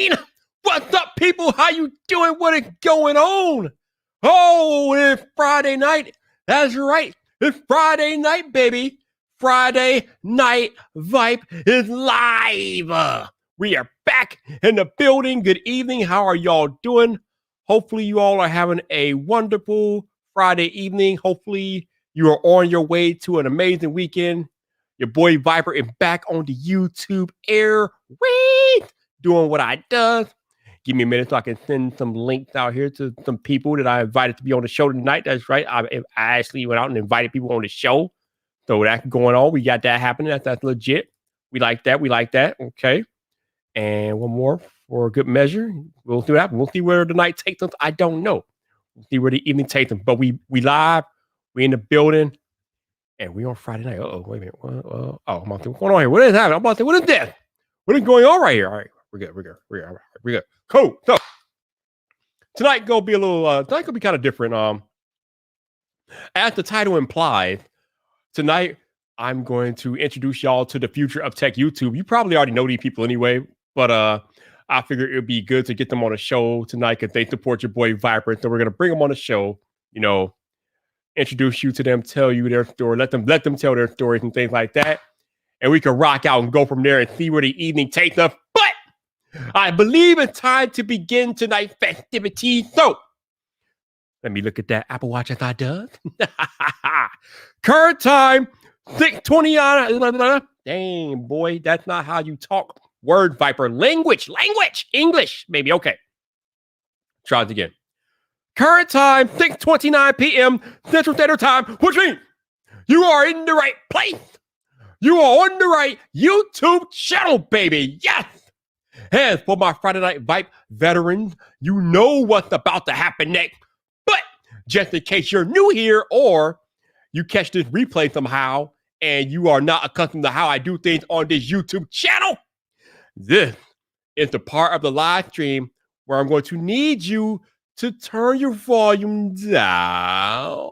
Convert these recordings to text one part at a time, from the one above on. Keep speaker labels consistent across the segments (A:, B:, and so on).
A: Queen. What's up, people? How you doing? What is going on? Oh, it's Friday night. That's right. It's Friday night, baby. Friday Night Vibe is live. We are back in the building. Good evening. How are y'all doing? Hopefully you all are having a wonderful Friday evening. Hopefully you are on your way to an amazing weekend. Your boy Viper is back on the YouTube air. Doing what I does. Give me a minute so I can send some links out here to some people that I invited to be on the show tonight. That's right. I actually went out and invited people on the show. So that's going on. We got that happening. That's legit. We like that. We like that. Okay. And one more for good measure. We'll do that. We'll see where the night takes us. I don't know. We'll see where the evening takes us. But we live. We in the building. And we on Friday night. Uh-oh. Wait a minute. I'm about to say, what's going on here? What is happening? I'm about to say, what is this? What is going on right here? All right. We're good. Cool. So tonight gonna be a little tonight gonna be kind of different. As the title implies, tonight I'm going to introduce y'all to the future of tech YouTube. You probably already know these people anyway, but I figured it would be good to get them on the show tonight because they support your boy Viper. So we're gonna bring them on the show, introduce you to them, tell you their story, let them tell their stories and things like that. And we can rock out and go from there and see where the evening takes us. But I believe it's time to begin tonight's festivities. So let me look at that Apple Watch as I does. Current time, 6:20. Dang, boy, that's not how you talk. Word, Viper. Language. English, baby. Okay. Try it again. Current time, 6:29 p.m. Central Standard Time, which means you are in the right place. You are on the right YouTube channel, baby. Yes. And for my Friday Night Vibe veterans, you know what's about to happen next. But just in case you're new here or you catch this replay somehow and you are not accustomed to how I do things on this YouTube channel, this is the part of the live stream where I'm going to need you to turn your volume down.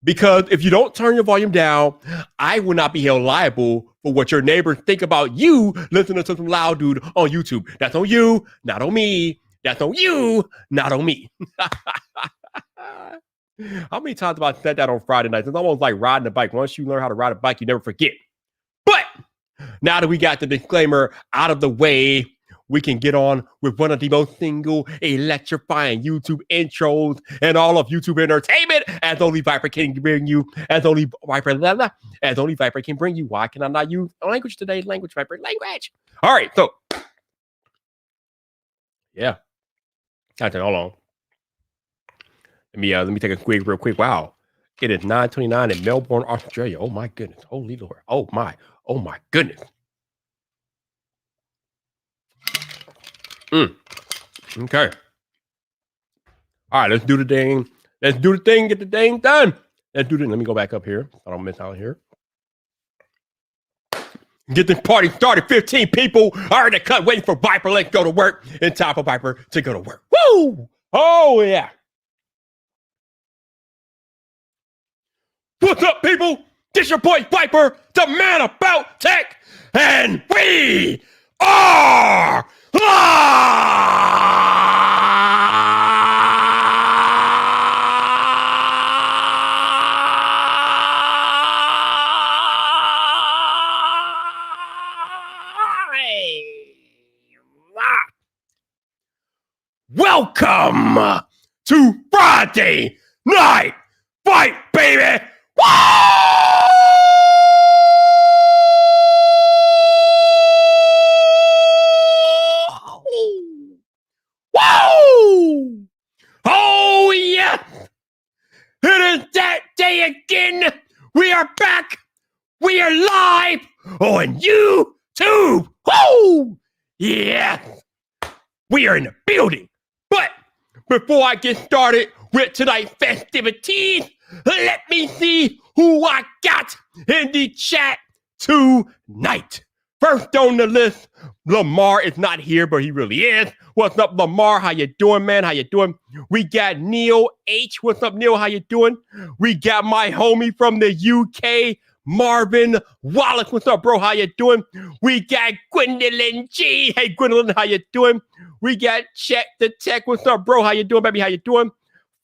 A: Because if you don't turn your volume down, I will not be held liable for what your neighbors think about you listening to some loud dude on YouTube. That's on you, not on me. That's on you, not on me. How many times have I said that on Friday nights? It's almost like riding a bike. Once you learn how to ride a bike, you never forget. But now that we got the disclaimer out of the way, we can get on with one of the most single, electrifying YouTube intros and all of YouTube entertainment, as only Viper can bring you, as only Viper can bring you. Why can I not use language today? Language, Viper, language. All right, so yeah, hold on. Let me take a quick, real quick. Wow, it is 9:29 in Melbourne, Australia. Oh my goodness, holy Lord. Oh my goodness. Okay. All right, let's do the thing. Get the thing done. Let's do this. Let me go back up here. I don't miss out here. Get this party started. 15 people are in the cut waiting for Viper. Let's go to work. In time for Viper to go to work. Woo! Oh, yeah. What's up, people? This your boy Viper, the man about tech. And we are welcome to Friday Night Fight, baby! Woo! Woo! Oh, yes! It is that day again! We are back! We are live on YouTube! Woo! Yes! We are in the building! But before I get started with tonight's festivities, let me see who I got in the chat tonight. First on the list, Lamar is not here, but he really is. What's up, Lamar? How you doing, man? How you doing? We got Neil H. What's up, Neil? How you doing? We got my homie from the UK, Marvin Wallace. What's up, bro? How you doing? We got Gwendolyn G. Hey, Gwendolyn, how you doing? We got Check the Tech. What's up, bro? How you doing, baby? How you doing?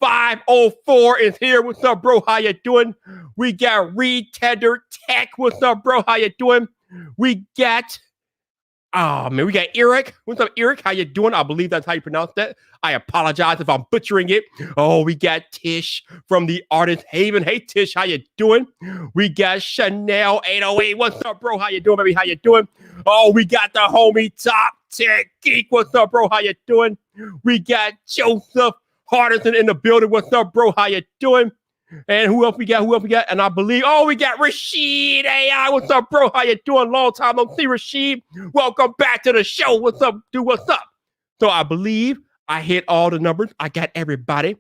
A: 504 is here. What's up, bro? How you doing? We got Retender Tech. What's up, bro? How you doing? We got... Oh, man, we got Eric. What's up, Eric? How you doing? I believe that's how you pronounce that. I apologize if I'm butchering it. Oh, we got Tish from the Artist Haven. Hey, Tish, how you doing? We got Chanel 808. What's up, bro? How you doing, baby? How you doing? Oh, we got the homie Top Tech Geek. What's up, bro? How you doing? We got Joseph Hardison in the building. What's up, bro? How you doing? And who else we got? And I believe, we got Rashid AI. What's up, bro? How you doing? Long time no see, Rashid. Welcome back to the show. What's up, dude? What's up? So I believe I hit all the numbers. I got everybody.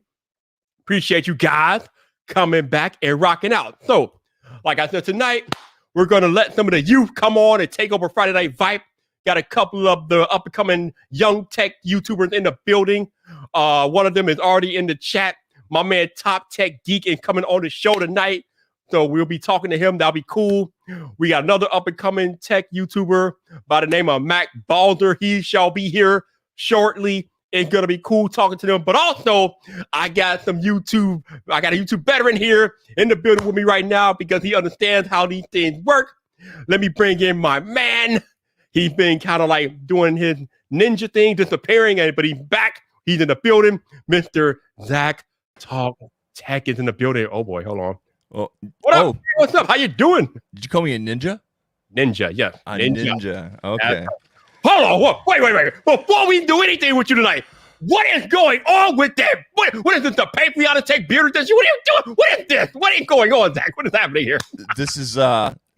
A: Appreciate you guys coming back and rocking out. So, like I said, tonight, we're going to let some of the youth come on and take over Friday Night Vibe. Got a couple of the up-and-coming young tech YouTubers in the building. One of them is already in the chat. My man Top Tech Geek is coming on the show tonight. So we'll be talking to him. That'll be cool. We got another up-and-coming tech YouTuber by the name of Mac Balzer. He shall be here shortly. It's going to be cool talking to them. But also, I got a YouTube veteran here in the building with me right now because he understands how these things work. Let me bring in my man. He's been kind of like doing his ninja thing, disappearing, but he's back. He's in the building. Mr. Zach Talk Tech is in the building. Oh boy, hold on. What up? What's up? How you doing?
B: Did you call me a ninja?
A: Ninja, yes.
B: A ninja. Okay.
A: Hold on. Wait. Before we do anything with you tonight, what is going on with that? What is this? The patriotic tech beard? What are you doing? What is this? What is going on, Zach? What is happening here?
B: This is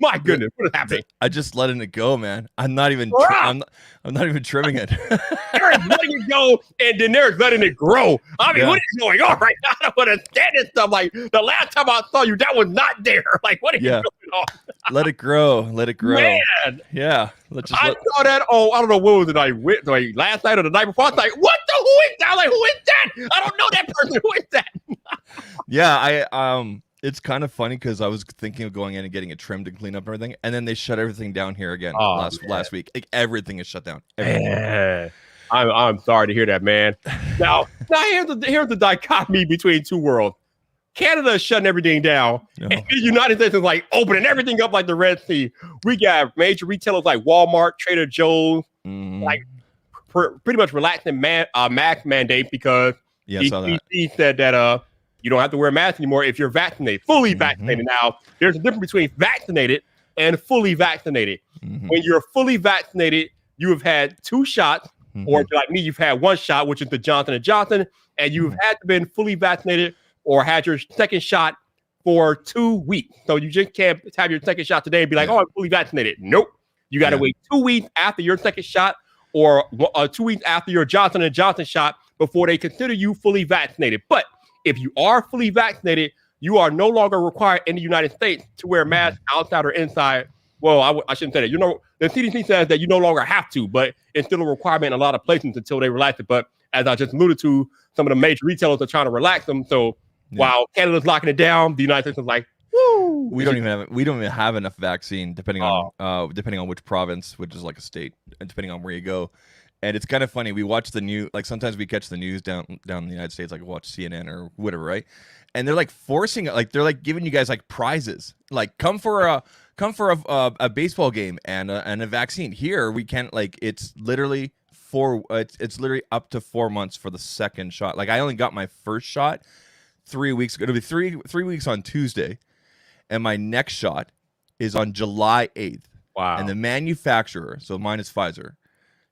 A: my goodness, what is happening?
B: I just letting it go, man. I'm not even I'm not even trimming it.
A: Eric's letting it go, and then Eric's letting it grow. I mean, what is going on right now? I don't understand this stuff. Like the last time I saw you, that was not there. Like, what is going on?
B: Let it grow. Man. Yeah.
A: I saw that. Oh, I don't know what was it. Like last night or the night before. I was like, what the? Who is that? Like, who is that? I don't know that person. Who is that?
B: Yeah, it's kind of funny because I was thinking of going in and getting it trimmed and cleaned up and everything, and then they shut everything down here again last week. Like, everything is shut down.
A: Man, I'm sorry to hear that, man. Now here's the dichotomy between two worlds. Canada is shutting everything down, and the United States is like opening everything up like the Red Sea. We got major retailers like Walmart, Trader Joe's, like pretty much relaxing mask mandate because he said that you don't have to wear a mask anymore if you're vaccinated, fully vaccinated. Now, there's a difference between vaccinated and fully vaccinated. When you're fully vaccinated, you have had 2 shots, or like me, you've had 1 shot, which is the Johnson & Johnson, and you've had to been fully vaccinated or had your second shot for 2 weeks. So you just can't have your second shot today and be like, I'm fully vaccinated. Nope. You got to wait 2 weeks after your second shot or 2 weeks after your Johnson & Johnson shot before they consider you fully vaccinated. But if you are fully vaccinated, you are no longer required in the United States to wear masks outside or inside. Well, I shouldn't say that. The CDC says that you no longer have to, but it's still a requirement in a lot of places until they relax it. But as I just alluded to, some of the major retailers are trying to relax them. So while Canada's locking it down, the United States is like, woo!
B: We don't even have enough vaccine depending on which province, which is like a state, and depending on where you go. And it's kind of funny. We watch the news, like sometimes we catch the news down in the United States, like watch CNN or whatever, right? And they're like forcing, like they're like giving you guys like prizes, like come for a baseball game and a vaccine. Here we can't. Like it's literally it's literally up to 4 months for the second shot. Like I only got my first shot 3 weeks ago. It'll be three weeks on Tuesday, and my next shot is on July 8th.
A: Wow!
B: And the manufacturer, so mine is Pfizer,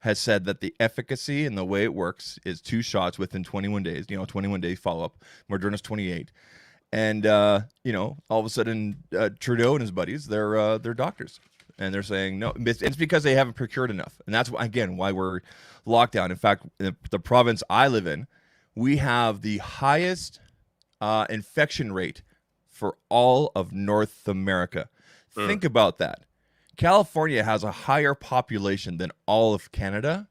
B: has said that the efficacy and the way it works is 2 shots within 21 days. 21 day follow-up. Moderna's 28. And, all of a sudden, Trudeau and his buddies, they're doctors. And they're saying, no, it's because they haven't procured enough. And that's, again, why we're locked down. In fact, in the province I live in, we have the highest infection rate for all of North America. Think about that. California has a higher population than all of Canada,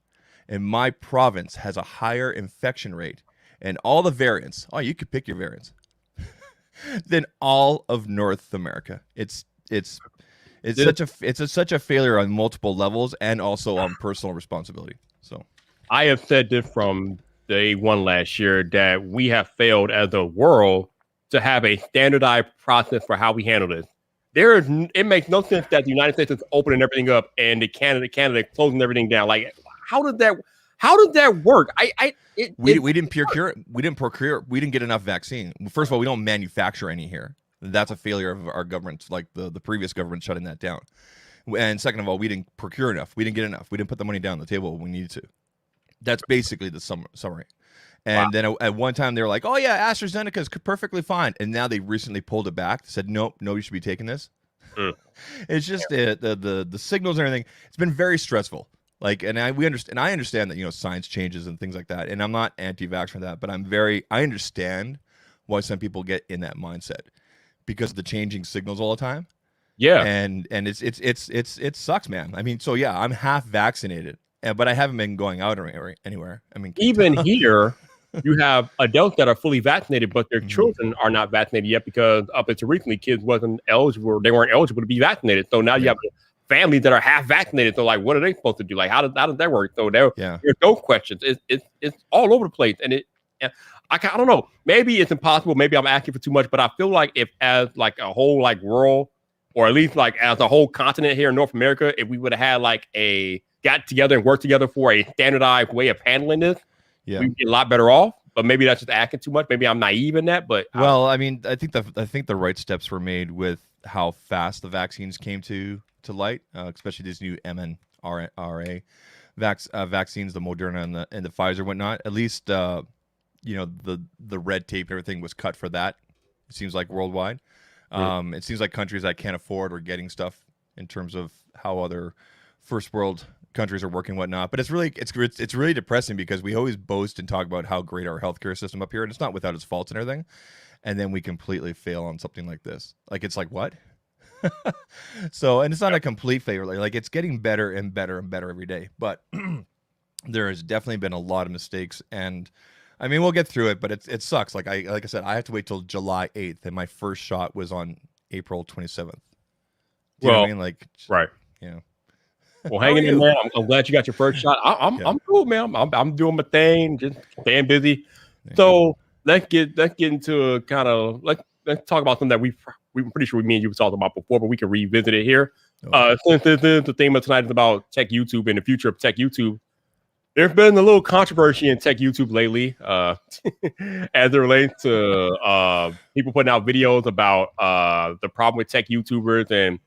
B: and my province has a higher infection rate and all the variants. Oh, you could pick your variants than all of North America. It's such a failure on multiple levels and also on personal responsibility. So
A: I have said this from day one last year that we have failed as a world to have a standardized process for how we handle this. It makes no sense that the United States is opening everything up and Canada closing everything down. Like, how does that work?
B: We didn't procure. We didn't get enough vaccine. First of all, we don't manufacture any here. That's a failure of our government, like the previous government shutting that down. And second of all, we didn't procure enough. We didn't get enough. We didn't put the money down on the table when we needed to. That's basically the summary. And then at one time they were like, "Oh yeah, AstraZeneca is perfectly fine," and now they recently pulled it back. Said, "Nope, nobody should be taking this." It's just the signals and everything. It's been very stressful. Like, I understand that science changes and things like that. And I'm not anti-vax for that, but I understand why some people get in that mindset because of the changing signals all the time.
A: Yeah,
B: and it sucks, man. I mean, so yeah, I'm half vaccinated, but I haven't been going out anywhere. I mean,
A: even here, you have adults that are fully vaccinated, but their children are not vaccinated yet because up until recently, kids weren't eligible to be vaccinated. So now you have families that are half vaccinated. So like, what are they supposed to do? Like, how does that work? So there's no questions. It's all over the place, and I don't know. Maybe it's impossible. Maybe I'm asking for too much, but I feel like if as like a whole like world, or at least like as a whole continent here in North America, if we would have had like got together and worked together for a standardized way of handling this, we'd get a lot better off. But maybe that's just asking too much. Maybe I'm naive in that. But
B: I mean, I think the right steps were made with how fast the vaccines came to light, especially these new mRNA vaccines, the Moderna and the Pfizer and whatnot. At least the red tape and everything was cut for that. It seems like worldwide. It seems like countries that can't afford are getting stuff in terms of how other first world countries are working and whatnot. But it's really depressing because we always boast and talk about how great our healthcare system up here, and it's not without its faults and everything. And then we completely fail on something like this. Like, it's like, what? So, and it's not a complete failure. Like, it's getting better and better and better every day. But there has definitely been a lot of mistakes, and I mean, we'll get through it, but it sucks. Like I said, I have to wait till July 8th, and my first shot was on April 27th. Do you know what I mean? Like,
A: right.
B: Yeah.
A: Well, hanging in there. I'm glad you got your first shot. I'm cool, man. I'm doing my thing, just staying busy. So let's get into kind of let's talk about something that we're pretty sure me and you were talking about before, but we can revisit it here. Since this is the theme of tonight is about tech YouTube and the future of tech YouTube. There's been a little controversy in tech YouTube lately, as it relates to people putting out videos about the problem with tech YouTubers and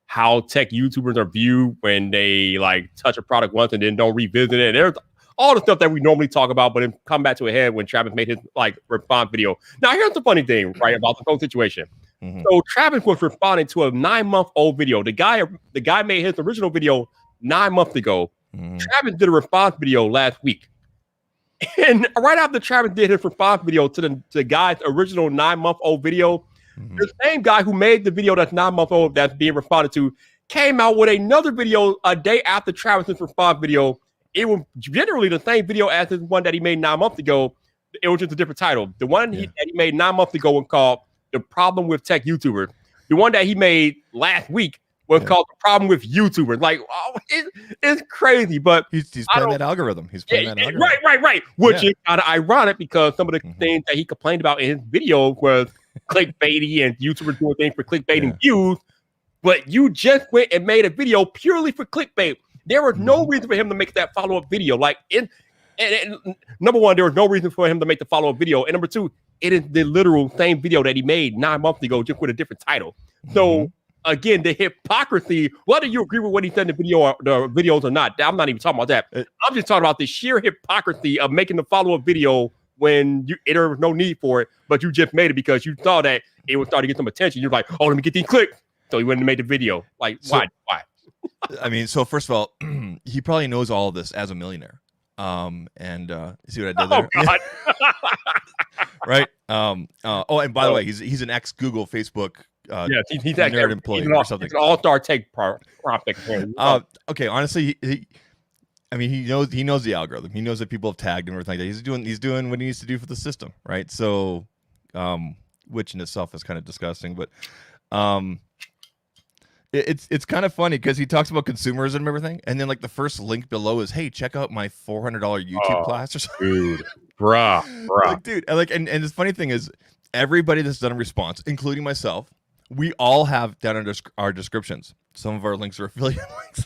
A: how tech YouTubers are viewed when they like touch a product once and then don't revisit it. There's all the stuff that we normally talk about, but it come back to a head when Travis made his like response video. Now, here's the funny thing, right, about the whole situation. So Travis was responding to a 9-month-old video. The guy made his original video 9 months ago. Travis did a response video last week. And right after Travis did his response video to the guy's original 9-month-old video, the same guy who made the video that's 9 months old that's being responded to came out with another video a day after Travis's response video. It was generally the same video as the one that he made 9 months ago. It was just a different title. The one that he made 9 months ago was called The Problem with Tech YouTubers. The one that he made last week was called The Problem with YouTubers. Like, it's crazy, but
B: he's playing that algorithm. He's playing that algorithm.
A: Right. Which is kind of ironic because some of the things that he complained about in his video was clickbaity and YouTubers doing things for clickbait and views. But you just went and made a video purely for clickbait. There was no reason for him to make that follow-up video. Like, and number one, there was no reason for him to make the follow-up video. And number two, it is the literal same video that he made 9 months ago, just with a different title. So again, the hypocrisy, whether you agree with what he said in the video or the videos or not, I'm not even talking about that. I'm just talking about the sheer hypocrisy of making the follow-up video when there was no need for it, but you just made it because you thought that it would start to get some attention. You're like, oh, let me get these clicks. So you went and made the video. Like, why?
B: I mean, so first of all, he probably knows all of this as a millionaire. And see what I did there?
A: Oh, God.
B: Right. And by the way, he's an ex-Google, Facebook
A: he's
B: nerd employee or something.
A: He's an all-star tech prompt.
B: Okay, honestly, he knows the algorithm. He knows that people have tagged him and everything like that. He's doing what he needs to do for the system, right? So, which in itself is kind of disgusting, but It's kind of funny because he talks about consumerism and everything, and then like the first link below is, "Hey, check out my $400 YouTube
A: Oh,
B: class," or something.
A: dude, bruh.
B: Like, dude, and the funny thing is, everybody that's done a response, including myself, we all have down in our descriptions. Some of our links are affiliate links.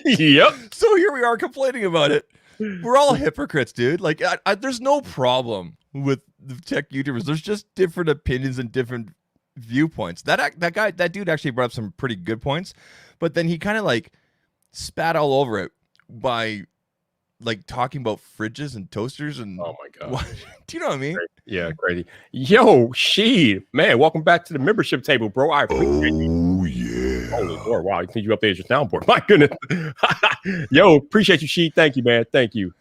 A: Yep.
B: So here we are complaining about it. We're all hypocrites, dude. Like, there's no problem with the tech YouTubers. There's just different opinions and different viewpoints. That dude actually brought up some pretty good points, but then he kind of like spat all over it by like talking about fridges and toasters and
A: Oh my god.
B: what, do you know what I mean?
A: Yeah, crazy. Yo, Sheed, man, welcome back to the membership table, bro. I appreciate you.
B: Oh yeah.
A: Holy Lord, wow, you think you updated your soundboard. My goodness. Yo, appreciate you, Sheed. Thank you, man. Thank you.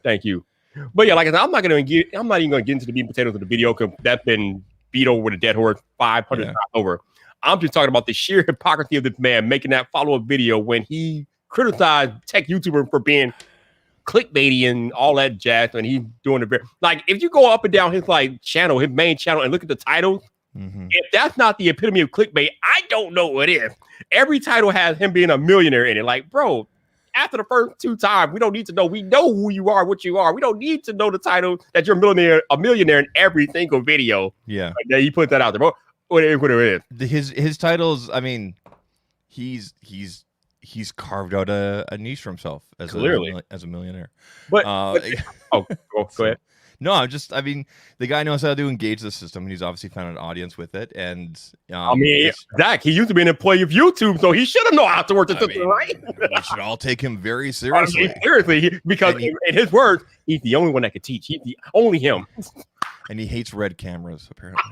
A: But yeah, like I said, I'm not even gonna get into the meat and potatoes of the video because that's been beat over with a dead horse 500 times over. I'm just talking about the sheer hypocrisy of this man making that follow-up video when he criticized tech YouTuber for being clickbaity and all that jazz, and he's doing it like if you go up and down his like channel, his main channel, and look at the titles, if that's not the epitome of clickbait, I don't know what is. Every title has him being a millionaire in it. Like, bro, after the first 2 times, we don't need to know. We know who you are, what you are. We don't need to know the title that you're a millionaire in every single video.
B: Yeah.
A: Yeah, he put that out there. But whatever it is.
B: His titles, I mean, he's carved out a niche for himself as a millionaire.
A: But go ahead.
B: No, I mean, the guy knows how to engage the system, and he's obviously found an audience with it. And
A: I mean, Zach, he used to be an employee of YouTube, so he should have known how to work the system, right?
B: We should all take him very seriously.
A: Because in his words, he's the only one that could teach. He's the only him.
B: And he hates red cameras, apparently.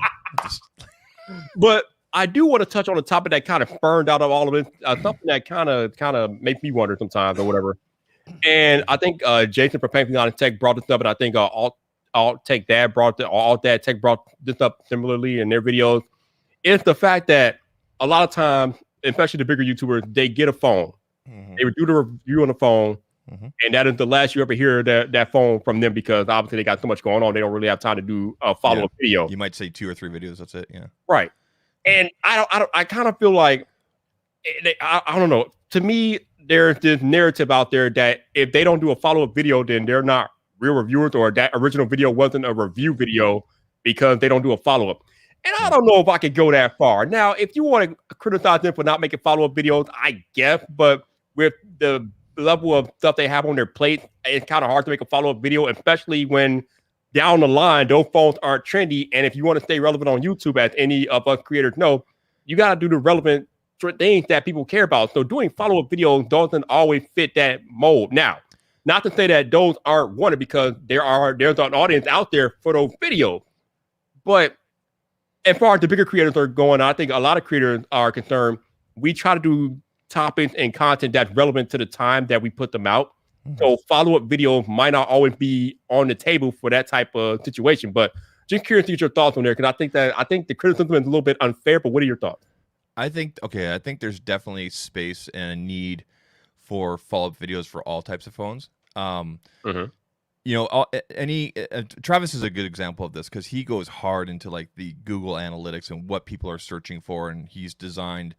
A: But I do want to touch on a topic that kind of burned out of all of it, something that kind of makes me wonder sometimes or whatever. And I think Jason from Painfully Honest Tech brought this up, and I think Alt Tech Dad brought this up similarly in their videos. It's the fact that a lot of times, especially the bigger YouTubers, they get a phone. They would do the review on the phone, and that is the last you ever hear that phone from them because obviously they got so much going on. They don't really have time to do a follow-up video.
B: You might say 2 or 3 videos. That's it. Yeah.
A: Right. And I kind of feel like I don't know. To me, there's this narrative out there that if they don't do a follow-up video, then they're not real reviewers, or that original video wasn't a review video because they don't do a follow-up. And I don't know if I could go that far. Now, if you want to criticize them for not making follow-up videos, I guess, but with the level of stuff they have on their plate, it's kind of hard to make a follow-up video, especially when down the line, those phones aren't trendy. And if you want to stay relevant on YouTube, as any of us creators know, you got to do the relevant things that people care about. So doing follow-up videos doesn't always fit that mold. Now, not to say that those aren't wanted, because there's an audience out there for those videos. But as far as the bigger creators are going, I think a lot of creators are concerned. We try to do topics and content that's relevant to the time that we put them out. So follow-up videos might not always be on the table for that type of situation. But just curious to get your thoughts on there, because I think the criticism is a little bit unfair. But what are your thoughts?
B: I think there's definitely space and a need for follow-up videos for all types of phones. You know, Travis is a good example of this because he goes hard into like the Google Analytics and what people are searching for, and he's designed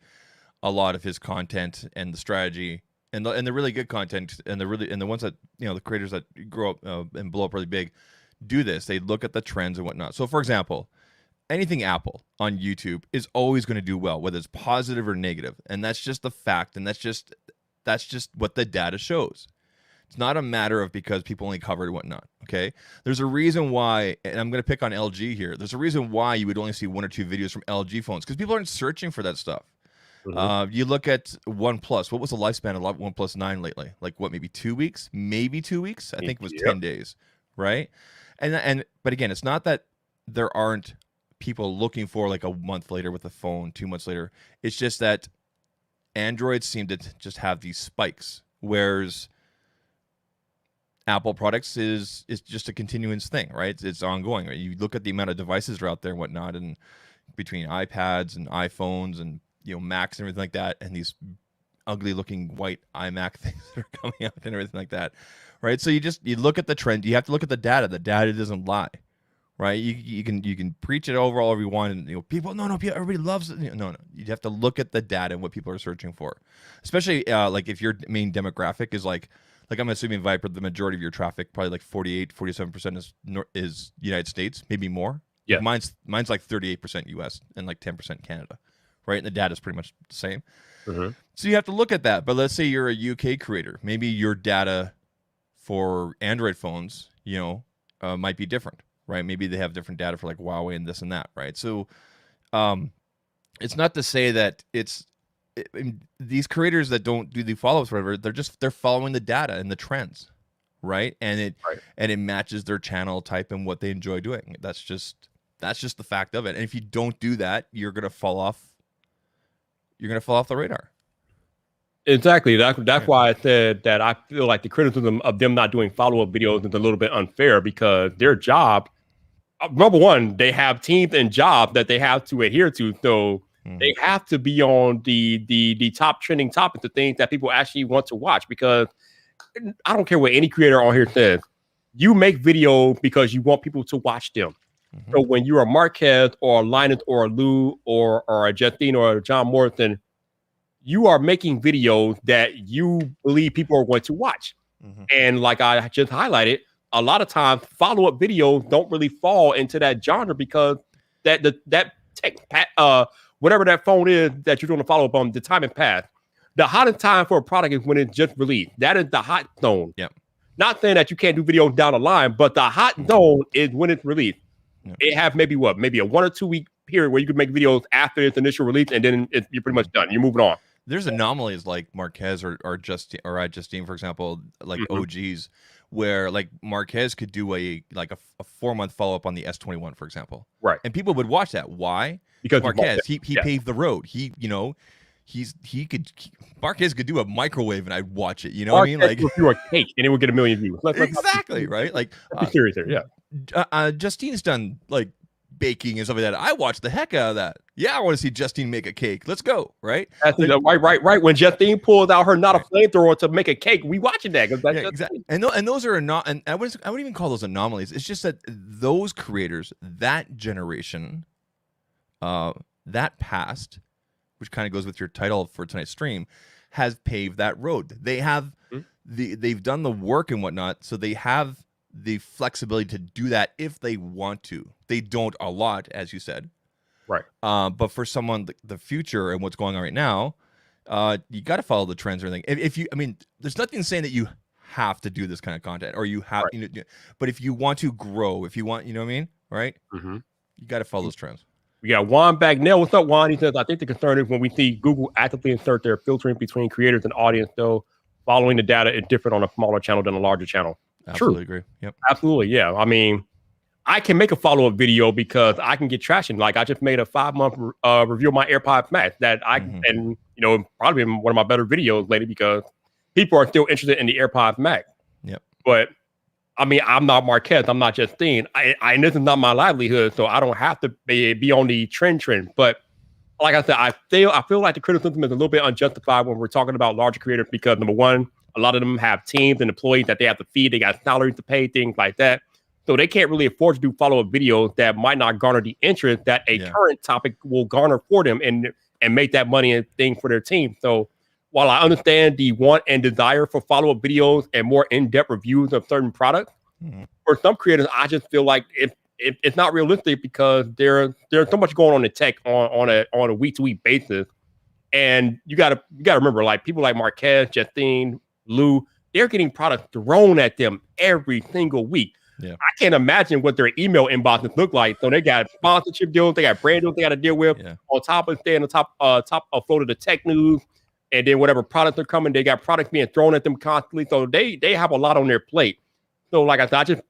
B: a lot of his content and the strategy and the really good content and the ones that, you know, the creators that grow up and blow up really big do this. They look at the trends and whatnot. So, for example, anything Apple on YouTube is always going to do well, whether it's positive or negative, and that's just the fact, and that's just what the data shows. It's not a matter of because people only covered whatnot. Okay, there's a reason why, and I'm going to pick on LG here. There's a reason why you would only see 1 or 2 videos from LG phones, because people aren't searching for that stuff. You look at OnePlus. What was the lifespan of OnePlus 9 lately? Like what, maybe 2 weeks? Maybe 2 weeks. I think it was 10 days, right? But again, it's not that there aren't people looking for like a month later with a phone, 2 months later. It's just that Androids seem to just have these spikes, whereas Apple products is just a continuous thing, right? It's ongoing. Right? You look at the amount of devices that are out there and whatnot, and between iPads and iPhones and, you know, Macs and everything like that, and these ugly looking white iMac things that are coming out and everything like that, right? So you look at the trend. You have to look at the data. The data doesn't lie, right? You can preach it over all you want, and people no, everybody loves it. No, you have to look at the data and what people are searching for, especially like if your main demographic is like I'm assuming Viper, the majority of your traffic, probably like 47% is United States, maybe more.
A: Yeah.
B: Mine's like 38% US and like 10% Canada, right? And the data is pretty much the same.
A: Mm-hmm.
B: So you have to look at that. But let's say you're a UK creator, maybe your data for Android phones, might be different. Right? Maybe they have different data for like Huawei and this and that, right? So it's not to say that these creators that don't do the follow-ups or whatever, they're following the data and the trends, right? And it matches their channel type and what they enjoy doing. That's just the fact of it. And if you don't do that, you're gonna fall off the radar.
A: Exactly. That's why I said that I feel like the criticism of them not doing follow-up videos is a little bit unfair, because their job, number one, they have teams and jobs that they have to adhere to. So they have to be on the top trending topics, the things that people actually want to watch. Because I don't care what any creator on here says, you make video because you want people to watch them. So when you're a Marquez or a Linus or a Lou or a Justine or a John Morrison, you are making videos that you believe people are going to watch. And like I just highlighted, a lot of times follow-up videos don't really fall into that genre, because that whatever that phone is that you're doing a follow-up on, the time has passed. The hottest time for a product is when it's just released. That is the hot zone.
B: Yep.
A: Not saying that you can't do videos down the line, but the hot zone is when it's released. Yep. It have maybe a 1 or 2 week period where you could make videos after its initial release, and then you're pretty much done. You're moving on.
B: There's anomalies like Marquez or Justine, for example, like OGs, where like Marquez could do a 4-month follow-up on the S21, for example.
A: Right.
B: And people would watch that. Why?
A: Because
B: Marquez, he paved the road. Marquez could do a microwave and I'd watch it. You know
A: Marquez
B: what I mean?
A: Like do a cake and it would get 1 million views.
B: Exactly, right? Like
A: be serious here, yeah.
B: Justine's done like baking and stuff like that. I watched the heck out of that. Yeah, I want to see Justine make a cake. Let's go, right?
A: Right. When Justine pulls out her not a flamethrower to make a cake, we watching that.
B: Exactly. And those are not. And I wouldn't even call those anomalies. It's just that those creators, that generation, that past, which kind of goes with your title for tonight's stream, has paved that road. They have they've done the work and whatnot, so they have the flexibility to do that if they want to. They don't a lot, as you said.
A: Right.
B: But for someone, the future and what's going on right now, you got to follow the trends or anything. There's nothing saying that you have to do this kind of content or you have, but if you want to grow, if you want, you know what I mean? Right. You got to follow those trends.
A: We got Juan Bagnell. What's up, Juan? He says, I think the concern is when we see Google actively insert their filtering between creators and audience, though following the data is different on a smaller channel than a larger channel.
B: Absolutely agree. Yep.
A: Absolutely. Yeah. I mean, I can make a follow-up video because I can get traction. Like I just made a 5-month review of my AirPods Max that I and probably been one of my better videos lately because people are still interested in the AirPods Max.
B: Yep.
A: But I mean, I'm not Marquez. I'm not Justine. I this is not my livelihood, so I don't have to be on the trend. But like I said, I feel like the criticism is a little bit unjustified when we're talking about larger creators because number one, a lot of them have teams and employees that they have to feed. They got salaries to pay, things like that. So they can't really afford to do follow-up videos that might not garner the interest that a current topic will garner for them and make that money and thing for their team. So while I understand the want and desire for follow-up videos and more in-depth reviews of certain products, for some creators, I just feel like it's not realistic because there's so much going on in tech on a week-to-week basis. And you gotta remember, like people like Marquez, Justine, Lou, they're getting products thrown at them every single week. Yeah. I can't imagine what their email inboxes look like. So they got sponsorship deals, they got brand deals they got to deal with. Yeah. On top of staying on top afloat of the tech news, and then whatever products are coming, they got products being thrown at them constantly. So they have a lot on their plate. So like I said,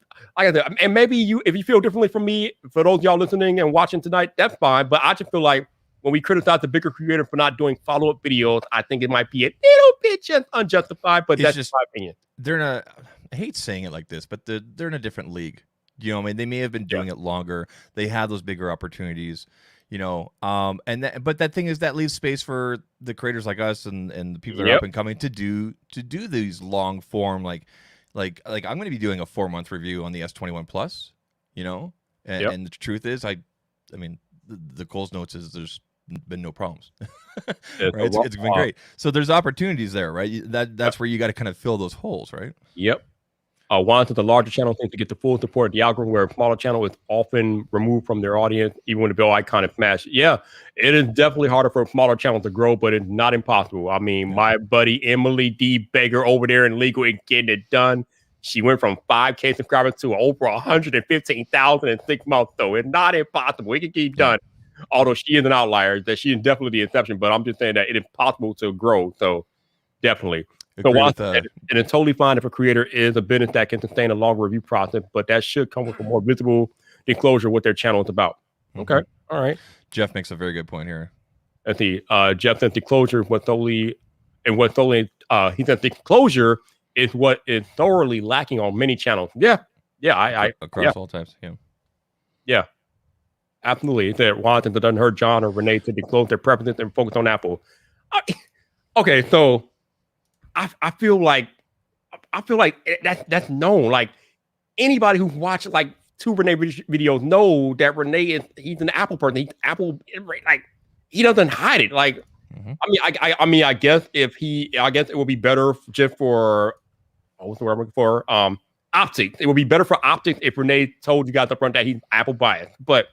A: and maybe if you feel differently from me, for those of y'all listening and watching tonight, that's fine. But I just feel like when we criticize the bigger creator for not doing follow-up videos, I think it might be a little bit just unjustified, but that's just my opinion.
B: They're not, I hate saying it like this, but they're in a different league. You know what I mean? They may have been doing it longer. They have those bigger opportunities, but that thing is that leaves space for the creators like us and the people that are up and coming to do these long form, like I'm going to be doing a 4-month review on the S21 Plus, And the truth is, I mean, the Coles notes is there's been no problems. Right? It's been great. So there's opportunities there, right? That's where you got to kind of fill those holes, right?
A: Yep. One to the larger channel thing to get the full support. The algorithm where a smaller channel is often removed from their audience, even when the bell icon is smashed. Yeah, it is definitely harder for a smaller channel to grow, but it's not impossible. I mean, my buddy Emily D. Baker over there in Legal is getting it done. She went from 5K subscribers to over 115,000 in 6 months, though. It's not impossible. It can keep done. Although she is an outlier, that she is definitely the exception, but I'm just saying that it is possible to grow. So definitely. So and it's totally fine if a creator is a business that can sustain a longer review process, but that should come with a more visible disclosure what their channel is about. Okay. All right.
B: Jeff makes a very good point here.
A: Let's see. Jeff says disclosure he says disclosure is what is thoroughly lacking on many channels. Yeah. Yeah.
B: Across all types. Yeah.
A: Yeah. Absolutely. That Washington doesn't hurt John or Renee to disclose their preferences and focus on Apple. Okay. So I feel like that's known. Like anybody who's watched like 2 Renee videos know that Renee he's an Apple person. He's Apple, like he doesn't hide it. Like I mean I guess it would be better just for what's the word I'm looking for? Optics. It would be better for optics if Renee told you guys up front that he's Apple biased. But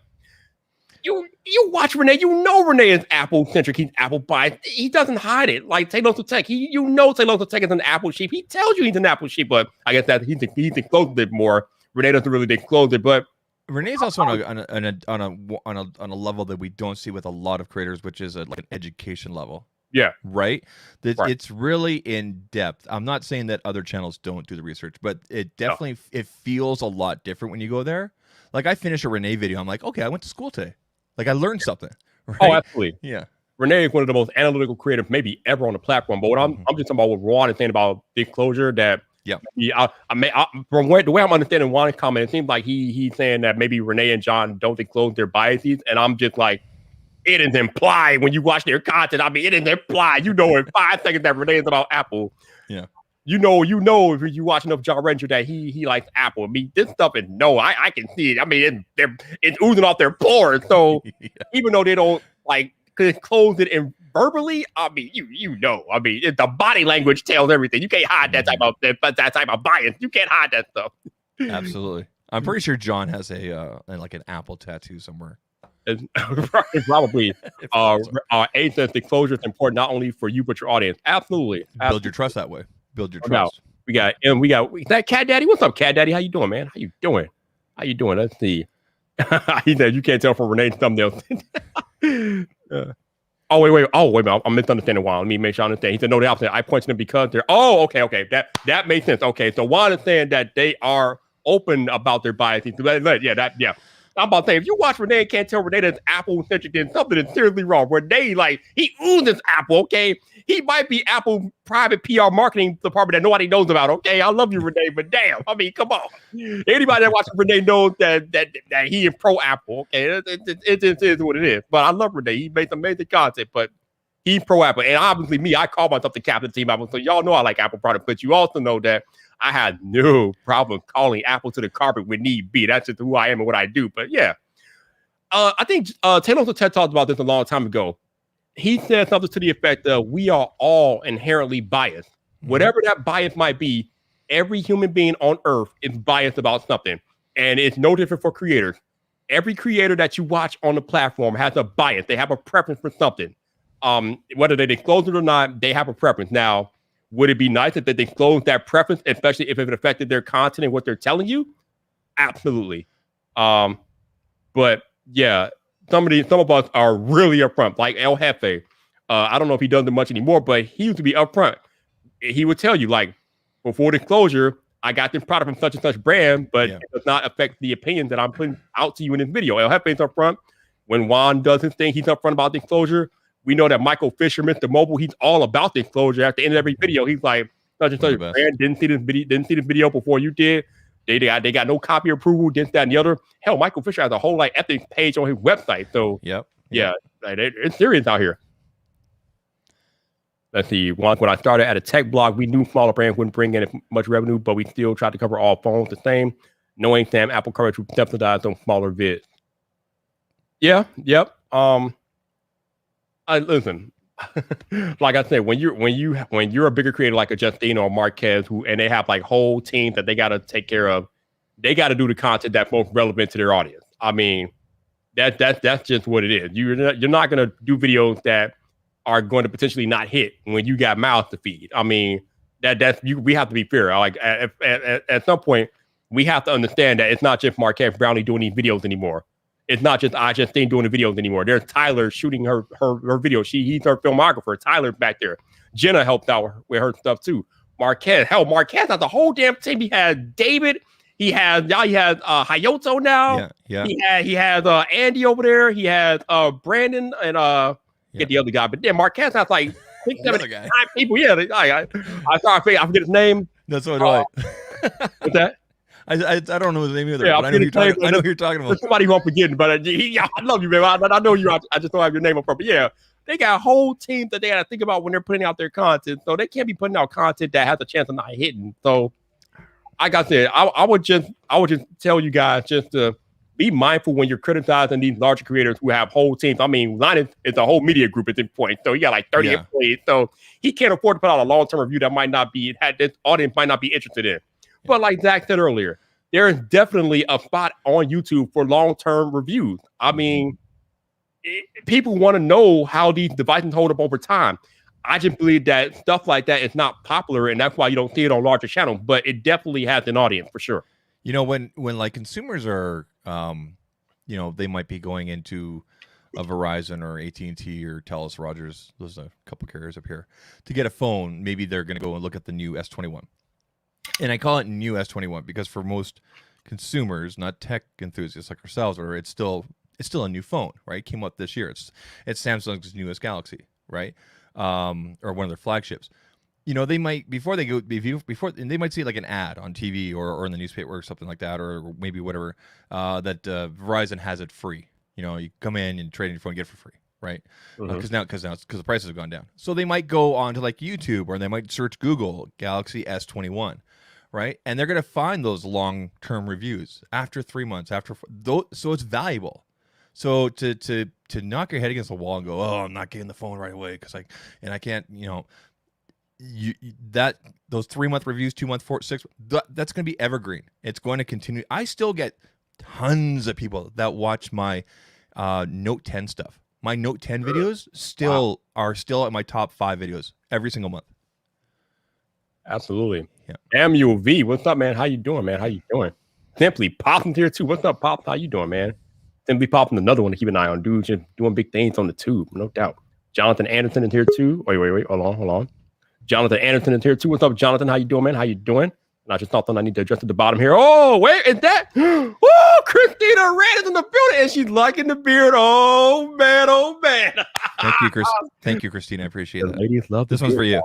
A: you watch Renee, you know Renee is Apple centric. He's Apple biased. He doesn't hide it. Like Taylor Tech, you know Taylor Tech is an Apple sheep. He tells you he's an Apple sheep, but I guess that he disclosed it more. Renee doesn't really disclose it, but
B: Renee's also on a level that we don't see with a lot of creators, which is like an education level.
A: Yeah.
B: Right? It's really in depth. I'm not saying that other channels don't do the research, but it definitely it feels a lot different when you go there. Like I finish a Renee video, I'm like, okay, I went to school today. Like I learned something. Right?
A: Oh, absolutely.
B: Yeah.
A: Renee is one of the most analytical creators maybe ever on the platform. But what I'm just talking about what Juan is saying about disclosure that from the way I'm understanding Juan's comment, it seems like he's saying that maybe Renee and John don't disclose their biases. And I'm just like, it is implied when you watch their content. I mean, it is implied. You know in 5 seconds that Renee is about Apple.
B: Yeah.
A: You know if you watch enough John Ranger that he likes Apple. I mean, this stuff is I can see it. I mean, it's oozing off their pores. So even though they don't like disclose it in verbally, I mean, you know. I mean, the body language tells everything. You can't hide that type of bias. You can't hide that stuff.
B: Absolutely. I'm pretty sure John has like an Apple tattoo somewhere.
A: Probably. A says disclosure is important not only for you but your audience. Absolutely.
B: Build your trust that way. Build your trust.
A: We got that Cat Daddy. What's up, Cat Daddy? How you doing, man? How you doing? Let's see. He said you can't tell from Renee's thumbnail. Oh wait. I'm misunderstanding Juan. Let me make sure I understand. He said no, the opposite. I pointed them because they're. Oh, okay. That makes sense. Okay, so Juan is saying that they are open about their biases. Yeah. I'm about to say, if you watch Renee and can't tell Renee that's Apple centric, then something is seriously wrong. Renee, like, he oozes Apple, okay? He might be Apple private PR marketing department that nobody knows about, okay? I love you, Renee, but damn, I mean, come on. Anybody that watches Renee knows that he is pro Apple, okay? It just is what it is. But I love Renee. He makes amazing content, but he's pro Apple. And obviously, me, I call myself the captain of Team Apple, so y'all know I like Apple products, but you also know that I had no problem calling Apple to the carpet when need be. That's just who I am and what I do. But yeah, I think Taylor Tech talked about this a long time ago. He said something to the effect of we are all inherently biased. Whatever that bias might be, every human being on earth is biased about something. And it's no different for creators. Every creator that you watch on the platform has a bias. They have a preference for something. Whether they disclose it or not, they have a preference. Now, would it be nice if they disclose that preference, especially if it affected their content and what they're telling you? Absolutely. But yeah, some of us are really upfront, like El Jefe. I don't know if he does it much anymore, but he used to be upfront. He would tell you, like, before disclosure, I got this product from such and such brand, but it does not affect the opinion that I'm putting out to you in this video. El Jefe is upfront. When Juan does his thing, he's upfront about disclosure. We know that Michael Fisher, Mr. Mobile, he's all about disclosure. At the end of every video, he's like, such and such brand didn't see this video before you did. They got no copy approval, this, that, and the other. Hell, Michael Fisher has a whole like ethics page on his website. So it's serious out here. Let's see. When I started at a tech blog, we knew smaller brands wouldn't bring in as much revenue, but we still tried to cover all phones the same. knowing Sam Apple coverage would subsidize on smaller vids. Yeah, yep. I listen. Like I said, when you're a bigger creator like a Justine or Marquez, and they have like whole teams that they got to take care of, they got to do the content that's most relevant to their audience. I mean, that's just what it is. You're not going to do videos that are going to potentially not hit when you got mouths to feed. I mean, we have to be fair. Like at some point, we have to understand that it's not just Marquez Brownlee doing these videos anymore. It's not just I Justine doing the videos anymore. There's Tyler shooting her video. He's her filmographer. Tyler back there. Jenna helped out with her stuff too. Marquez has a whole damn team. He had David. He has Hayato now.
B: Yeah.
A: He has Andy over there. He has Brandon and get the other guy. But then Marquez has like 6, 7, 9 people. Yeah, I forget his name.
B: That's what I.
A: What's that?
B: I don't know his name either.
A: Yeah,
B: but I know who you're talking about.
A: Somebody won't forget, but I love you, man. I know you. I just don't have your name up front. But yeah, they got whole teams that they got to think about when they're putting out their content. So they can't be putting out content that has a chance of not hitting. So, like I said, I would just tell you guys just to be mindful when you're criticizing these larger creators who have whole teams. I mean, Linus is a whole media group at this point, so he got like 30 employees. So he can't afford to put out a long-term review that might not be this audience might not be interested in. But like Zach said earlier, there is definitely a spot on YouTube for long-term reviews. I mean, people want to know how these devices hold up over time. I just believe that stuff like that is not popular, and that's why you don't see it on larger channels. But it definitely has an audience for sure.
B: You know, when like consumers are, you know, they might be going into a Verizon or AT&T or Telus, Rogers. There's a couple carriers up here to get a phone. Maybe they're going to go and look at the new S21. And I call it new S21 because for most consumers, not tech enthusiasts like ourselves, or it's still a new phone, right? It came out this year. It's Samsung's newest Galaxy, right? Or one of their flagships. You know, they might before they might see like an ad on TV or in the newspaper or something like that, or maybe whatever that Verizon has it free. You know, you come in and trade in your phone, and get it for free, right? Because the prices have gone down. So they might go on to like YouTube or they might search Google Galaxy S21. Right, and they're going to find those long-term reviews after 3 months, so it's valuable. So to knock your head against the wall and go, oh, I'm not getting the phone right away because I can't, you know, those 3-month reviews, 2 month, 4, 6, that's going to be evergreen. It's going to continue. I still get tons of people that watch my Note 10 stuff. My Note 10 videos are still at my top 5 videos every single month.
A: Absolutely. Yeah. Amuel V, what's up, man? How you doing, man? How you doing? Simply Popping here too. What's up, Pop? How you doing, man? Simply Popping, another one to keep an eye on. Dude, just doing big things on the tube, no doubt. Jonathan Anderson is here too. Wait. Hold on. Jonathan Anderson is here too. What's up, Jonathan? How you doing, man? How you doing? And I just thought I need to address at the bottom here. Oh, wait, is that? Oh, Christina Red is in the building and she's liking the beard. Oh, man.
B: Thank you, Chris. Thank you, Christina. I appreciate that.
A: Ladies love
B: this one's for you.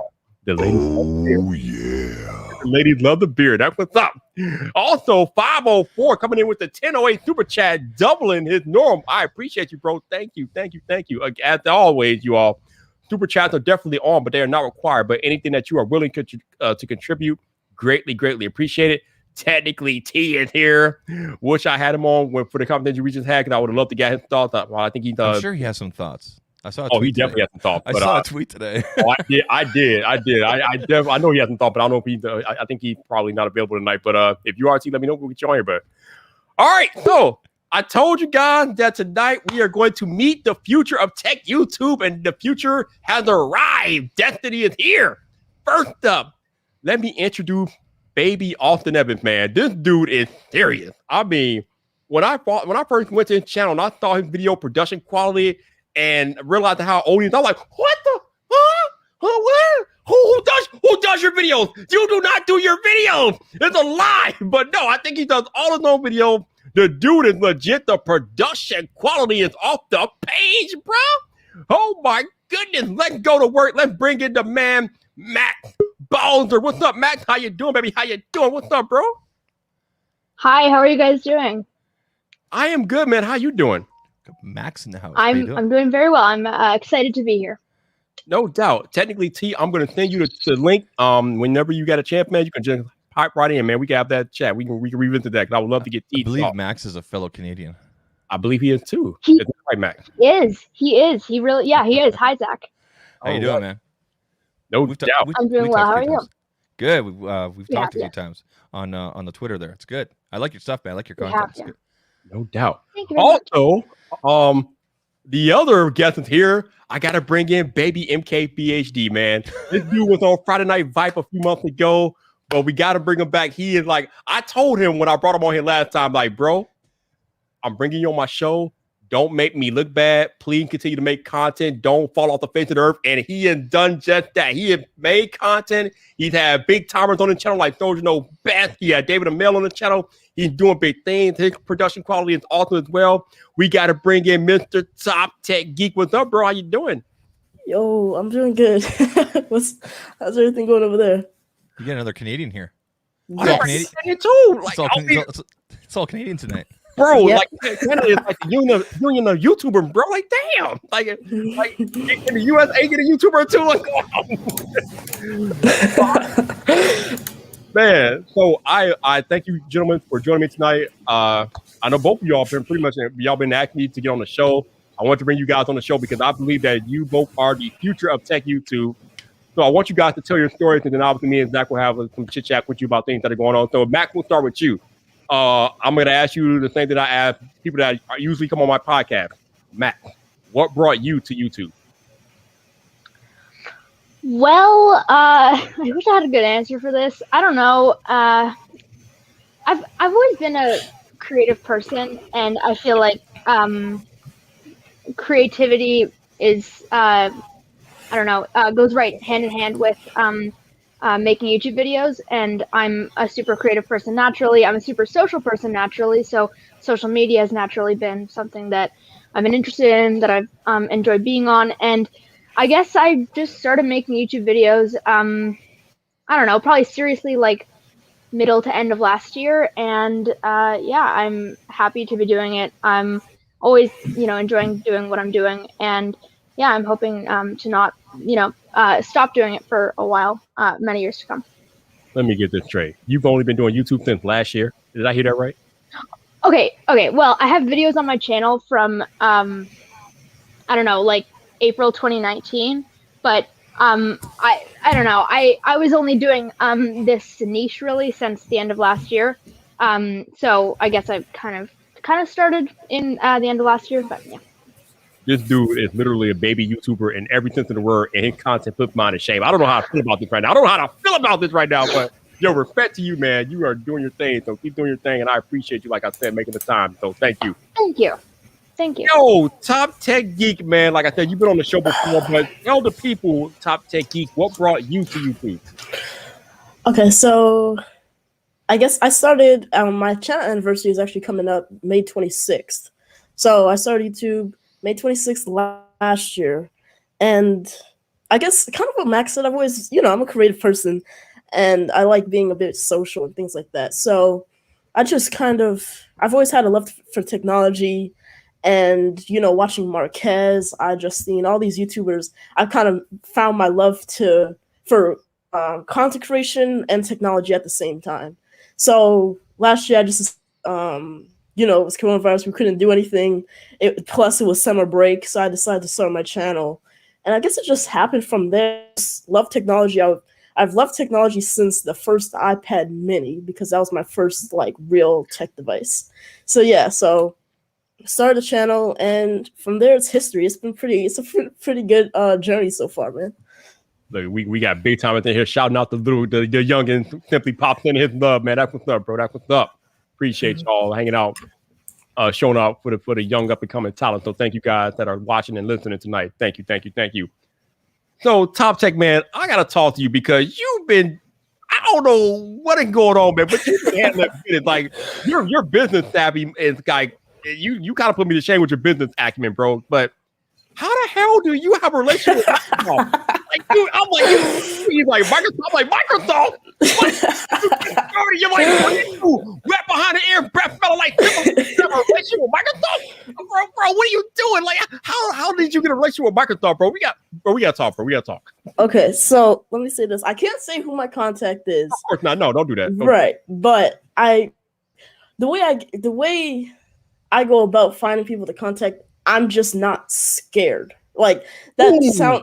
A: The ladies love the beard. The ladies love the beard. That's what's up. Also, 504 coming in with the 1008 super chat, doubling his norm. I appreciate you, bro. Thank you. As always, you all. Super chats are definitely on, but they are not required. But anything that you are willing to contribute, greatly appreciate it. Technically, T is here. Wish I had him on for the conversation we just had because I would have loved to get his thoughts. Well, I think he does.
B: I'm sure he has some thoughts. I saw.
A: He definitely has some thoughts.
B: I saw a tweet today.
A: I did. I know he hasn't thought, but I don't know if he. I think he's probably not available tonight. But if you are, T, let me know. We'll get you on here. But all right, so I told you guys that tonight we are going to meet the future of tech YouTube, and the future has arrived. Destiny is here. First up, let me introduce baby Austin Evans. Man, this dude is serious. I mean, when I first went to his channel and I saw his video production quality and realized how old he is, I'm like, what the? What? Who does your videos? You do not do your videos. It's a lie. But no, I think he does all his own videos. The dude is legit. The production quality is off the page, bro. Oh my goodness. Let's go to work. Let's bring in the man, Max Bowser. What's up, Max? How you doing, baby? How you doing? What's up, bro?
C: Hi, how are you guys doing?
A: I am good, man. How you doing?
B: Max in the house.
C: I'm doing very well. I'm excited to be here.
A: No doubt. Technically, T, I'm going to send you the link. Whenever you got a chance, man, you can just hop right in, man. We can have that chat. We can revisit that because I would love to get
B: I
A: teeth.
B: believe Max is a fellow Canadian.
A: I believe he is too.
C: He-
A: Is that right, Max?
C: He is. He is. He really. Yeah, he is. Hi, Zach.
B: How you doing, man?
A: No
B: We've
A: doubt.
C: I'm doing well.
B: talked
C: How
B: a
C: are
B: few
C: you?
B: times. Good. We've
C: Yeah,
B: talked a
C: yeah.
B: few times on the Twitter there. It's good. I like your stuff, man. I like your
C: We
B: content.
C: have,
B: It's
C: yeah.
B: good.
A: No doubt.
C: Thank you very much.
A: Also, the other guest is here. I gotta bring in baby MK PhD, man. This dude was on Friday Night Vibe a few months ago, but we gotta bring him back. He is like, I told him when I brought him on here last time, like, bro, I'm bringing you on my show. Don't make me look bad. Please continue to make content. Don't fall off the face of the earth. And he has done just that. He has made content. He's had big timers on the channel like Those You Know Best. He had David Amell on the channel. He's doing big things. His production quality is awesome as well. We got to bring in Mr. Top Tech Geek. What's up, bro? How you doing?
D: Yo, I'm doing good. How's everything going over there?
B: You get another Canadian here.
A: I'm
B: Canadian.
A: too. Like,
B: It's all Canadian tonight.
A: bro,
D: Yep.
A: like Canada is like the union of YouTuber, bro. Like, damn. Like in the USA get a YouTuber too. Like, man. So I thank you, gentlemen, for joining me tonight. I know both of y'all been asking me to get on the show. I want to bring you guys on the show because I believe that you both are the future of tech YouTube. So I want you guys to tell your stories, and then obviously me and Zach will have some chit chat with you about things that are going on. So Max, we'll start with you. I'm going to ask you the same that I ask people that usually come on my podcast. Max, what brought you to YouTube?
C: Well, I wish I had a good answer for this. I don't know. I've always been a creative person, and I feel like creativity is I don't know, goes right hand in hand with making YouTube videos. And I'm a super creative person naturally. I'm a super social person naturally. So social media has naturally been something that I've been interested in, that I've enjoyed being on. And I guess I just started making YouTube videos, I don't know, probably seriously like middle to end of last year. And yeah, I'm happy to be doing it. I'm always, enjoying doing what I'm doing. And yeah, I'm hoping to not, stop doing it for a while, many years to come.
A: Let me get this straight. You've only been doing YouTube since last year. Did I hear that right?
C: Okay. Well, I have videos on my channel from, I don't know, like April 2019, but I don't know. I was only doing this niche really since the end of last year. So I guess I kind of started in the end of last year, but yeah.
A: This dude is literally a baby YouTuber in every sense of the word, and his content puts mine to shame. I don't know how I feel about this right now. But yo, respect to you, man. You are doing your thing, so keep doing your thing, and I appreciate you, like I said, making the time. So thank you.
C: Thank you.
A: Yo, Top Tech Geek, man. Like I said, you've been on the show before, but tell the people, Top Tech Geek, what brought you to YouTube?
D: Okay, so I guess I started, my channel anniversary is actually coming up May 26th. So I started YouTube May 26th last year. And I guess kind of what Max said, I've always, I'm a creative person and I like being a bit social and things like that. So I just I've always had a love for technology and, watching Marquez. I just seen all these YouTubers. I kind of found my love for content creation and technology at the same time. So last year I just, it was coronavirus. We couldn't do anything. Plus it was summer break. So I decided to start my channel. And I guess it just happened from there. Just love technology. I've loved technology since the first iPad mini because that was my first real tech device. So yeah, so started the channel and from there it's history. It's a pretty good journey so far, man.
A: Look, we got big time in here shouting out the young and simply pops in his love, man. That's what's up, bro. That's what's up. Appreciate y'all hanging out, showing up for the young up and coming talent. So thank you guys that are watching and listening tonight. Thank you. So Top Tech, man, I gotta talk to you because I don't know what is going on, man, but you've been handling it. Like your business savvy is like you kind of put me to shame with your business acumen, bro. But how the hell do you have a relationship with Microsoft? He's like Microsoft. I'm like Microsoft. You're like, wrap behind the ear, breath smell like you have a relationship with Microsoft, bro. What are you doing? Like, how did you get a relationship with Microsoft, bro? We got bro. We gotta talk, bro. We gotta talk.
D: Okay, so let me say this. I can't say who my contact is.
A: Of course not. No, don't do that. Don't
D: Right, but the way I go about finding people to contact, I'm just not scared. Like that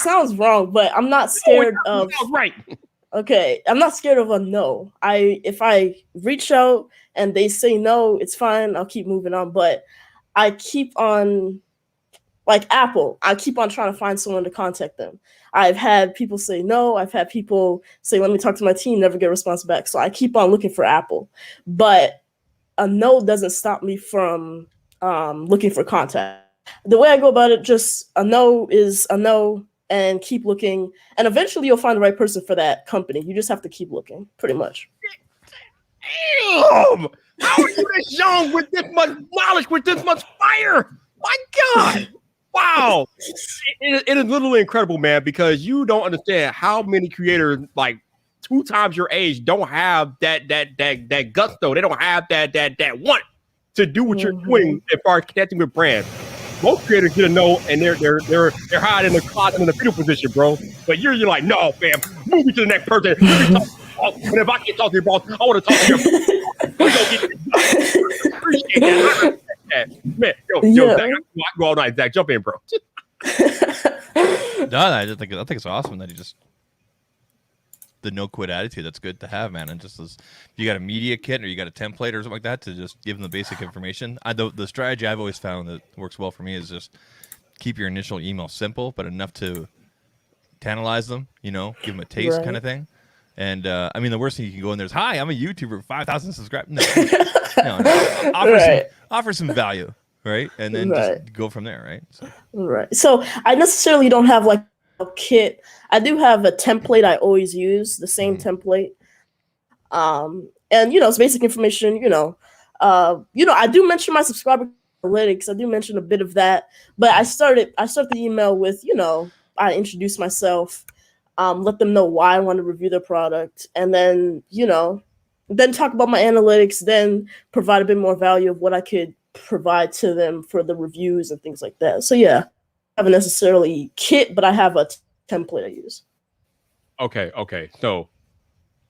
D: sounds wrong, but I'm not scared of.
A: Right.
D: Okay, I'm not scared of a no. If I reach out and they say no, it's fine. I'll keep moving on. But I keep on, like Apple, I keep on trying to find someone to contact them. I've had people say no. I've had people say, let me talk to my team, never get a response back. So I keep on looking for Apple. But a no doesn't stop me from looking for contact. The way I go about it, just a no is a no, and keep looking. And eventually you'll find the right person for that company. You just have to keep looking, pretty much.
A: Damn! How are you this young with this much knowledge, with this much fire? My God! Wow! It is literally incredible, man, because you don't understand how many creators, like 2 times your age, don't have that gusto. They don't have that want to do what you're doing as far as connecting with brands. Most creators get a no, and they're hiding in the closet in the fetal position, bro. But you're like, no, fam, move me to the next person. And if I can't talk to your boss, I want to talk to your boss. Appreciate that. I respect that. Man, yo, Zach, I can go all night. Zach, jump in, bro.
B: No, I think it's awesome that he just the no quit attitude. That's good to have, man. And just as you got a media kit or you got a template or something like that to just give them the basic information. The strategy I've always found that works well for me is just keep your initial email simple, but enough to tantalize them. You know, give them a taste kind of thing. And I mean, the worst thing you can go in there is, "Hi, I'm a YouTuber, 5,000 subscribers." No. Offer some value, right? And then just go from there, right?
D: So I necessarily don't have like a kit. I do have a template I always use, the same template. And it's basic information. I do mention my subscriber analytics. I do mention a bit of that, but I start the email with, I introduce myself. Let them know why I want to review their product, and then then talk about my analytics, then provide a bit more value of what I could provide to them for the reviews and things like that. So yeah, I haven't necessarily kit, but I have a template I use.
A: Okay. So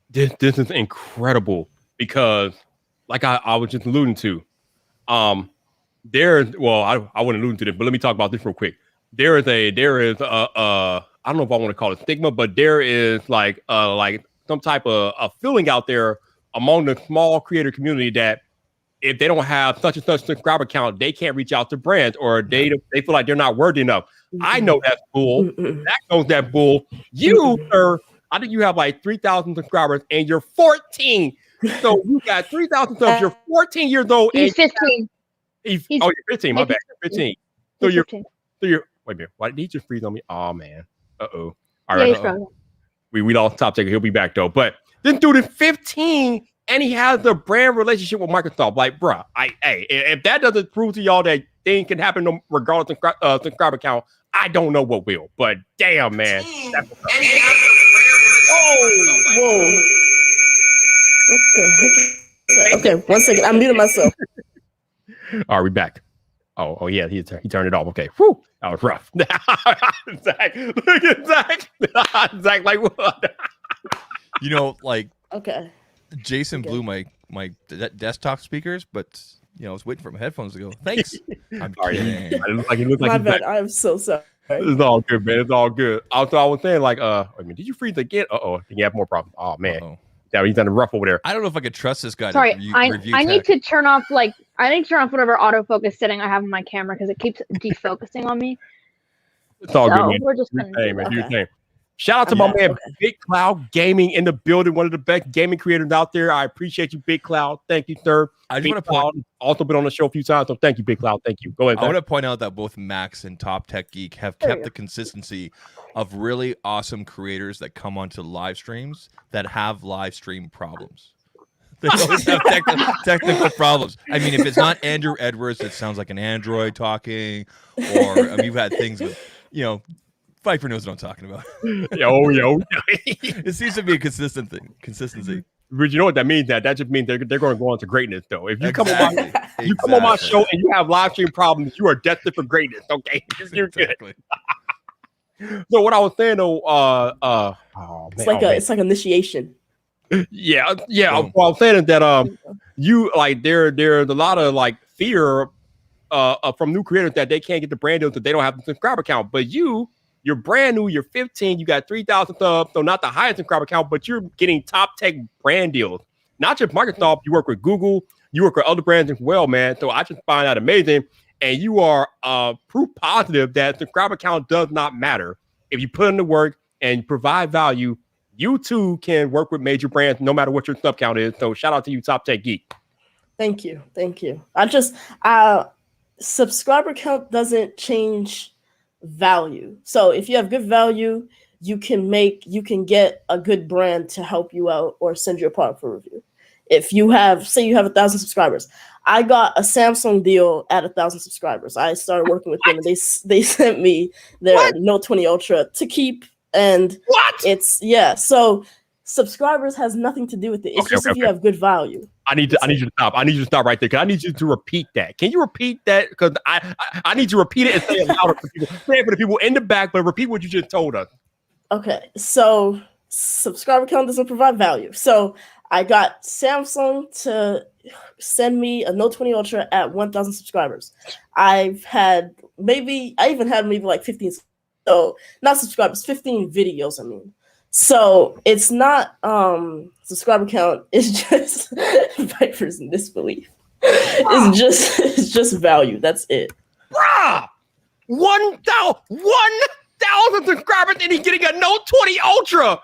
A: this is incredible because, like I was just alluding to, I wouldn't allude to this, but let me talk about this real quick. There is I don't know if I want to call it stigma, but there is like some type of a feeling out there among the small creator community that if they don't have such and such subscriber count, they can't reach out to brands, or they feel like they're not worthy enough. I know that's bull. That knows that bull. You, sir, I think you have like 3,000 subscribers and you're 14. So you got 3,000 subs. You're 14 years old.
C: He's 15.
A: You're 15. My bad. You're 15. So you're
C: 15.
A: wait a minute. Why did he just freeze on me? Oh man. Uh-oh. All right. We lost top taker. He'll be back though. But this dude is 15 and he has a brand relationship with Microsoft. Like, bruh, if that doesn't prove to y'all that things can happen regardless of subscriber count, I don't know what will. But damn, man.
D: Whoa. What the heck? Okay, 1 second. I'm muting myself.
A: All right, we back. Oh yeah, he turned it off. Okay, whew, that was rough. Zach, look at Zach. Zach, like what?
B: Like
D: okay.
B: Jason blew my desktop speakers, but I was waiting for my headphones to go. Thanks. I'm kidding.
A: It looked like
D: my bad. I'm so sorry.
A: It's all good, man. It's all good. Also, I was saying, did you freeze again? You have more problems. Oh man.
B: Uh-oh.
A: Yeah, he's done rough over there.
B: I don't know if I could trust this guy.
C: Sorry,
B: to
C: I need to turn off whatever autofocus setting I have on my camera because it keeps defocusing on me.
A: It's all good, man.
C: We're just
A: do your thing. Shout out to my man, Big Cloud Gaming in the building, one of the best gaming creators out there. I appreciate you, Big Cloud. Thank you, sir.
B: I just want to point
A: also been on the show a few times, so thank you, Big Cloud. Thank you. Go ahead.
B: I want to point out that both Max and Top Tech Geek have kept the consistency of really awesome creators that come onto live streams that have live stream problems. They always have technical problems. I mean, if it's not Andrew Edwards, it sounds like an android talking, or you've had things with, Viper knows what I'm talking about.
A: Yo.
B: It seems to be a consistent thing. Consistency.
A: But you know what that means? That just means they're going to go on to greatness, though. If you come on my show and you have live stream problems, you are destined for greatness. Okay, you're good. So what I was saying though, oh
D: It's
A: man,
D: like it's like initiation.
A: yeah.
B: Boom.
A: What I'm saying is that you like there's a lot of like fear from new creators that they can't get the brand deals that they don't have the subscriber count. But you're brand new, you're 15, you got 3,000 subs, so not the highest subscriber count, but you're getting top tech brand deals. Not just Microsoft, you work with Google, you work with other brands as well, man. So I just find that amazing. And you are proof positive that subscriber count does not matter. If you put in the work and provide value, you too can work with major brands no matter what your sub count is. So shout out to you, Top Tech Geek.
D: Thank you. Subscriber count doesn't change value. So if you have good value, you can get a good brand to help you out or send you a product for review. If you have, say you have 1,000 subscribers, I got a Samsung deal at 1,000 subscribers. I started working with them, and they sent me their Note 20 Ultra to keep, and so subscribers has nothing to do with it. It's if you have good value.
A: I need you to stop. I need you to stop right there because I need you to repeat that. Can you repeat that? Because I need you to repeat it and say it louder for people. Say it for the people in the back, but repeat what you just told us.
D: Okay, so subscriber count doesn't provide value. So I got Samsung to send me a Note 20 Ultra at 1,000 subscribers. I even had maybe like 15, so not subscribers, 15 videos, I mean. So it's not subscriber count, it's just Viper's in disbelief. It's just value, that's it.
A: Bruh! 1,000 subscribers and he's getting a Note 20 Ultra.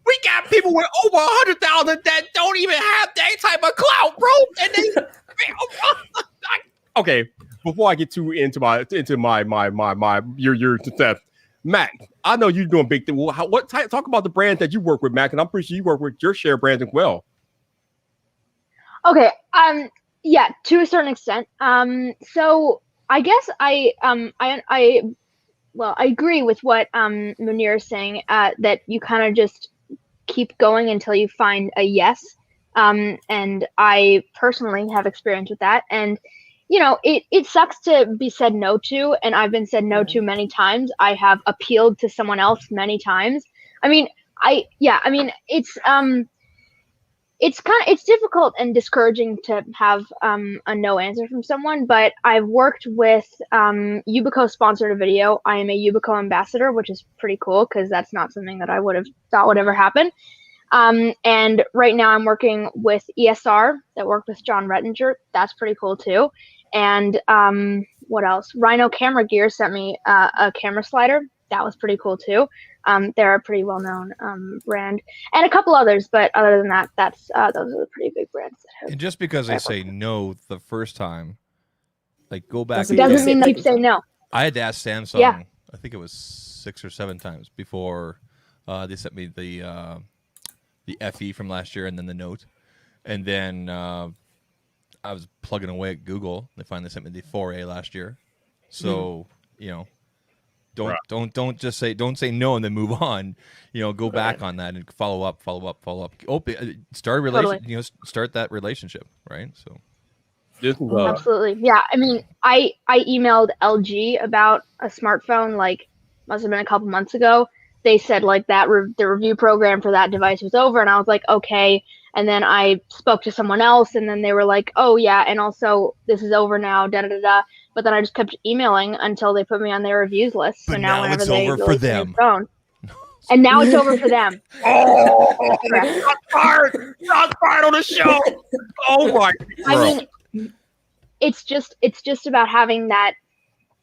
A: We got people with over 100,000 that don't even have that type of clout, bro. And they, okay. Before I get too into my your success, Matt, I know you're doing big things. Talk about the brands that you work with, Matt, and I'm pretty sure you work with your share brands as well.
C: Okay. Yeah, to a certain extent. So I guess I agree with what Munir is saying. That you kind of just keep going until you find a yes. And I personally have experience with that. And you know, it sucks to be said no to, and I've been said no to many times. I have appealed to someone else many times. I mean, it's difficult and discouraging to have a no answer from someone, but I've worked with Yubico sponsored a video. I am a Yubico ambassador, which is pretty cool because that's not something that I would have thought would ever happen. And right now I'm working with ESR that worked with John Rettinger. That's pretty cool too. And what else? Rhino Camera Gear sent me a camera slider. That was pretty cool too. They're a pretty well-known brand, and a couple others. But other than that, those are the pretty big brands.
B: And just because they say no the first time, like go back.
C: It doesn't mean they keep saying no.
B: I had to ask Samsung. Yeah. I think it was 6 or 7 times before they sent me the FE from last year and then the Note, and then I was plugging away at Google. They finally sent me the 4A last year. So you know. Don't just say no and then move on. You know, go back on that and follow up. Start a relationship. Totally. You know, start that relationship, right? So
C: absolutely, yeah. I mean, I emailed LG about a smartphone, like must have been a couple months ago. They said like that the review program for that device was over, and I was like, okay. And then I spoke to someone else, and then they were like, oh yeah, and also this is over now, da da da da. But then I just kept emailing until they put me on their reviews list. So now whenever
B: it's over for them.
C: And now it's over for them.
A: Oh, not fired on the show. Oh my!
C: I mean, it's just about having that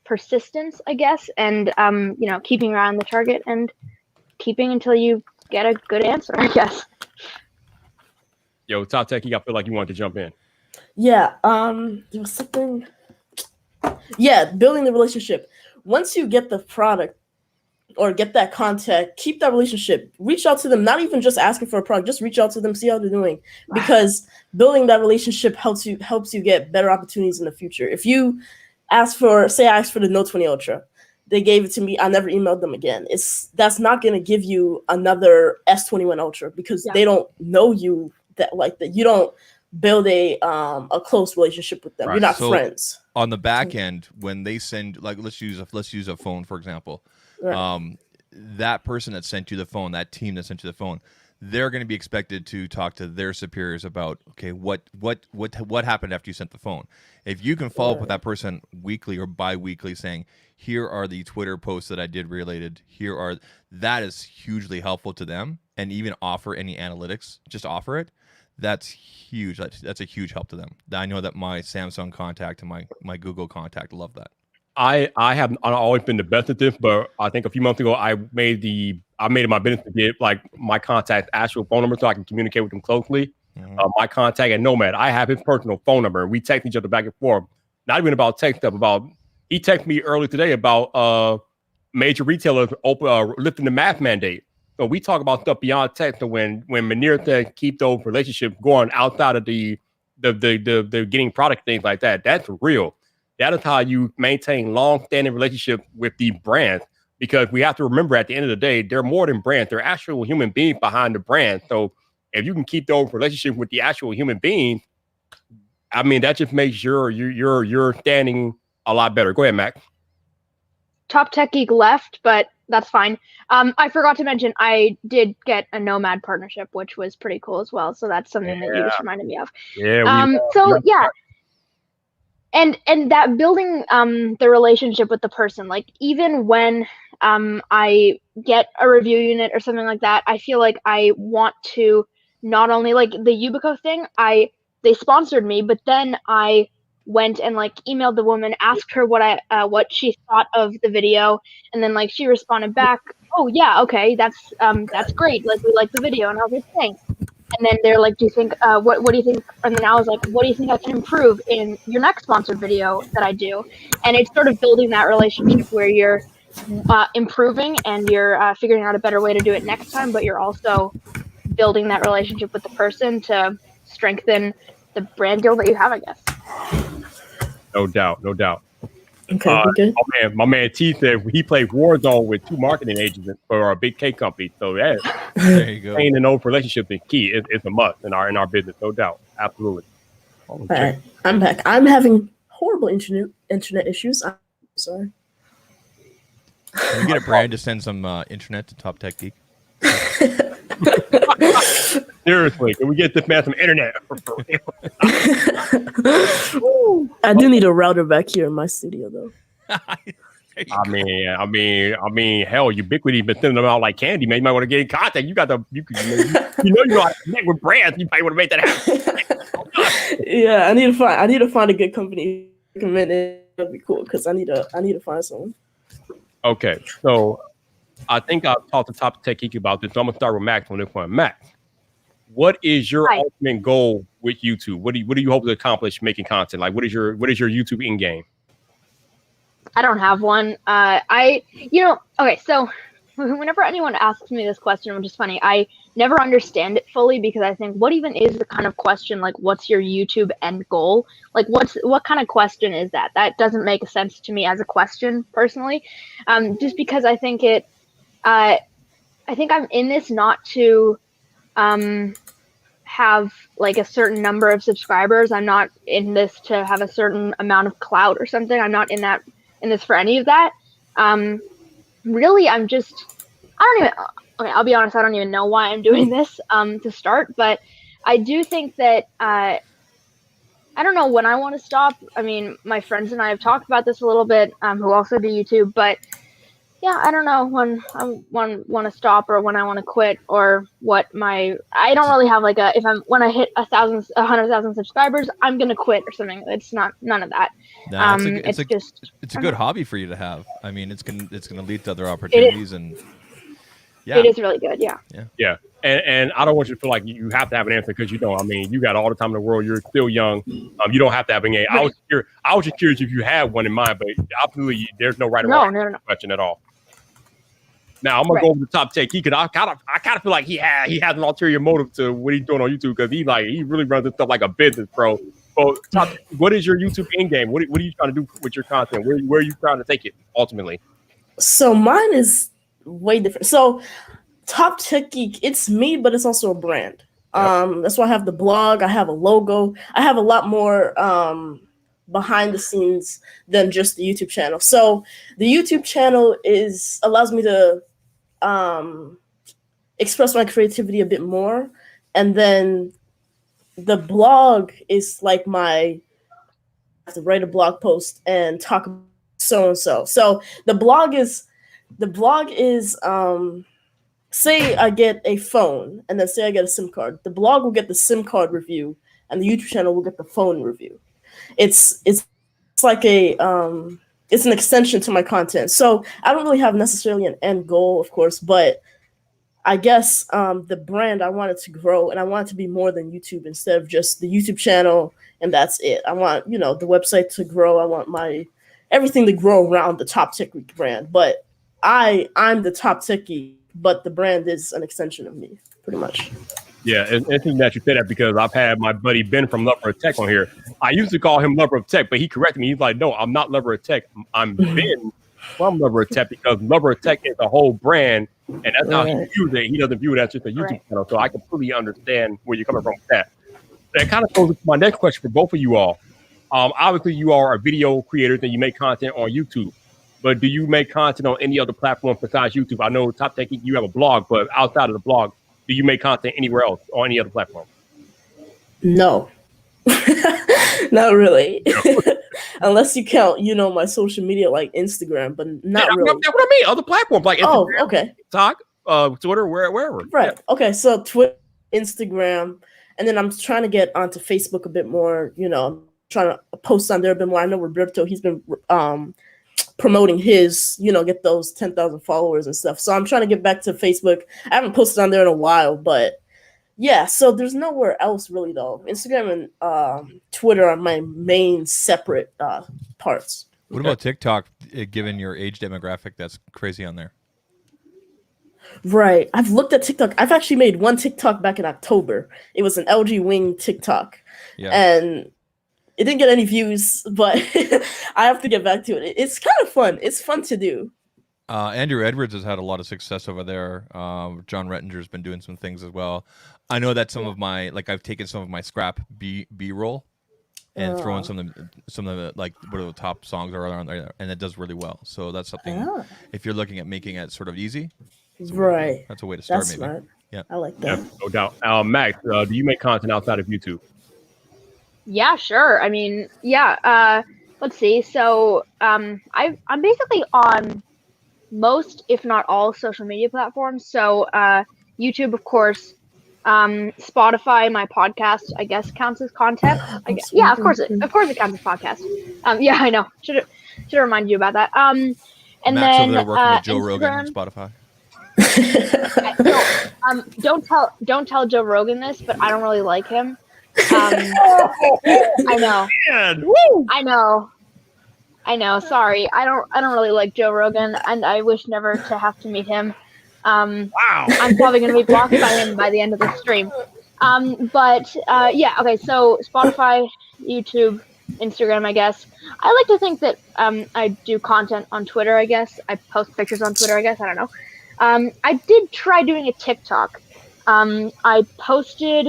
C: persistence, I guess, and you know, keeping around the target and keeping until you get a good answer, I guess.
A: Yo, Top Techie, I feel like you wanted to jump in.
D: Yeah, there was something. Yeah, building the relationship. Once you get the product or get that contact, keep that relationship. Reach out to them, not even just asking for a product, just reach out to them, see how they're doing. Because building that relationship helps you get better opportunities in the future. If you I asked for the Note 20 Ultra, they gave it to me. I never emailed them again. That's not going to give you another S21 Ultra because they don't know you that. You don't build a close relationship with them. Right. You're not friends.
B: On the back end, when they send, like, let's use a phone for example. Right. that person that sent you the phone, that team that sent you the phone, they're going to be expected to talk to their superiors about, okay, what happened after you sent the phone. If you can follow up with that person weekly or bi-weekly saying, here are the Twitter posts that I did related, that is hugely helpful to them, and even offer any analytics, just offer it. That's huge. That's a huge help to them. I know that my Samsung contact and my Google contact love that.
A: I have always been the best at this, but I think a few months ago I made it my business to get like my contact's actual phone number so I can communicate with them closely. My contact at Nomad, I have his personal phone number, and we text each other back and forth. Not even about tech stuff. He texted me earlier today about major retailers lifting the mask mandate. So we talk about stuff beyond text. And when Manir said keep those relationships going outside of the getting product, things like that, that's real. That is how you maintain long-standing relationships with the brands, because we have to remember at the end of the day, they're more than brands. They're actual human beings behind the brand. So if you can keep those relationships with the actual human beings, I mean, that just makes you're standing a lot better. Go ahead, Mac.
C: Top Tech Geek left, but that's fine. I forgot to mention I did get a Nomad partnership, which was pretty cool as well. So that's something that you just reminded me of.
A: Yeah.
C: And that building the relationship with the person, like even when I get a review unit or something like that, I feel like I want to not only like the Yubico thing, they sponsored me, but then I went and like emailed the woman, asked her what she thought of the video, and then like she responded back, oh yeah, okay, that's great, like we like the video, and I was like, thanks. And then they're like, do you think, what do you think? And then I was like, what do you think I can improve in your next sponsored video that I do? And it's sort of building that relationship where you're improving and you're figuring out a better way to do it next time, but you're also building that relationship with the person to strengthen the brand deal that you have, I guess.
A: No doubt.
D: Okay, good.
A: My man T said he played Warzone with 2 marketing agents for a big cake company. So yeah,
B: There you go.
A: maintaining those relationships is key. It's a must in our business, no doubt. Absolutely.
D: All right, I'm back. I'm having horrible internet issues. I'm sorry.
B: Can we get a brand to send some internet to Top Tech Geek?
A: Seriously, can we get this man some internet?
D: I do need a router back here in my studio, though.
A: I mean, hell, Ubiquity been sending them out like candy, man. You might want to get in contact. You know how to connect with brands. You might want to make that happen.
D: Yeah, I need to find a good company. That'd be cool because I need to find someone.
A: Okay, so I think I've talked to Top Tech Geek about this. So I'm gonna start with Max on this one. Max, what is your ultimate goal with YouTube? What do you hope to accomplish making content? Like, what is your YouTube end game?
C: I don't have one. Okay, so whenever anyone asks me this question, which is funny, I never understand it fully because I think, what even is the kind of question, like, what's your YouTube end goal? Like, what kind of question is that? That doesn't make sense to me as a question, personally, just because I think I think I'm in this not to have like a certain number of subscribers. I'm not in this to have a certain amount of clout or something. I'm not in this for any of that. Really, I'll be honest, I don't even know why I'm doing this to start, but I do think that I don't know when I want to stop. I mean, my friends and I have talked about this a little bit, who also do YouTube, but yeah, I don't know when I want to stop or when I want to quit or I don't really have like when I hit 100,000 subscribers, I'm going to quit or something. It's none of that.
B: Nah, it's a good hobby for you to have. I mean, it's gonna lead to other opportunities, and yeah,
C: it is really good.
A: Yeah. And I don't want you to feel like you have to have an answer because you don't. I mean, you got all the time in the world. You're still young. You don't have to have an answer. I was just curious if you had one in mind, but absolutely, there's no right or wrong question at all. Now I'm gonna go over the Top Tech Geek because I kind of feel like he has an ulterior motive to what he's doing on YouTube because he really runs this stuff like a business, bro. So, what is your YouTube end game? What are you trying to do with your content? Where are you trying to take it ultimately?
D: So mine is way different. So Top Tech Geek, it's me, but it's also a brand. Yep. That's why I have the blog. I have a logo. I have a lot more behind the scenes than just the YouTube channel. So the YouTube channel allows me to express my creativity a bit more, and then the blog is like I have to write a blog post and talk about so and so. So the blog is say I get a phone, and then say I get a SIM card. The blog will get the SIM card review, and the YouTube channel will get the phone review. It's like it's an extension to my content. So I don't really have necessarily an end goal, of course, but I guess the brand, I want it to grow, and I want it to be more than YouTube instead of just the YouTube channel and that's it. I want, the website to grow. I want everything to grow around the Top Tech Week brand. But I'm the top techie, but the brand is an extension of me, pretty much.
A: Yeah, it's interesting that you say that because I've had my buddy Ben from Lover of Tech on here. I used to call him Lover of Tech, but he corrected me. He's like, no, I'm not Lover of Tech. I'm Ben from Lover of Tech because Lover of Tech is a whole brand, and that's how he views it. He doesn't view it as just a YouTube channel. So I completely understand where you're coming from with that. That kind of goes into my next question for both of you all. Obviously, you are a video creator and you make content on YouTube. But do you make content on any other platform besides YouTube? I know Top Tech, you have a blog, but outside of the blog, do you make content anywhere else or any other platform?
D: No, not really. Unless you count, my social media like Instagram, but not really.
A: That's what I mean. Other platforms like Instagram,
D: okay,
A: TikTok, Twitter, wherever.
D: Right.
A: Yeah.
D: Okay. So Twitter, Instagram, and then I'm trying to get onto Facebook a bit more. I'm trying to post on there a bit more. I know Roberto, he's been promoting his, get those 10,000 followers and stuff. So I'm trying to get back to Facebook. I haven't posted on there in a while, but yeah, so there's nowhere else really though. Instagram and Twitter are my main separate parts.
B: What about TikTok, given your age demographic? That's crazy on there.
D: Right. I've looked at TikTok. I've actually made one TikTok back in October. It was an LG Wing TikTok.
B: Yeah.
D: And it didn't get any views, but I have to get back to it. It's kind of fun. It's fun to do.
B: Andrew Edwards has had a lot of success over there. John Rettinger's been doing some things as well. I know that some of my, I've taken some of my scrap B-roll and thrown some of the, what are the top songs are on there, and it does really well. So that's something, if you're looking at making it sort of easy,
D: right?
B: That's a way to start,
D: that's
B: maybe.
D: Smart.
B: Yeah,
D: I like that.
A: Yeah, no doubt. Max, do you make content outside of YouTube?
C: Yeah, sure. I mean, yeah. Let's see. So, I'm basically on most, if not all, social media platforms. So, YouTube, of course. Spotify, my podcast, I guess counts as content. I guess. Yeah, of course it counts as podcast. Yeah, I know. Should remind you about that. And
B: Max
C: then
B: over there working with Joe
C: Instagram.
B: Rogan on Spotify.
C: Don't tell Joe Rogan this, but I don't really like him. I know.
A: Man, woo!
C: I know. Sorry, I don't really like Joe Rogan, and I wish never to have to meet him.
A: Wow.
C: I'm probably going to be blocked by him by the end of the stream. Yeah. Okay. So Spotify, YouTube, Instagram. I guess I like to think that I do content on Twitter. I guess I post pictures on Twitter. I guess I don't know. I did try doing a TikTok. I posted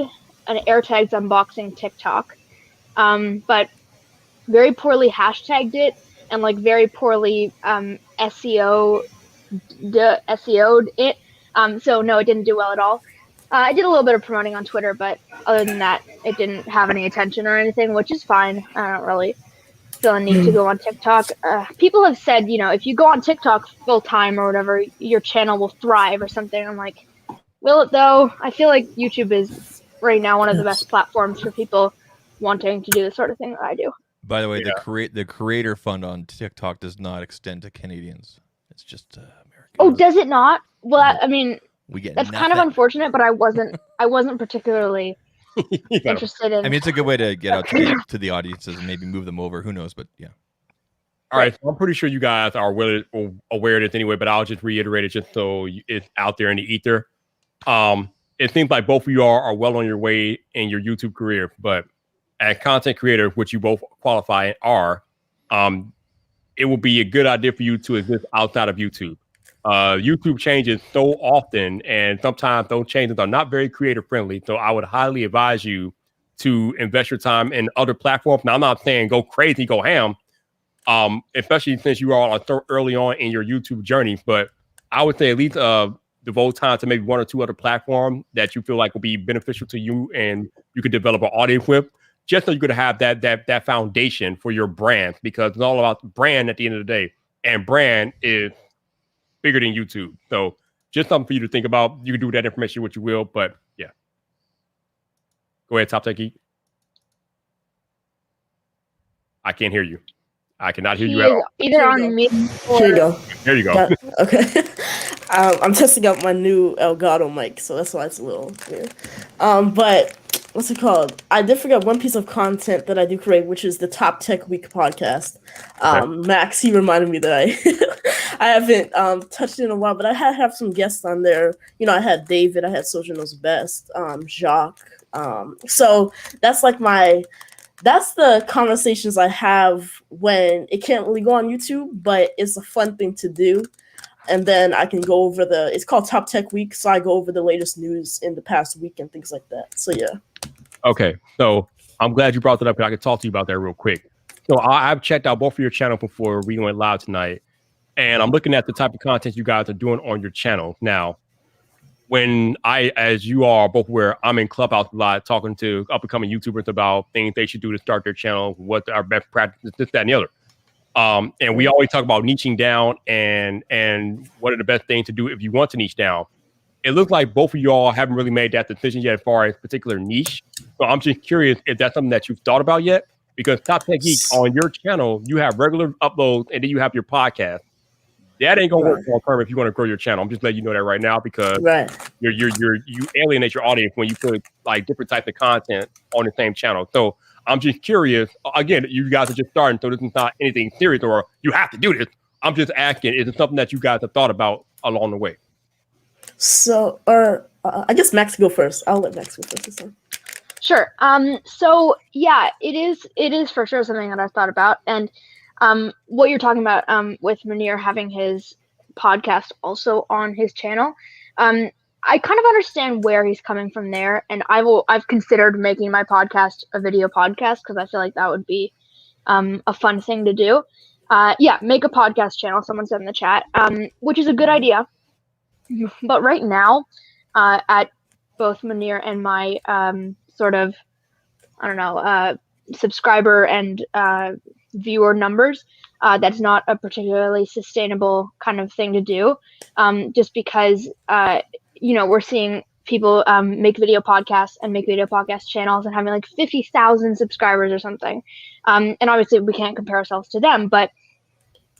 C: an Airtags unboxing TikTok, but very poorly hashtagged it and very poorly SEO'd it. So no, it didn't do well at all. I did a little bit of promoting on Twitter, but other than that, it didn't have any attention or anything, which is fine. I don't really feel a need to go on TikTok. People have said, if you go on TikTok full time or whatever, your channel will thrive or something. I'm like, will it though? I feel like YouTube is right now one of the best platforms for people wanting to do the sort of thing that I do.
B: By the way, the creator fund on TikTok does not extend to Canadians. It's just Americans.
C: Oh, does it not? Well, I mean,
B: we get
C: that's
B: nothing.
C: kind of unfortunate, but I wasn't particularly interested in.
B: I mean, it's a good way to get out to the audiences and maybe move them over. Who knows? But yeah.
A: All right, so I'm pretty sure you guys are aware of this anyway, but I'll just reiterate it just so it's out there in the ether. It seems like both of you are well on your way in your YouTube career, but as content creators, which you both qualify and are, it would be a good idea for you to exist outside of YouTube. YouTube changes so often, and sometimes those changes are not very creator friendly. So I would highly advise you to invest your time in other platforms. Now, I'm not saying go crazy, go ham, especially since you are so early on in your YouTube journey, but I would say at least devote time to maybe one or two other platforms that you feel like will be beneficial to you and you could develop an audience with, just so you're going to have that foundation for your brand, because it's all about brand at the end of the day. And brand is bigger than YouTube. So just something for you to think about. You can do with that information what you will, but yeah. Go ahead, Top Tech Geek. I can't hear you. I cannot hear you at all.
C: Either on mute or...
D: Here you go.
A: There you go.
D: Okay. I'm testing out my new Elgato mic, so that's why it's a little weird. But what's it called? I did forget one piece of content that I do create, which is the Top Tech Week podcast. Max, he reminded me that I haven't touched it in a while, but I have some guests on there. You know, I had David, I had Social Knows Best, Jacques. So that's like that's the conversations I have when it can't really go on YouTube, but it's a fun thing to do. And then I can go over it's called Top Tech Week, so I go over the latest news in the past week and things like that. So yeah.
A: Okay, so I'm glad you brought that up, and I can talk to you about that real quick. So I've checked out both of your channel before we went live tonight, and I'm looking at the type of content you guys are doing on your channel. Now, when as you are both aware, I'm in Clubhouse a lot, talking to up-and-coming YouTubers about things they should do to start their channel, what are best practices, this, that, and the other. And we always talk about niching down and what are the best things to do if you want to niche down. It looks like both of y'all haven't really made that decision yet as far as particular niche. So I'm just curious if that's something that you've thought about yet, because Top Tech Geek, on your channel, you have regular uploads and then you have your podcast. That ain't gonna work long term if you want to grow your channel. I'm just letting you know that right now, because you alienate your audience when you put like different types of content on the same channel. So I'm just curious. Again, you guys are just starting, so this is not anything serious or you have to do this. I'm just asking, is it something that you guys have thought about along the way?
D: So, I guess Max go first. I'll let Max go first this time.
C: Sure. So yeah, it is for sure something that I've thought about. And what you're talking about with Munir having his podcast also on his channel, I kind of understand where he's coming from there, and I've considered making my podcast a video podcast, because I feel like that would be a fun thing to do. Yeah, make a podcast channel. Someone said in the chat, which is a good idea. But right now, at both Munir and my sort of, I don't know, subscriber and viewer numbers, that's not a particularly sustainable kind of thing to do, just because we're seeing people make video podcasts and make video podcast channels and having like 50,000 subscribers or something, and obviously we can't compare ourselves to them, but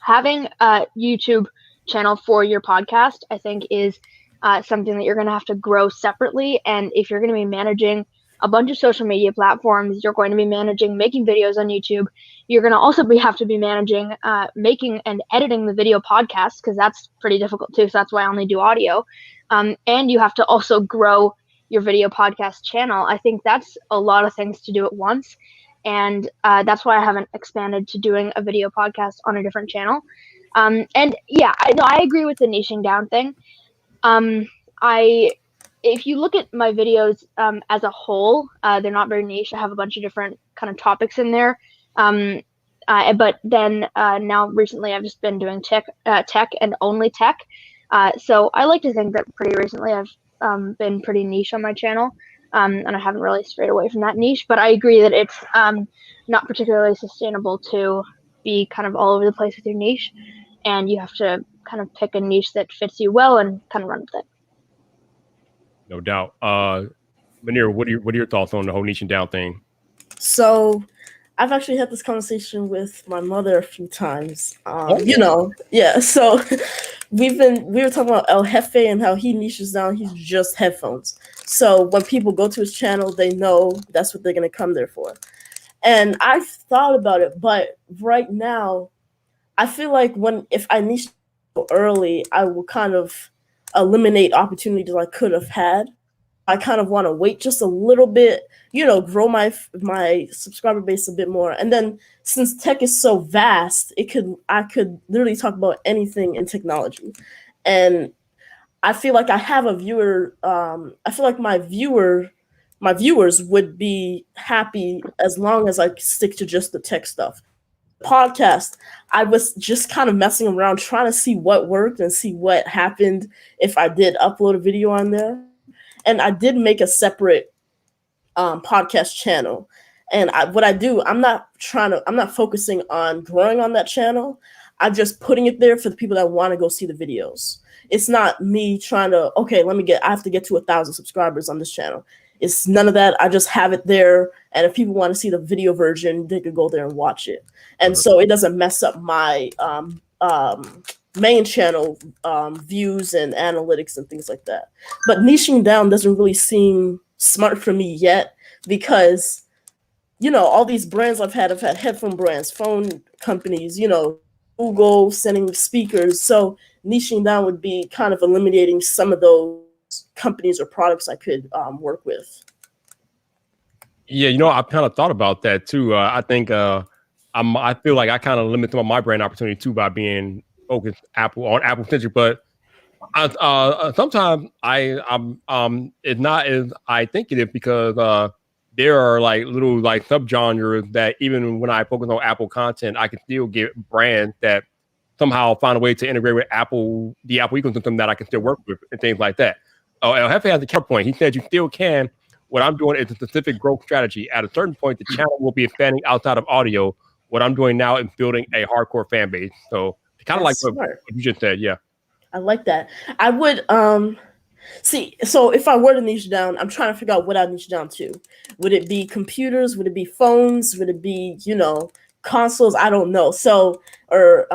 C: having a YouTube channel for your podcast, I think, is something that you're going to have to grow separately. And if you're going to be managing a bunch of social media platforms, you're going to be managing making videos on YouTube, you're going to also have to be managing making and editing the video podcast, because that's pretty difficult too. So that's why I only do audio. And you have to also grow your video podcast channel. I think that's a lot of things to do at once. And that's why I haven't expanded to doing a video podcast on a different channel. And yeah, I agree with the niching down thing. If you look at my videos as a whole, they're not very niche. I have a bunch of different kind of topics in there. But then now recently I've just been doing tech and only tech. So I like to think that pretty recently I've been pretty niche on my channel, and I haven't really strayed away from that niche. But I agree that it's not particularly sustainable to be kind of all over the place with your niche, and you have to kind of pick a niche that fits you well and kind of run with it.
A: No doubt. Munir, what are your thoughts on the whole niching down thing?
D: So I've actually had this conversation with my mother a few times. Yeah. So we were talking about El Jefe and how he niches down. He's just headphones. So when people go to his channel, they know that's what they're gonna come there for. And I've thought about it, but right now, I feel like if I niche early, I will kind of eliminate opportunities I could have had. I kind of want to wait just a little bit, grow my subscriber base a bit more. And then since tech is so vast, I could literally talk about anything in technology. And I feel like I have a viewer. I feel like my viewers would be happy as long as I stick to just the tech stuff. podcast, I was just kind of messing around trying to see what worked and see what happened if I did upload a video on there. And I did make a separate podcast channel. And what I do, I'm not focusing on growing on that channel. I'm just putting it there for the people that want to go see the videos. It's not me trying to, okay, I have to get to 1,000 subscribers on this channel. It's none of that. I just have it there. And if people want to see the video version, they could go there and watch it. And so it doesn't mess up my main channel views and analytics and things like that. But niching down doesn't really seem smart for me yet because, all these brands I've had headphone brands, phone companies, Google sending speakers. So niching down would be kind of eliminating some of those companies or products I could work with.
A: Yeah, I've kind of thought about that too. I think I feel like I kind of limit some of my brand opportunity too by being focused on Apple centric. But sometimes it's not as I think it is because there are like little like subgenres that even when I focus on Apple content, I can still get brands that somehow find a way to integrate with the Apple ecosystem that I can still work with and things like that. El Jefe has a counterpoint. He said you still can. What I'm doing is a specific growth strategy. At a certain point, the channel will be expanding outside of audio. What I'm doing now is building a hardcore fan base. So kind of like what you just said. Yeah.
D: I like that. I would see. So if I were to niche down, I'm trying to figure out what I niche down to. Would it be computers? Would it be phones? Would it be consoles? I don't know. So or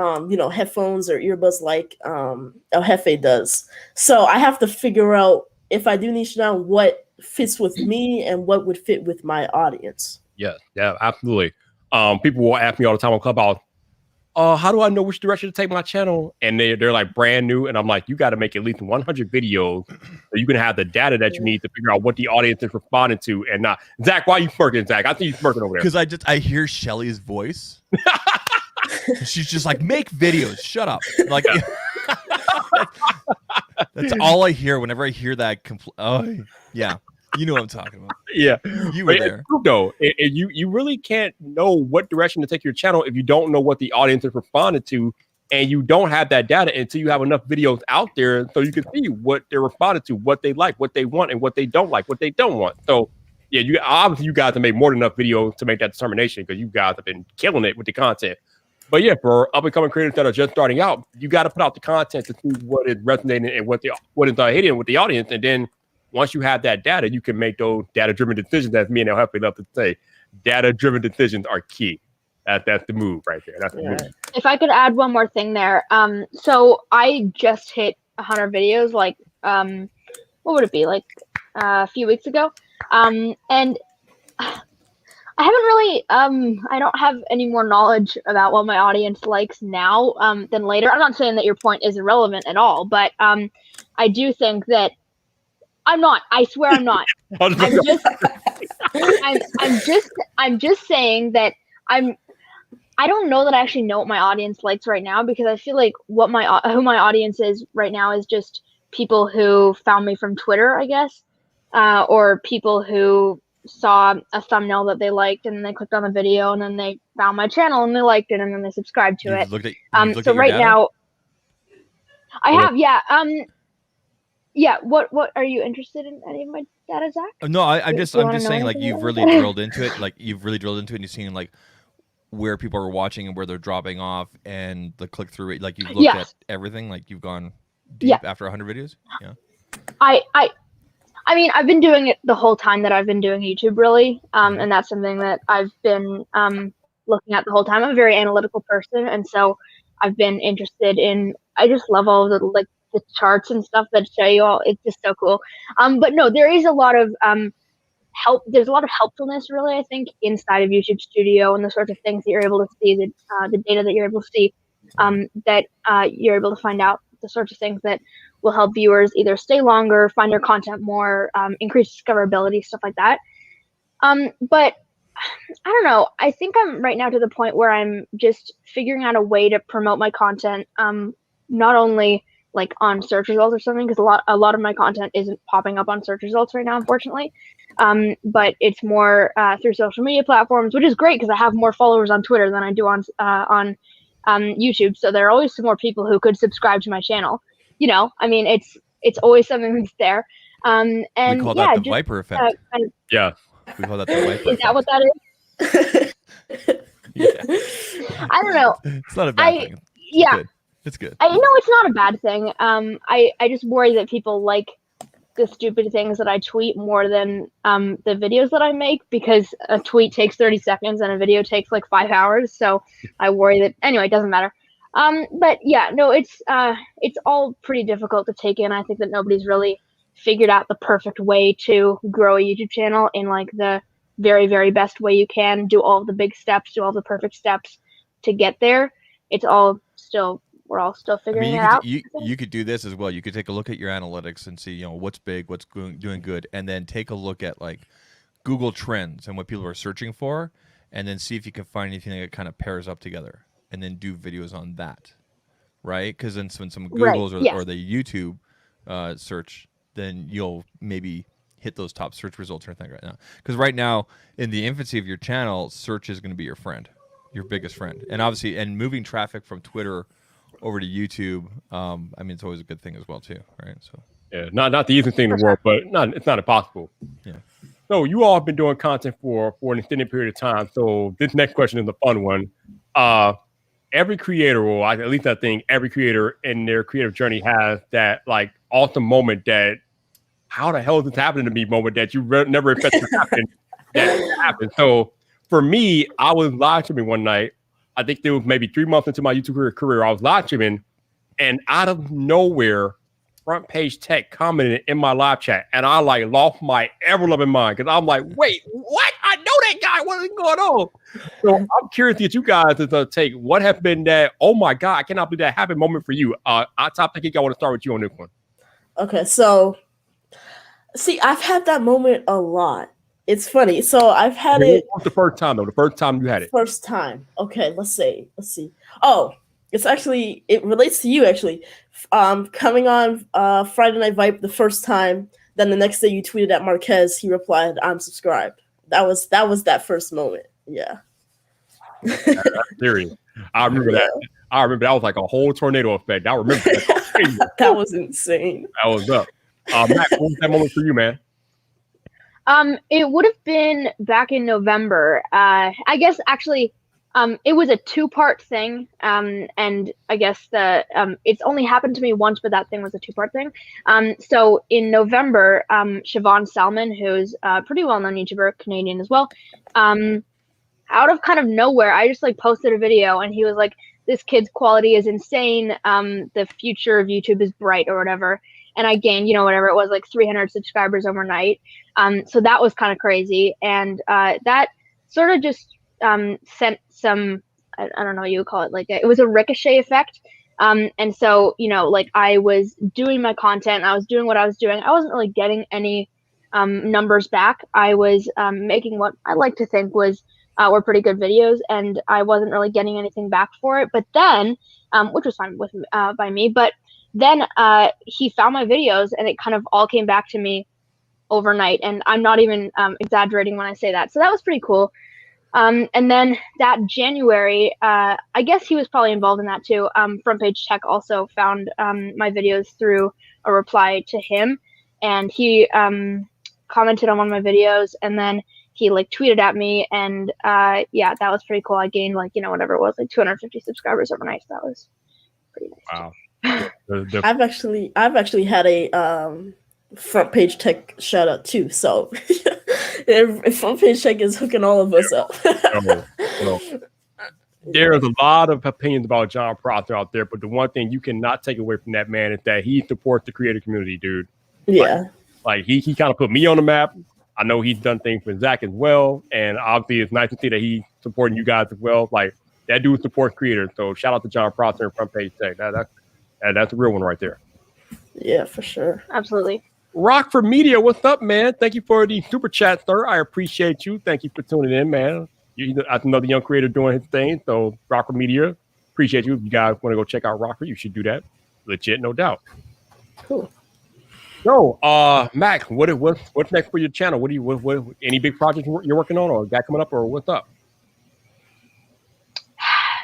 D: headphones or earbuds like El Jefe does. So I have to figure out if I do niche down what fits with me and what would fit with my audience.
A: Yeah, absolutely. People will ask me all the time on Clubhouse, how do I know which direction to take my channel? And they're like brand new. And I'm like, you got to make at least 100 videos so you can have the data that you need to figure out what the audience is responding to and not. Zach, why are you smirking, Zach? I think you're smirking over there.
B: Because I hear Shelly's voice. She's just like, make videos. Shut up. Like, that's all I hear whenever I hear that. Yeah. You know what I'm talking about.
A: Yeah.
B: You were there.
A: Though, you really can't know what direction to take your channel if you don't know what the audience is responding to, and you don't have that data until you have enough videos out there so you can see what they're responding to, what they like, what they want, and what they don't like, what they don't want. So, yeah, you guys have made more than enough videos to make that determination because you guys have been killing it with the content. But yeah, for up-and-coming creators that are just starting out, you got to put out the content to see what is resonating and what is hitting with the audience, and then once you have that data, you can make those data-driven decisions. As me and El Jefe love to say, data-driven decisions are key. That's the move right there. That's the move.
C: If I could add one more thing there, so I just hit 100 videos, like what would it be, like a few weeks ago, and I haven't really, I don't have any more knowledge about what my audience likes now than later. I'm not saying that your point is irrelevant at all, but I do think that I'm not. I swear I'm not. I'm just saying that I don't know that I actually know what my audience likes right now because I feel like who my audience is right now is just people who found me from Twitter, I guess, or people who saw a thumbnail that they liked and then they clicked on the video and then they found my channel and they liked it and then they subscribed to it. So right now, I have, yeah. Yeah, what are you interested in any of my data, Zach?
B: No, I'm just saying like you've really drilled into it. Like you've really drilled into it and you've seen like where people are watching and where they're dropping off and the click through rate. Like you've looked at everything. Like you've gone deep after 100 videos. Yeah.
C: I mean, I've been doing it the whole time that I've been doing YouTube, really, and that's something that I've been looking at the whole time. I'm a very analytical person, and so I've been interested in. I just love all of the charts and stuff that show you all. It's just so cool. But no, there is a lot of help. There's a lot of helpfulness, really, I think, inside of YouTube Studio and the sorts of things that you're able to see, the data that you're able to see, that you're able to find out the sorts of things that will help viewers either stay longer, find your content more, increase discoverability, stuff like that. But I don't know. I think I'm right now to the point where I'm just figuring out a way to promote my content, not only like on search results or something, because a lot of my content isn't popping up on search results right now, unfortunately. but it's more through social media platforms, which is great because I have more followers on Twitter than I do on YouTube. So there are always some more people who could subscribe to my channel. You know, I mean, it's always something that's there. And
B: We call that the Viper effect.
C: kind of,
A: Yeah.
B: We call that the Viper
C: is that
B: effect.
C: what that is?
B: Yeah.
C: I don't know.
B: It's not a bad thing.
C: Yeah,
B: It's good.
C: I know it's not a bad thing. I just worry that people like the stupid things that I tweet more than the videos that I make, because a tweet takes 30 seconds and a video takes like 5 hours. So I worry that, anyway, it doesn't matter. But yeah, no, it's all pretty difficult to take in. I think that nobody's really figured out the perfect way to grow a YouTube channel in like the very, very best way you can. Do all the big steps, do all the perfect steps to get there. It's all still, we're all still figuring it out.
B: You could do this as well. You could take a look at your analytics and see, you know, what's big, what's doing good, and then take a look at like Google Trends and what people are searching for, and then see if you can find anything that kind of pairs up together, and then do videos on that, right? Because then when some Googles or the YouTube search, then you'll maybe hit those top search results or anything right now. Because right now, in the infancy of your channel, search is going to be your friend, your biggest friend, and obviously, and moving traffic from Twitter over to YouTube, I mean, it's always a good thing as well too, right? So
A: yeah, not the easiest thing in the world, but it's not impossible.
B: Yeah.
A: So you all have been doing content for an extended period of time. So this next question is a fun one. Every creator, or at least I think every creator in their creative journey has that like awesome moment that, how the hell is this happening to me moment that you never expected to happen. That happened. So for me, I was live streaming one night. I think there was maybe 3 months into my YouTube career, I was live streaming, and out of nowhere, Front Page Tech commented in my live chat, and I like lost my ever-loving mind because I'm like, wait, what? I know that guy. What is going on? So I'm curious to get you guys to take what have been that, oh my God, I cannot believe that happened moment for you. Top Geek, I want to start with you on this one.
D: Okay, so see, I've had that moment a lot. It's funny. So I've had it.
A: What was the first time though? The first time you had it.
D: First time. Okay, let's see. Oh, it's actually, it relates to you actually. Coming on Friday Night Vibe the first time, then the next day you tweeted at Marquez, he replied, "I'm subscribed." That was that first moment. Yeah.
A: Serious. I remember that. I remember that was like a whole tornado effect. I remember that.
D: That was insane.
A: That was up. Matt, what was that moment for you, man?
C: It would have been back in November. I guess actually, it was a 2-part thing. And I guess it's only happened to me once, but that thing was a 2-part thing. So in November, Siobhan Salmon, who's a pretty well-known YouTuber, Canadian as well, out of kind of nowhere, I just like posted a video, and he was like, "This kid's quality is insane. The future of YouTube is bright," or whatever. And I gained, whatever it was, like 300 subscribers overnight. So that was kind of crazy. And that sort of just sent some, I don't know what you would call it, like it was a ricochet effect. And so, like I was doing my content, I was doing what I was doing. I wasn't really getting any numbers back. I was making what I like to think were pretty good videos, and I wasn't really getting anything back for it. But then, which was fine with by me, but then he found my videos, and it kind of all came back to me overnight. And I'm not even exaggerating when I say that. So that was pretty cool. And then that January, I guess he was probably involved in that too. Front Page Tech also found my videos through a reply to him, and he commented on one of my videos, and then he like tweeted at me, and yeah, that was pretty cool. I gained like, whatever it was, like 250 subscribers overnight. So that was pretty nice.
A: Wow.
D: I've actually had a Front Page Tech shout out too. So if Front Page Tech is hooking all of us up.
A: There's a lot of opinions about John Prosser out there, but the one thing you cannot take away from that man is that he supports the creator community, dude.
D: Yeah.
A: Like he kind of put me on the map. I know he's done things for Zach as well, and obviously it's nice to see that he's supporting you guys as well. Like that dude supports creators. So shout out to John Prosser and Front Page Tech. That's a real one right there.
D: Yeah, for sure.
C: Absolutely.
A: Rockford Media, what's up, man? Thank you for the super chat, sir. I appreciate you. Thank you for tuning in, man. You're another young creator doing his thing. So Rockford Media, appreciate you. If you guys want to go check out Rockford, you should do that. Legit, no doubt.
D: Cool.
A: So, Mac, what's next for your channel? What any big projects you're working on, or got coming up, or what's up?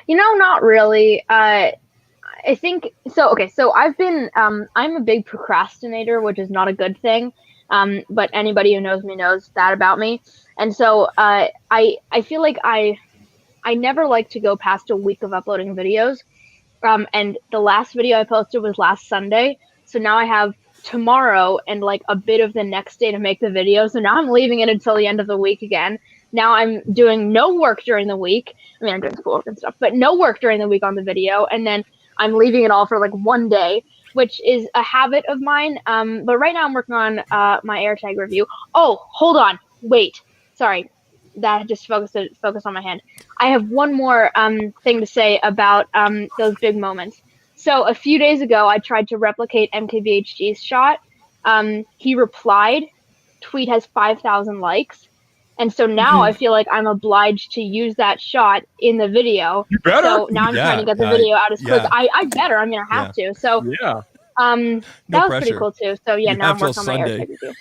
C: Not really. I think so. Okay, so I've been I'm a big procrastinator, which is not a good thing. But anybody who knows me knows that about me. And so I feel like I never like to go past a week of uploading videos. And the last video I posted was last Sunday. So now I have tomorrow and like a bit of the next day to make the video. So now I'm leaving it until the end of the week again. Now I'm doing no work during the week. I mean, I'm doing schoolwork and stuff, but no work during the week on the video. And then I'm leaving it all for like one day, which is a habit of mine. But right now I'm working on my Airtag review. Oh, hold on. Wait. Sorry. That just focused on my hand. I have one more thing to say about those big moments. So a few days ago, I tried to replicate MKBHD's shot. He replied, tweet has 5,000 likes. And so now I feel like I'm obliged to use that shot in the video.
A: You better.
C: So now I'm trying to get the video out as quick. I better. I mean, I have to. So that was pretty cool too. So yeah, now I'm working on my Airtag review.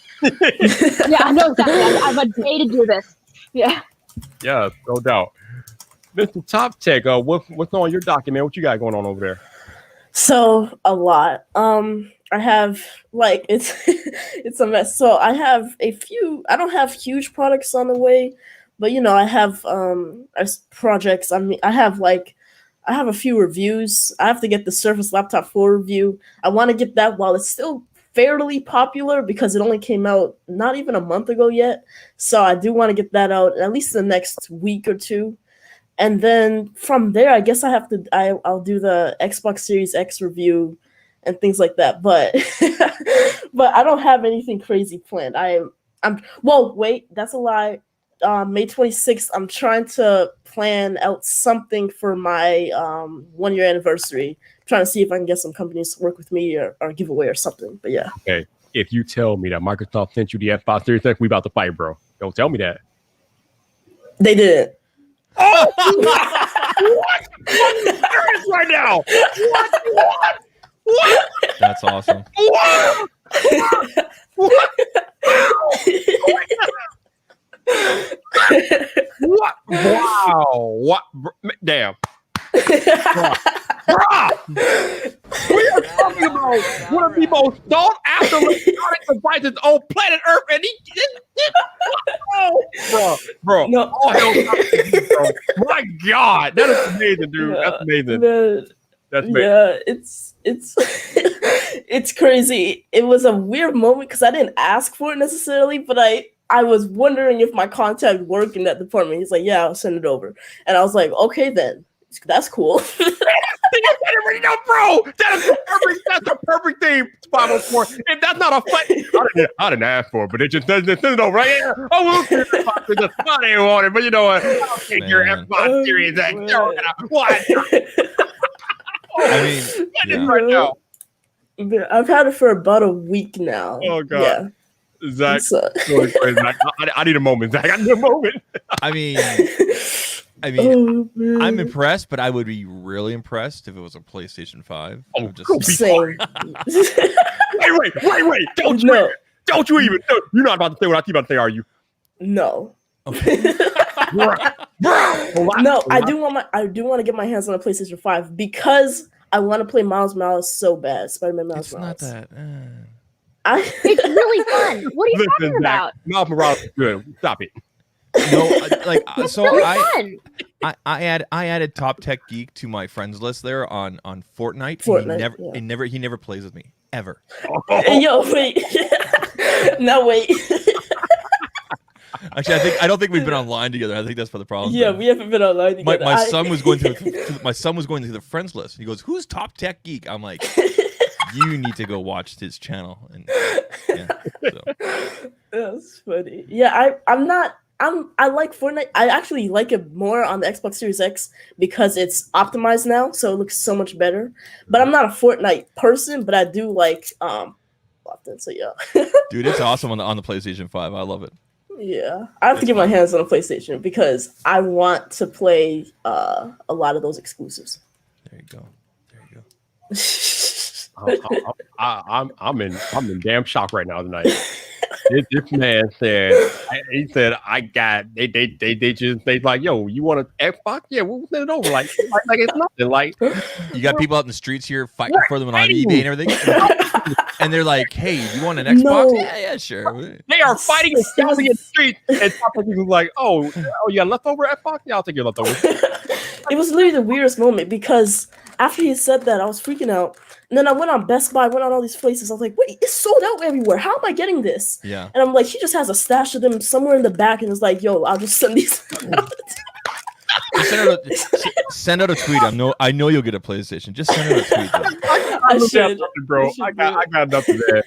C: Yeah, I know exactly. I have a day to do this. Yeah.
A: Yeah, no doubt. Mr. Top Tech, what's on your document? What you got going on over there?
D: So a lot. I have like it's a mess. So I have a few. I don't have huge products on the way, but I have projects. I mean, I have a few reviews. I have to get the Surface Laptop 4 review. I want to get that while it's still fairly popular because it only came out not even a month ago yet. So I do want to get that out at least the next week or two. And then from there, I guess I'll do the Xbox Series X review and things like that. But but I don't have anything crazy planned. Wait, that's a lie. May 26th, I'm trying to plan out something for my 1 year anniversary. I'm trying to see if I can get some companies to work with me or giveaway or something. But yeah.
A: Okay. If you tell me that Microsoft sent you the Xbox Series X, we about to fight, bro. Don't tell me that.
D: They didn't.
A: Oh! What? I'm right now. What?
B: That's awesome.
A: What? What? What? Wow. What? Damn. Bruh. We are talking about one of the most sought after electronic devices on planet Earth, and bro.
D: No.
A: Oh, hell, bro. My God, that is amazing, dude. That's amazing. That's amazing.
D: Yeah, it's it's crazy. It was a weird moment because I didn't ask for it necessarily, but I was wondering if my contact worked in that department. He's like, "Yeah, I'll send it over," and I was like, "Okay, then that's cool."
A: Bro, that's the perfect thing. 504. If that's not a fight, I didn't ask for it, but it just doesn't send it over right here. Oh, we'll get it. I didn't want it, but you know what? I'll take your Xbox Series X. What?
B: I mean, yeah.
A: Right now.
D: I've had it for about a week now.
A: Oh God.
D: Yeah.
A: Zach, I need a moment, Zach. I need a moment.
B: I mean, I'm impressed, but I would be really impressed if it was a PlayStation 5.
A: Oh,
B: just
D: same.
A: Wait! Don't you even? You're not about to say what I'm about to say, are you?
D: No.
B: Okay.
D: No, I do want to get my hands on a PlayStation 5 because I want to play Miles Morales so bad. Spider-Man Miles Morales.
B: It's not that.
C: It's really fun. What are you talking about?
A: Miles Morales is good. Stop it.
B: No, so
C: really fun.
B: I added Top Tech Geek to my friends list there on Fortnite. He never plays with me ever.
D: Yo, wait. No, wait.
B: Actually, I don't think we've been online together. I think that's for the problem.
D: Yeah, we haven't been online together.
B: My son was going through the friends list. He goes, "Who's Top Tech Geek?" I'm like, "You need to go watch his channel." And yeah, so.
D: That's funny. Yeah, I like Fortnite. I actually like it more on the Xbox Series X because it's optimized now, so it looks so much better. But I'm not a Fortnite person, but I do like often. So yeah.
B: Dude, it's awesome on the PlayStation 5. I love it.
D: Yeah, I have to get my hands on a PlayStation because I want to play a lot of those exclusives.
B: There you go.
A: I'm in damn shock right now tonight. This man said, he said, they like, yo, you want to Xbox? Yeah, we'll send it over. Like it's nothing. Like,
B: You got people out in the streets here fighting for them on
A: fighting.
B: eBay and everything. And they're like, hey, you want an Xbox?
D: No.
B: Yeah, sure.
A: they are fighting and shouting in the street. And people like, oh, you got leftover Xbox? Yeah, I'll take your leftover.
D: It was literally the weirdest moment because after he said that, I was freaking out. And then I went on Best Buy, went on all these places. I was like, wait, it's sold out everywhere. How am I getting this?
B: Yeah.
D: And I'm like, he just has a stash of them somewhere in the back and it's like, yo, I'll just send these out.
B: Just send out a tweet. I know you'll get a PlayStation. Just send out a tweet.
D: I
A: got
D: should.
A: nothing, bro.
D: I should
A: I got nothing, man.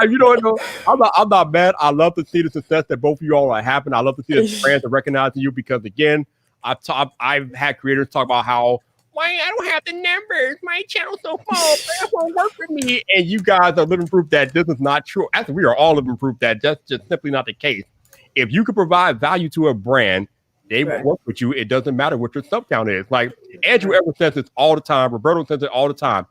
A: You know what? No, I'm not mad. I love to see the success that both of you all are having. I love to see the brands are recognizing you because, again, I've had creators talk about how, why I don't have the numbers. My channel's so full. That won't work for me. And you guys are living proof that this is not true. Actually, we are all living proof that that's just simply not the case. If you can provide value to a brand, they will work with you. It doesn't matter what your sub count is. Like Andrew ever says this all the time. Roberto says it all the time.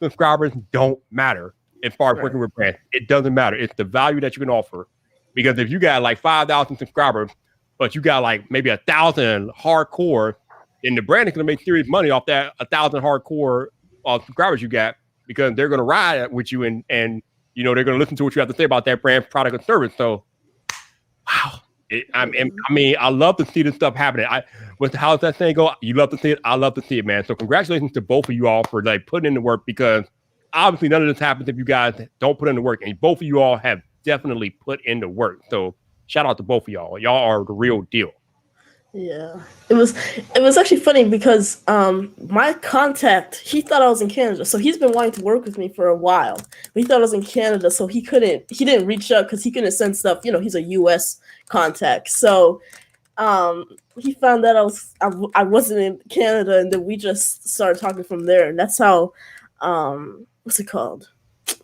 A: Subscribers don't matter as far as working with brands. It doesn't matter. It's the value that you can offer. Because if you got like 5,000 subscribers, but you got like maybe 1,000 hardcore, then the brand is going to make serious money off that 1,000 hardcore subscribers you got because they're going to ride with you and you know they're going to listen to what you have to say about that brand, product, or service. So, wow. I mean, I love to see this stuff happening. How's that saying go? You love to see it. I love to see it, man. So congratulations to both of you all for like putting in the work because obviously none of this happens if you guys don't put in the work. And both of you all have definitely put in the work. So shout out to both of y'all. Y'all are the real deal.
D: Yeah, it was actually funny because my contact, he thought I was in Canada, so he's been wanting to work with me for a while. But he thought I was in Canada, so he didn't reach out because he couldn't send stuff. You know, he's a U.S. contact, so he found that I wasn't in Canada, and then we just started talking from there, and that's how what's it called?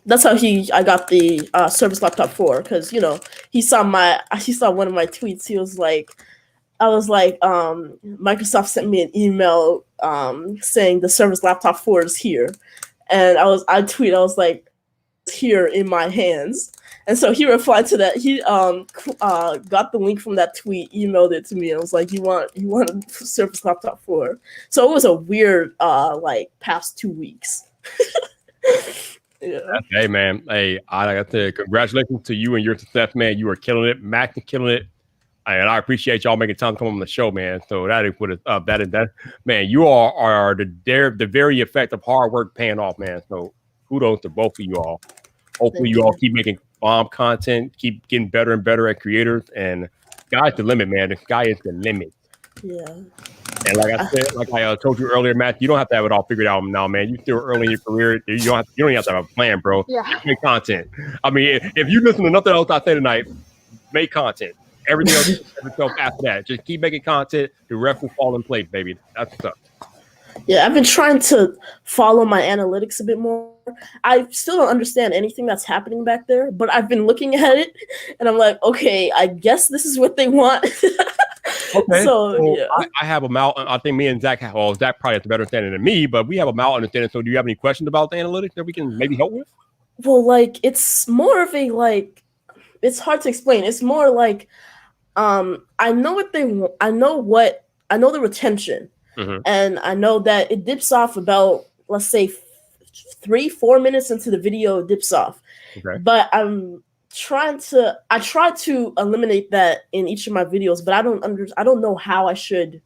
D: That's how I got the Surface Laptop 4 because you know he saw one of my tweets. He was like. I was like, Microsoft sent me an email saying the Surface Laptop 4 is here. And I was like, it's here in my hands. And so he replied to that. He got the link from that tweet, emailed it to me, and was like, you want a Surface Laptop 4? So it was a weird like past 2 weeks. Yeah.
A: Hey man, like I said, congratulations to you and your success, man. You are killing it. Max is killing it. And I appreciate y'all making time to come on the show, man. So that is what it's up. That man, you all are the very effect of hard work paying off, man. So kudos to both of you all. Hopefully you all keep making bomb content, keep getting better and better at creators. And sky's the limit, man. The sky is the limit.
D: Yeah.
A: And like I said, like I told you earlier, Matt, you don't have to have it all figured out now, man. You're still early in your career. You don't even have to have a plan, bro.
C: Yeah.
A: Just make content. I mean, if you listen to nothing else I say tonight, make content. Everything else itself after that. Just keep making content. The rest will fall in place, baby. That's what's up.
D: Yeah, I've been trying to follow my analytics a bit more. I still don't understand anything that's happening back there, but I've been looking at it, and I'm like, okay, I guess this is what they want.
A: Okay.
D: So yeah.
A: I have a mal. I think me and Zach have. Well, Zach probably has a better understanding than me, but we have a mal understanding. So, do you have any questions about the analytics that we can maybe help with?
D: Well, like it's more of a like. It's hard to explain. It's more like. I know what they want. I know the retention, and I know that it dips off about, let's say, 3-4 minutes into the video, it dips off.
A: Okay.
D: But I try to eliminate that in each of my videos, but I don't know how I should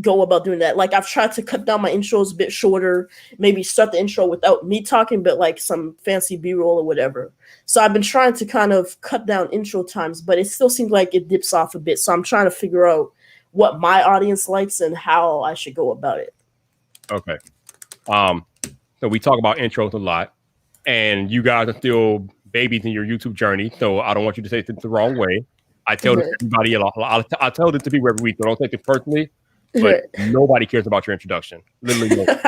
D: go about doing that. Like I've tried to cut down my intros a bit shorter, maybe start the intro without me talking, but like some fancy B-roll or whatever. So I've been trying to kind of cut down intro times, but it still seems like it dips off a bit. So I'm trying to figure out what my audience likes and how I should go about it.
A: Okay. So we talk about intros a lot, and you guys are still babies in your YouTube journey. So I don't want you to say it the wrong way. I tell this to everybody a lot. I tell this to people every week. So don't take it personally. But nobody cares about your introduction. Literally nobody.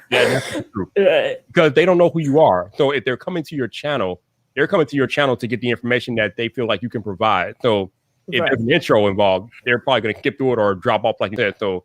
A: Yeah, that's true. Because they don't know who you are. So if they're coming to your channel, they're coming to your channel to get the information that they feel like you can provide. So if there's an intro involved, they're probably going to skip through it or drop off like you said. So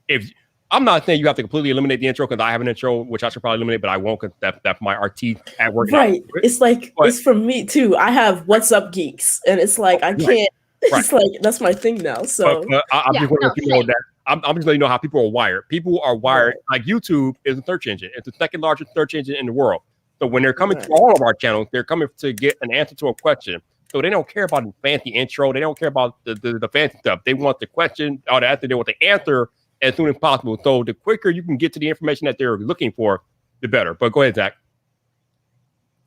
A: if I'm not saying you have to completely eliminate the intro because I have an intro which I should probably eliminate, but I won't because that's my RT at work.
D: Right. It's like
A: But-
D: it's for me too. I have What's Up Geeks, and it's like I can't. It's like that's my thing now. So
A: But I'm
C: Yeah,
A: just want to
C: no,
A: let you know
C: same.
A: that I'm just letting you know how people are wired. People are wired like YouTube is a search engine. It's the second largest search engine in the world. So when they're coming to all of our channels, they're coming to get an answer to a question. So they don't care about the fancy intro. They don't care about the fancy stuff. They want the question or the answer. They want the answer as soon as possible. So the quicker you can get to the information that they're looking for, the better. But go ahead, Zach.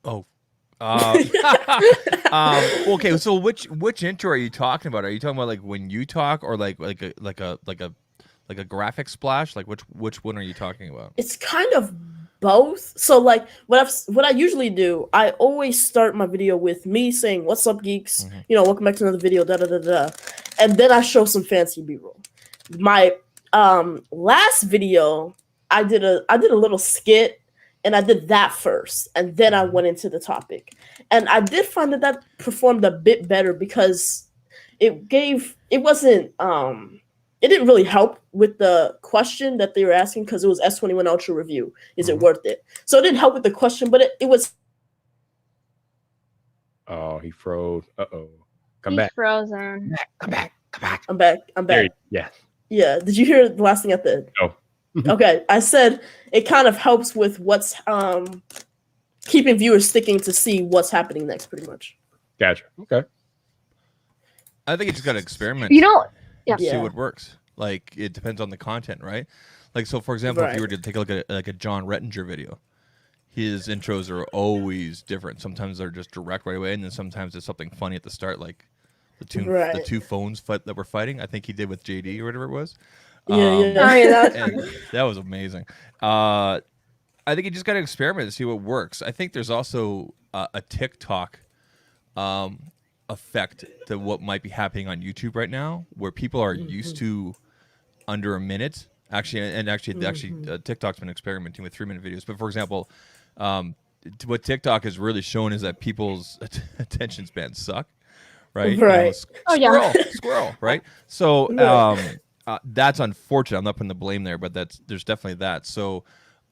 B: Oh. Okay, so which intro are you talking about? Are you talking about like when you talk, or like a graphic splash? Like which one are you talking about?
D: it's kind of both. So like what I usually do, I always start my video with me saying "What's up, geeks?" You know, welcome back to another video. Da da da da, and then I show some fancy B-roll. My last video, I did a little skit. And I did that first, and then I went into the topic. And I did find that performed a bit better because it didn't really help with the question that they were asking because it was S21 Ultra review. Is it worth it? So it didn't help with the question, but it was.
A: Oh, he froze. Uh-oh. Come
C: He's
A: back.
C: frozen.
A: Come back.
D: I'm back.
A: There, yeah.
D: Yeah. Did you hear the last thing I said?
A: No.
D: Okay. I said it kind of helps with what's keeping viewers sticking to see what's happening next, pretty much.
A: Gotcha. Okay.
B: I think you just got to experiment.
C: You know,
B: and see
D: Yeah.
B: what works. Like it depends on the content, right? Like so, for example, if you were to take a look at like a John Rettinger video, his intros are always different. Sometimes they're just direct right away, and then sometimes it's something funny at the start, like the two phones fight that were fighting. I think he did with JD or whatever it was. And that was amazing. I think you just got to experiment to see what works. I think there's also a TikTok effect to what might be happening on YouTube right now, where people are used to under a minute. Actually, TikTok's been experimenting with 3-minute videos. But for example, what TikTok has really shown is that people's attention spans suck. Right.
D: Right.
B: Squirrel. Right. So that's unfortunate. I'm not putting the blame there, but there's definitely that. So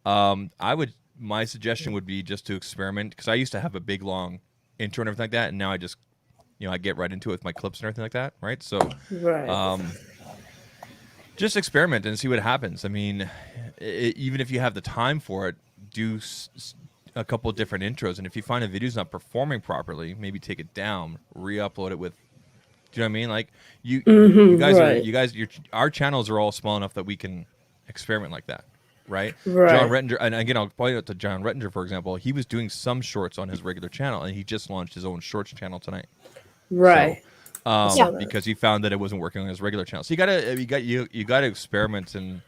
B: my suggestion would be just to experiment, because I used to have a big long intro and everything like that, and now I just I get right into it with my clips and everything like that. Right. So just experiment and see what happens. I mean, even if you have the time for it, do a couple of different intros, and if you find a video's not performing properly, maybe take it down, re-upload it with. Do you know what I mean? Like you guys, our channels are all small enough that we can experiment like that, right? John Rettinger, and again, I'll point out to John Rettinger, for example. He was doing some shorts on his regular channel, and he just launched his own shorts channel tonight.
D: Right.
B: So, because he found that it wasn't working on his regular channel. So you gotta experiment, and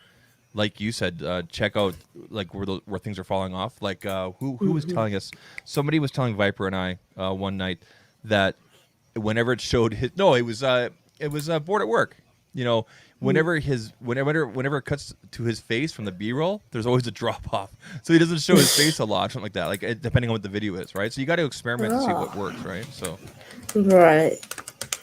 B: like you said, check out like where things are falling off. Like who was telling us? Somebody was telling Viper and I one night that whenever it showed his it was bored at work. Whenever it cuts to his face from the B-roll, there's always a drop off. So he doesn't show his face a lot, something like that. Like depending on what the video is, right? So you got to experiment and see what works, right? So
D: right.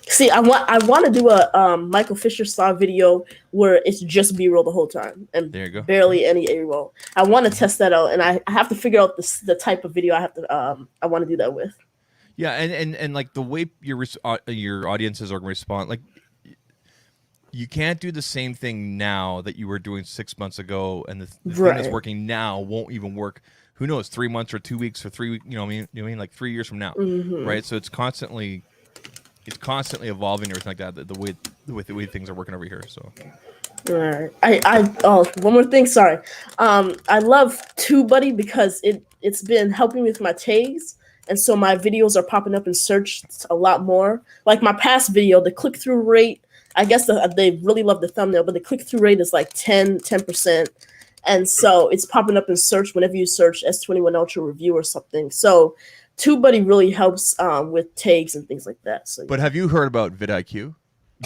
D: See, I want to do a Michael Fisher style video where it's just B-roll the whole time and
B: there you go.
D: Barely any A-roll. I want to test that out, and I have to figure out the type of video I want to do that with.
B: Yeah, and like the way your audiences are going to respond, like you can't do the same thing now that you were doing 6 months ago, and the thing that's working now won't even work. Who knows? 3 months or 2 weeks or 3 weeks? You know what I mean? Like 3 years from now, right? So it's constantly evolving and everything like that. The way things are working over here. So.
D: Right. One more thing. Sorry. I love TubeBuddy because it's been helping me with my tags. And so my videos are popping up in search a lot more. Like my past video, the click-through rate, I guess they really love the thumbnail, but the click-through rate is like 10%. And so it's popping up in search whenever you search S21 Ultra review or something. So TubeBuddy really helps with tags and things like that. So,
B: but have you heard about VidIQ?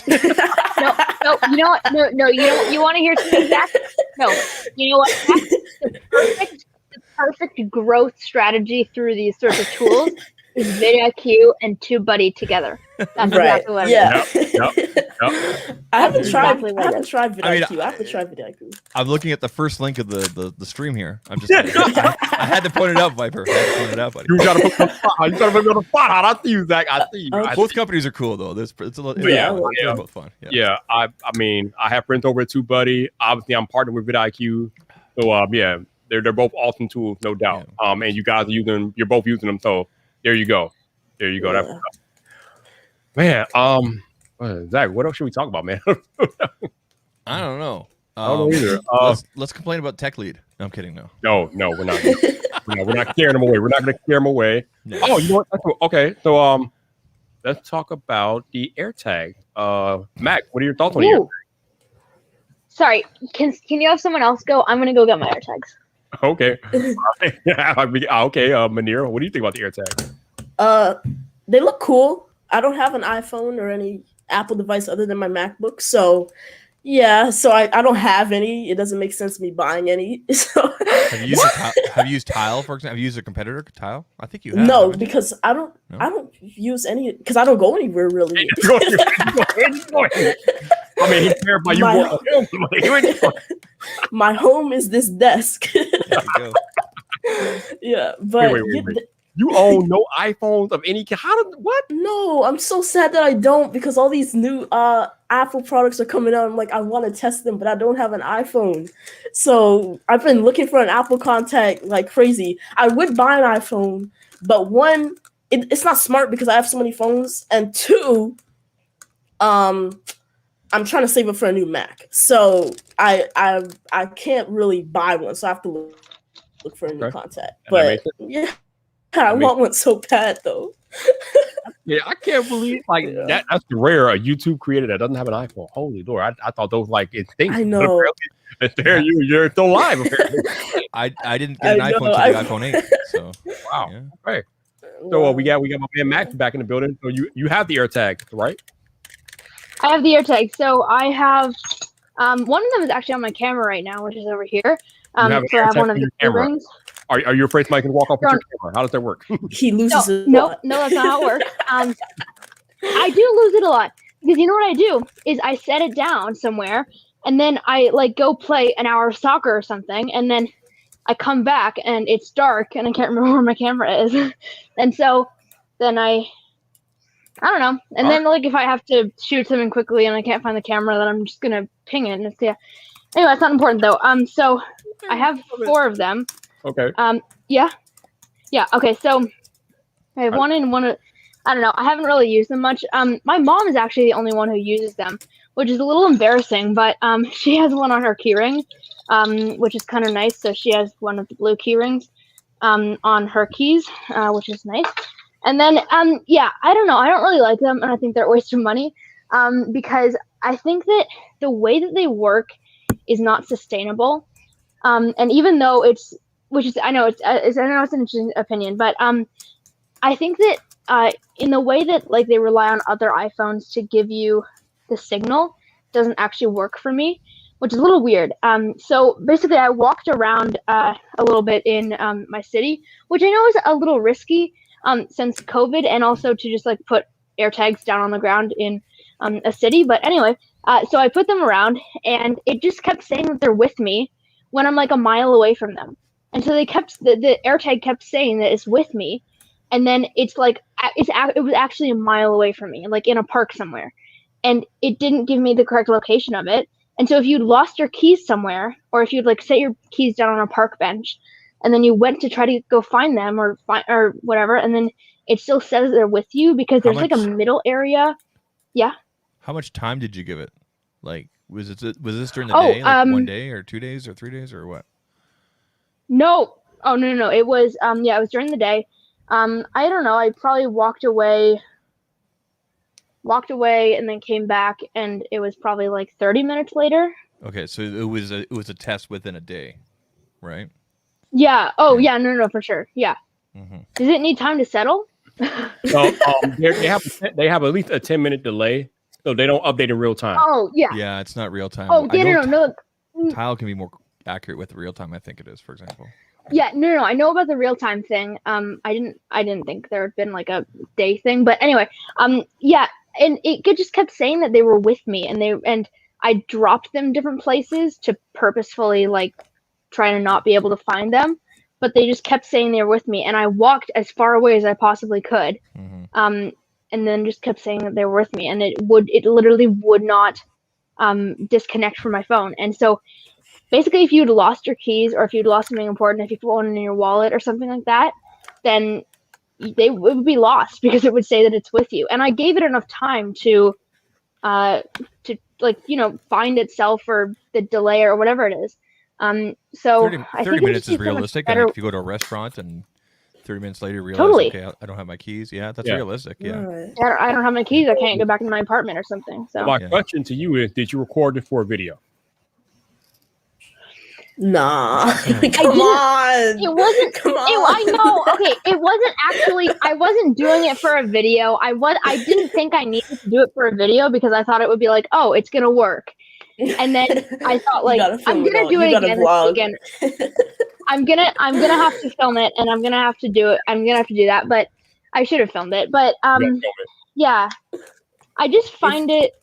C: No, you know what? No, you want to hear something, Zach? No, you know what? That's the perfect growth strategy through these sorts of tools is VidIQ and TubeBuddy together. That's exactly what it is.
A: Yep.
D: I haven't tried.
C: exactly
D: I
C: what it
D: haven't
C: is.
D: tried VidIQ.
B: I mean,
D: I have to try VidIQ.
B: I'm looking at the first link of the stream here. I'm just. I had to point it out, Viper. I had to point it out, buddy.
A: You gotta put me on the spot. You gotta put me on the spot. I see you, Zach. I see you.
D: Okay.
B: Both companies are cool though. It's a little.
A: Yeah,
B: they're both fun.
A: Yeah, I mean, I have friends over at TubeBuddy. Obviously, I'm partnered with VidIQ. So, yeah, they're both awesome tools, no doubt. And you guys are using, you're both using them. So, there you go. There you go.
D: Yeah.
A: Man, Zach, what else should we talk about, man?
B: I don't know.
A: I don't know either.
B: Let's complain about Tech Lead. No, I'm kidding. No,
A: no, we're not. We're not scaring them away. We're not going to scare them away.
B: No.
A: Oh, you know what? That's cool. Okay, so let's talk about the AirTag. Mac, what are your thoughts on the AirTag?
C: Sorry, can you have someone else go? I'm gonna go get my AirTags.
A: Okay. Okay, Manir, what do you think about the AirTag?
D: They look cool. I don't have an iPhone or any Apple device other than my MacBook, so yeah. So I don't have any. It doesn't make sense to me buying any. So
B: have you used Tile, for example? Have you used a competitor, Tile? I think you have.
D: No, because I don't use any because I don't go anywhere really.
A: I mean, he's terrified you work.
D: My home is this desk. Yeah, but
A: wait. You own no iPhones of any kind. What?
D: No, I'm so sad that I don't because all these new Apple products are coming out. I'm like, I want to test them, but I don't have an iPhone. So I've been looking for an Apple contact like crazy. I would buy an iPhone, but one, it's not smart because I have so many phones, and two, I'm trying to save up for a new Mac. So I can't really buy one, so I have to look for a new contact. But yeah. I want one so bad though.
A: Yeah, I can't believe that's rare. A YouTube creator that doesn't have an iPhone. Holy Lord, I thought those instincts.
D: I know.
A: You're still alive. Apparently.
B: I didn't get an iPhone until the iPhone 8. So
A: wow. Yeah. Okay. So we got my man Max back in the building. So you have the AirTag, right?
C: I have the AirTag. So I have one of them is actually on my camera right now, which is over here. So I have one of the rings.
A: Are you afraid somebody can walk off with your camera? How does that work?
D: He loses it.
C: No, that's not how it works. I do lose it a lot because you know what I do is I set it down somewhere and then I go play an hour of soccer or something, and then I come back and it's dark and I can't remember where my camera is, and so then I don't know. And then if I have to shoot something quickly and I can't find the camera, then I'm just gonna ping it. And it's Anyway, it's not important though. So I have 4 of them.
A: Okay.
C: Yeah. Okay. So I have one and one. I don't know. I haven't really used them much. My mom is actually the only one who uses them, which is a little embarrassing. But she has one on her keyring, which is kind of nice. So she has one of the blue key rings, on her keys, which is nice. And then yeah, I don't know. I don't really like them, and I think they're a waste of money, because I think that the way that they work is not sustainable. And even though I know it's an interesting opinion, but I think that in the way that they rely on other iPhones to give you the signal doesn't actually work for me, which is a little weird. So basically, I walked around a little bit in my city, which I know is a little risky since COVID, and also to just put AirTags down on the ground in a city. But anyway, so I put them around, and it just kept saying that they're with me when I'm a mile away from them. And so the AirTag kept saying that it's with me, and then it was actually a mile away from me, in a park somewhere, and it didn't give me the correct location of it. And so if you'd lost your keys somewhere, or if you'd set your keys down on a park bench, and then you went to try to go find them or whatever, and then it still says they're with you because there's a middle area. Yeah.
B: How much time did you give it? Was this during the day, 1 day or 2 days or 3 days or what?
C: No. Oh, no. It was, it was during the day. I don't know. I probably walked away and then came back, and it was probably 30 minutes later. Okay.
B: So it was a test within a day, right?
C: Yeah. Oh, yeah. No, for sure. Yeah. Mm-hmm. Does it need time to settle?
A: So they have at least a 10-minute delay, so they don't update in real time.
C: Oh, yeah.
B: Yeah, it's not real time.
C: Oh, yeah, no.
B: Tile can be more accurate with real time. I think it is, for example.
C: Yeah, no. I know about the real time thing. I didn't think there had been like a day thing, but anyway, yeah, and it just kept saying that they were with me, and I dropped them different places to purposefully like try to not be able to find them, but they just kept saying they were with me, and I walked as far away as I possibly could, and then just kept saying that they were with me, and it literally would not disconnect from my phone, and so. Basically, if you'd lost your keys or if you'd lost something important, if you put one in your wallet or something like that, then it would be lost because it would say that it's with you. And I gave it enough time to like, find itself or the delay or whatever it is. So
B: 30 minutes is realistic. I think if you go to a restaurant and 30 minutes later realize, okay, I don't have my keys. Yeah, that's realistic. Yeah.
D: Right.
C: I don't have my keys. I can't go back into my apartment or something. So
A: my question to you is, did you record it for a video?
D: Nah, come on.
C: It wasn't.
D: Come on.
C: I know. Okay, it wasn't actually. I wasn't doing it for a video. I didn't think I needed to do it for a video because I thought it would be like, oh, it's gonna work. And then I thought like, I'm gonna do it again. I'm gonna have to film it, and I'm gonna have to do it. I'm gonna have to do that. But I should have filmed it. But yeah, I just find it.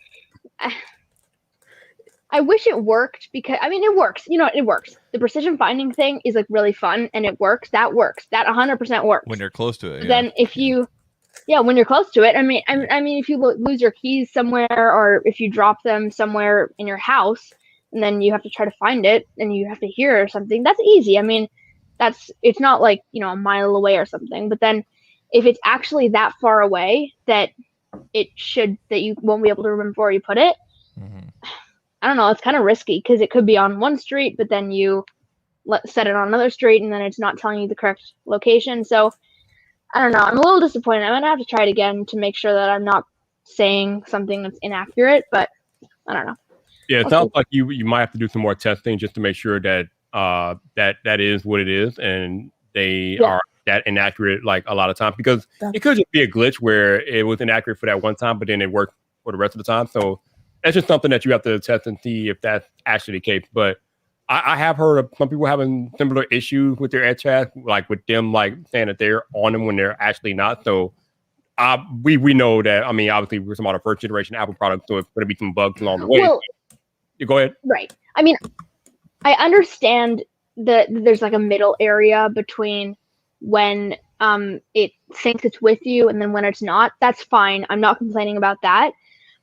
C: I wish it worked because it works. It works. The precision finding thing is like really fun and it works. That works. That 100% works.
B: When you're close to it.
C: Yeah. Then if you, when you're close to it, I mean, if you lose your keys somewhere or if you drop them somewhere in your house and then you have to try to find it and you have to hear it or something, that's easy. I mean, it's not like, a mile away or something. But then if it's actually that far away that you won't be able to remember where you put it. Mm-hmm. I don't know. It's kind of risky because it could be on one street, but then you set it on another street and then it's not telling you the correct location. So I don't know. I'm a little disappointed. I'm going to have to try it again to make sure that I'm not saying something that's inaccurate, but I don't know.
A: Yeah, it sounds like you might have to do some more testing just to make sure that that is what it is and they are that inaccurate like a lot of times because it could just be a glitch where it was inaccurate for that one time, but then it worked for the rest of the time. So that's just something that you have to test and see if that's actually the case. But I have heard of some people having similar issues with their AirTags, like with them like saying that they're on them when they're actually not. So we know that. I mean, obviously we're talking about a first generation Apple product, so it's going to be some bugs along the way. Well, you go ahead.
C: Right. I mean, I understand that there's like a middle area between when it thinks it's with you and then when it's not. That's fine. I'm not complaining about that.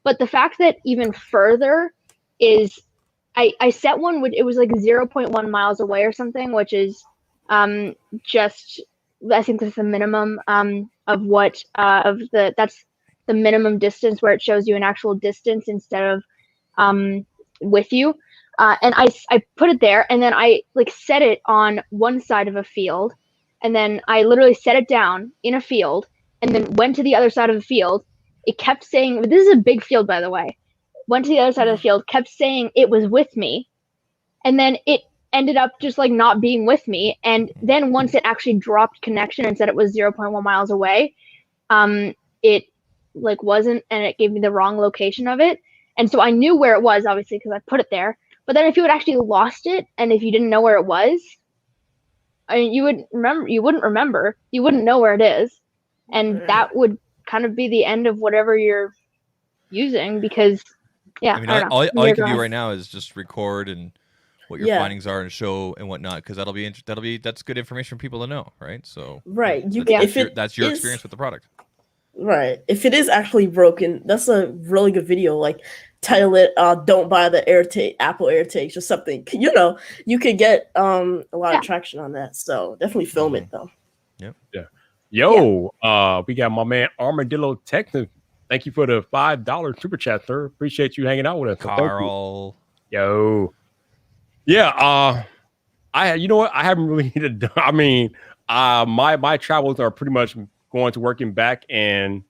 C: But the fact that even further is, I set one, it was like 0.1 miles away or something, which is just, I think that's the minimum of what, that's the minimum distance where it shows you an actual distance instead of with you. And I put it there and then I like set it on one side of a field. And then I literally set it down in a field and then went to the other side of the field. It kept saying, this is a big field, by the way, went to the other side of the field, kept saying it was with me. And then it ended up just like not being with me. And then once it actually dropped connection and said it was 0.1 miles away, it like wasn't, and it gave me the wrong location of it. And so I knew where it was, obviously, because I put it there. But then if you had actually lost it and if you didn't know where it was, I mean, you wouldn't remember, you wouldn't know where it is. And that would kind of be the end of whatever you're using because I mean,
B: all you can do right now is just record and what your findings are and show and whatnot, because that's good information for people to know, right? So that's your experience with the product,
D: right? If it is actually broken, that's a really good video. Like title it "Don't buy the AirTag, Apple AirTags" or something. You could get a lot of traction on that. So definitely film it though.
B: Yep.
A: Yeah. Yo, we got my man Armadillo Texas. Thank you for the $5 super chat, sir. Appreciate you hanging out with us.
B: Carl.
A: Yo. Yeah. You know what? I haven't really needed. I mean, my travels are pretty much going to work and back, and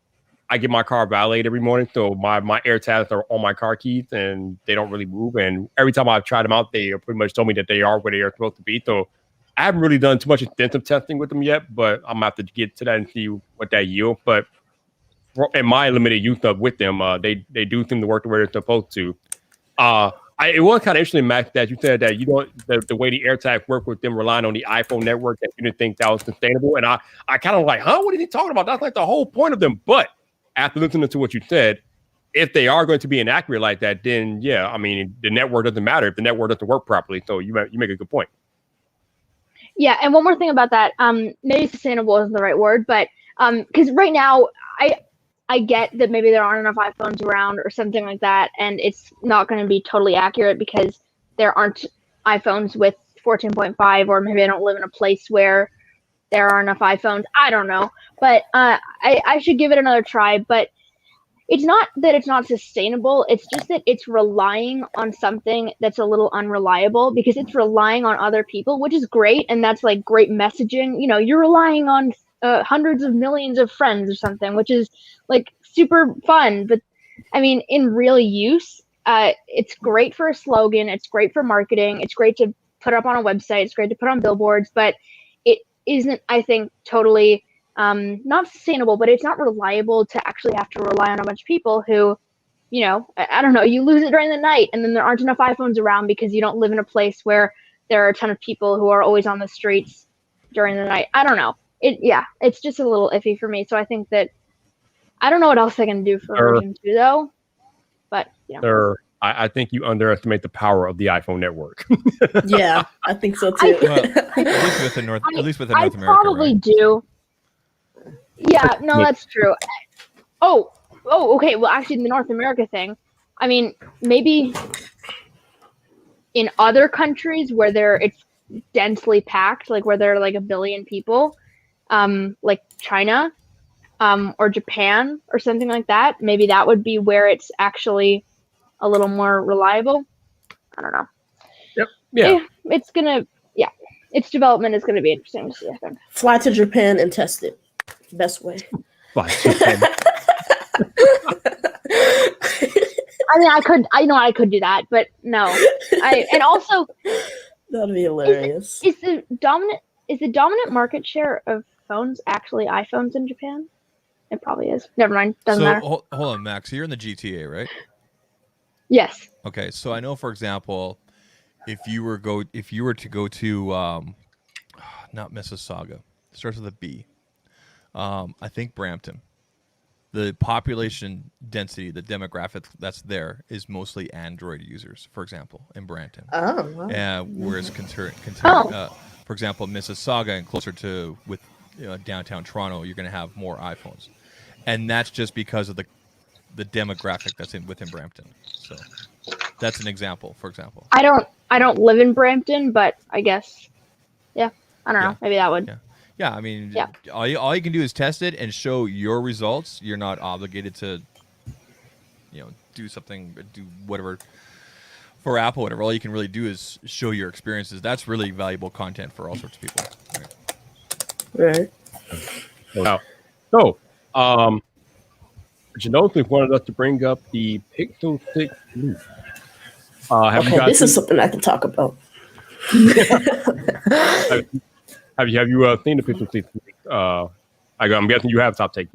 A: I get my car valeted every morning. So my AirTags are on my car keys, and they don't really move. And every time I've tried them out, they pretty much told me that they are where they are supposed to be. So I haven't really done too much extensive testing with them yet, but I'm gonna have to get to that and see what that yield. But in my limited use with them, they do seem to work the way they're supposed to. it was kind of interesting, Max, that you said that you don't the way the AirTag work with them relying on the iPhone network, that you didn't think that was sustainable. And I kind of like, huh? What are you talking about? That's like the whole point of them. But after listening to what you said, if they are going to be inaccurate like that, then yeah, I mean, the network doesn't matter if the network doesn't work properly. So you make a good point.
C: Yeah, and one more thing about that, maybe sustainable isn't the right word, but because right now I get that maybe there aren't enough iPhones around or something like that, and it's not going to be totally accurate because there aren't iPhones with 14.5, or maybe I don't live in a place where there are enough iPhones. I don't know, but I should give it another try. But it's not that it's not sustainable. It's just that it's relying on something that's a little unreliable because it's relying on other people, which is great. And that's like great messaging. You know, you're relying on hundreds of millions of friends or something, which is like super fun. But I mean, in real use, it's great for a slogan. It's great for marketing. It's great to put up on a website. It's great to put on billboards, but it isn't, I think, totally not sustainable, but it's not reliable to actually have to rely on a bunch of people who, you know, I don't know, you lose it during the night and then there aren't enough iPhones around because you don't live in a place where there are a ton of people who are always on the streets during the night. I don't know. It's just a little iffy for me. So I think that I don't know what else I can do for version 2 though, but you know.
A: I think you underestimate the power of the iPhone network.
D: Yeah, I think so too.
B: Well, at least with the North America,
C: I probably
B: right?
C: do. Yeah, no, that's true. Oh, okay. Well, actually, the North America thing, I mean, maybe in other countries where it's densely packed, like where there are like 1 billion people, like China, or Japan or something like that, maybe that would be where it's actually a little more reliable. I don't know.
A: Yep. Yeah.
C: Its development is gonna be interesting to see, I think.
D: Fly to Japan and test it. Best way.
A: Fly to Japan.
C: I mean, I could do that, but no. And also
D: That'd be hilarious.
C: Is the dominant market share of phones actually iPhones in Japan? It probably is. Never mind. Doesn't matter.
B: Hold on, Max. You're in the GTA, right?
C: Yes.
B: Okay, so I know, for example, if you were to go to not Mississauga, it starts with a B. I think Brampton. The population density, the demographic that's there is mostly Android users, for example, in Brampton.
D: Oh, wow.
B: Whereas for example, Mississauga and closer to downtown Toronto, you're going to have more iPhones, and that's just because of the demographic that's within Brampton. So that's an example, for example.
C: I don't live in Brampton, but I guess, yeah, I don't know. Maybe that would.
B: Yeah, I mean, all you can do is test it and show your results. You're not obligated to, do something, do whatever for Apple, whatever. All you can really do is show your experiences. That's really valuable content for all sorts of people.
D: Right.
A: Wow. So, Genosis wanted us to bring up the Pixel 6 Blue.
D: This is something I can talk about.
A: Have you seen the Pixel 6? I'm guessing you have, Top Take.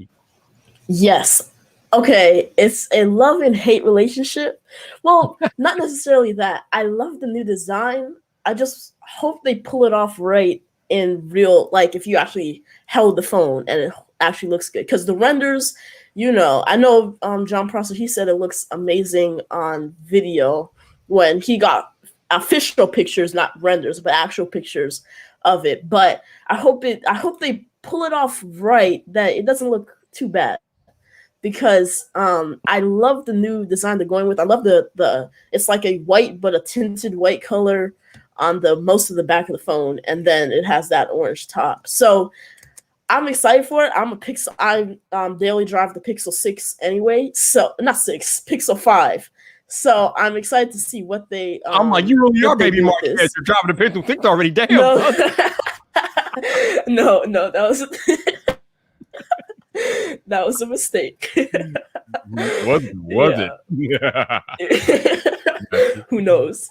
D: Yes. Okay, it's a love and hate relationship. Well, not necessarily that. I love the new design. I just hope they pull it off right in real, like if you actually held the phone and it actually looks good. Because the renders, I know John Prosser, he said it looks amazing on video when he got official pictures, not renders, but actual pictures of it. But I hope they pull it off right, that it doesn't look too bad, because I love the new design they're going with. I love the it's like a white but a tinted white color on the most of the back of the phone, and then it has that orange top. So I'm excited for it. I daily drive the Pixel 6 anyway, so not 6, Pixel 5. So I'm excited to see what they.
A: I'm like, you really are, baby Mark. You're driving the Pixel 6 already. Damn.
D: No, that was that was a mistake.
A: Was it? Yeah.
D: Who knows?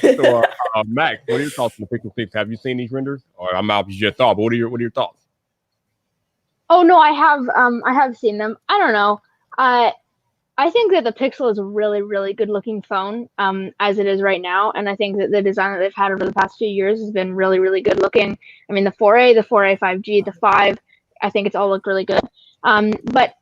A: So, Max, what are your thoughts on the Pixel 6? Have you seen these renders? Or I'm out just thought, but what are your thoughts?
C: Oh no, I have seen them. I don't know. I I think that the Pixel is a really, really good looking phone, as it is right now. And I think that the design that they've had over the past few years has been really, really good looking. I mean, the 4A, the 4A 5G, the 5, I think it's all looked really good. But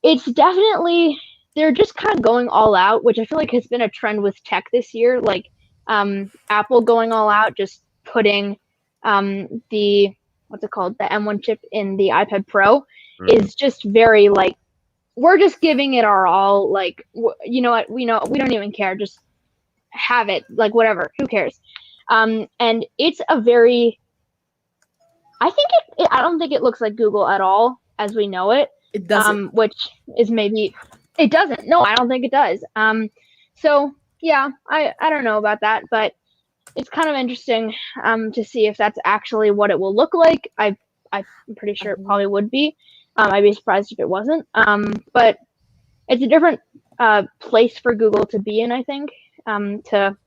C: it's definitely, they're just kind of going all out, which I feel like has been a trend with tech this year. Like Apple going all out, just putting the, what's it called, the M1 chip in the iPad Pro is just very like, we're just giving it our all. Like, you know what? We don't even care. Just have it. Like, whatever. Who cares? And it's a very. I think I don't think it looks like Google at all as we know it.
D: It doesn't.
C: Which is maybe it doesn't. No, I don't think it does. So yeah, I don't know about that, but it's kind of interesting to see if that's actually what it will look like. I'm pretty sure it probably would be. I'd be surprised if it wasn't. But it's a different place for Google to be in, I think, to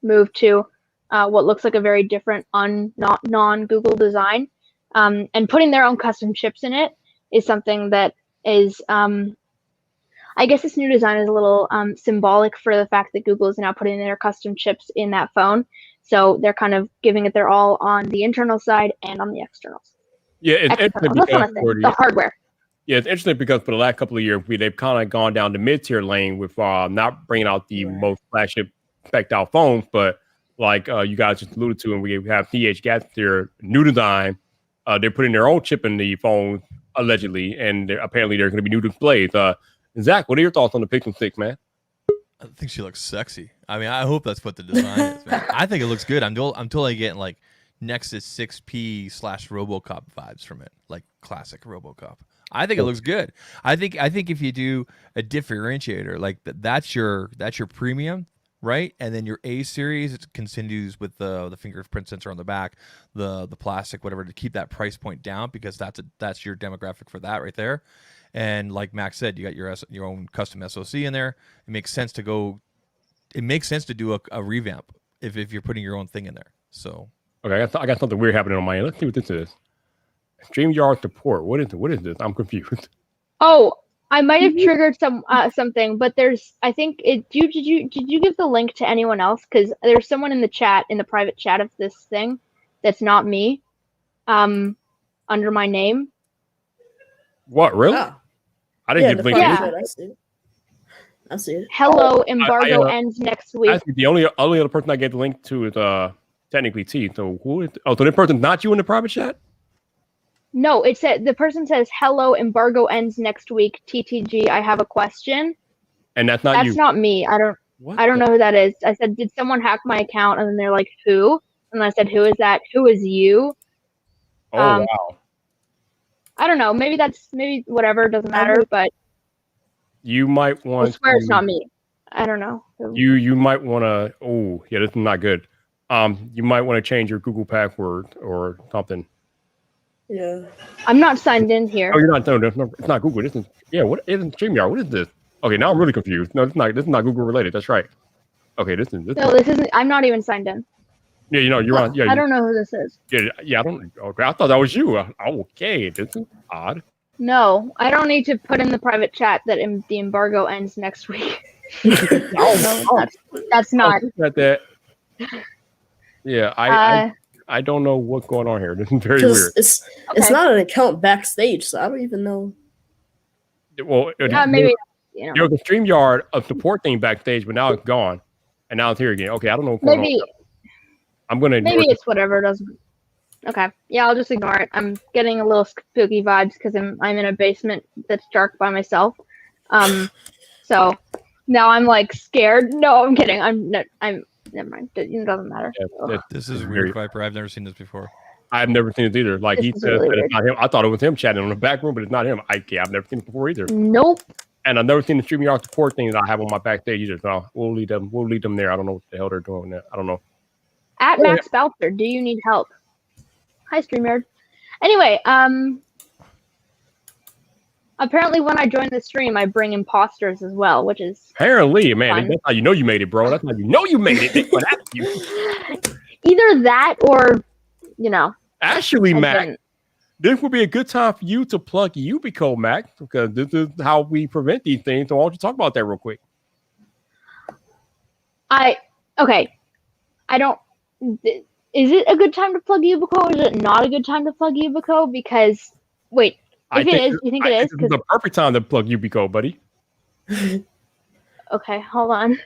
C: move to what looks like a very different non-Google design. And putting their own custom chips in it is something that is, I guess this new design is a little symbolic for the fact that Google is now putting their custom chips in that phone. So they're kind of giving it their all on the internal side and on the externals.
A: Yeah, it's interesting because
C: the hardware.
A: Yeah, it's interesting because for the last couple of years, they've kind of gone down the mid-tier lane with not bringing out the most flagship spec'd out phones, but like you guys just alluded to, and we have TH Gas, their new design. They're putting their own chip in the phone allegedly, and apparently they're going to be new displays. Zach, what are your thoughts on the Pixel 6, man?
B: I think she looks sexy. I mean, I hope that's what the design is, man. I think it looks good. I'm totally getting like Nexus 6P / RoboCop vibes from it, like classic RoboCop. I think it looks good. I think if you do a differentiator, like that's your premium, right? And then your A series, it continues with the fingerprint sensor on the back, the plastic, whatever, to keep that price point down, because that's your demographic for that right there. And like Max said, you got your own custom SoC in there. It makes sense to do a revamp if you're putting your own thing in there. So.
A: Okay, I got something weird happening on my end. Let's see what this is. StreamYard support. What is this? I'm confused.
C: Oh, I might have triggered something, but there's. I think it. Did you give the link to anyone else? Because there's someone in the chat, in the private chat of this thing, that's not me. Under my name.
A: What, really?
D: Oh.
A: I didn't get the link.
C: Yeah.
D: I see it.
C: Hello, embargo ends next week.
A: Actually, the only other person I gave the link to is technically T. So who is? Oh, so this person's not you in the private chat?
C: No, it said the person says hello, embargo ends next week. TTG, I have a question.
A: And that's not you.
C: That's not me. I don't know who that is. I said, did someone hack my account? And then they're like, who? And I said, who is that? Who is you?
A: Oh wow.
C: I don't know. Maybe whatever. Doesn't matter. But
A: you might want.
C: I swear it's not me. I don't know.
A: You might want to. Oh yeah, this is not good. You might want to change your Google password or something.
D: Yeah.
C: I'm not signed in here.
A: Oh, you're not. No, it's not Google. This is What isn't StreamYard? What is this? Okay, now I'm really confused. No, this is not Google related. That's right. Okay, this isn't.
C: I'm not even signed in.
A: Yeah, you're on. Yeah,
C: I don't know who this is.
A: Yeah. I don't. Okay, I thought that was you. Okay, this is odd.
C: No, I don't need to put in the private chat that the embargo ends next week. That's not.
A: That. Yeah, I don't know what's going on here. This is very weird.
D: It's not an account backstage, so I don't even know.
A: Well,
C: maybe
A: there was a StreamYard support thing backstage, but now it's gone, and now it's here again. Okay, I don't know what's going on. I'm gonna.
C: Maybe it's whatever. Doesn't. Okay, yeah, I'll just ignore it. I'm getting a little spooky vibes because I'm in a basement that's dark by myself. So now I'm like scared. No, I'm kidding. Never mind. It doesn't matter.
B: Yeah, this is weird, Viper. I've never seen this before.
A: I've never seen it either. Like he said, it's not him. I thought it was him chatting in the back room, but it's not him. I've never seen it before either.
C: Nope.
A: And I've never seen the StreamYard support thing that I have on my backstage either. So we'll leave them there. I don't know what the hell they're doing there. I don't know.
C: At Max Belcher, do you need help? Hi, StreamYard. Anyway, apparently when I join the stream, I bring imposters as well, which is
A: apparently, man. That's how you know you made it, bro. That's how you know you made it. That's you.
C: Either that or,
A: Actually, Mac, this would be a good time for you to plug Yubico, Mac, because this is how we prevent these things. So why don't you talk about that real quick?
C: Okay. I don't. Is it a good time to plug Yubico, or is it not a good time to plug Yubico? Because wait, if it is, you think it is?
A: This is the perfect time to plug Yubico, buddy.
C: Okay, hold on.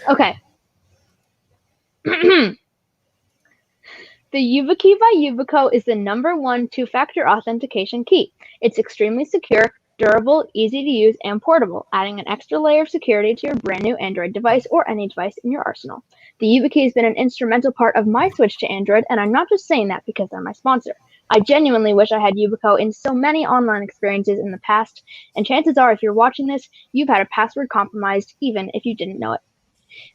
C: Okay. The YubiKey by Yubico is the #1 two-factor authentication key. It's extremely secure, durable, easy to use, and portable, adding an extra layer of security to your brand new Android device or any device in your arsenal. The YubiKey has been an instrumental part of my switch to Android, and I'm not just saying that because they're my sponsor. I genuinely wish I had Yubico in so many online experiences in the past, and chances are if you're watching this, you've had a password compromised even if you didn't know it.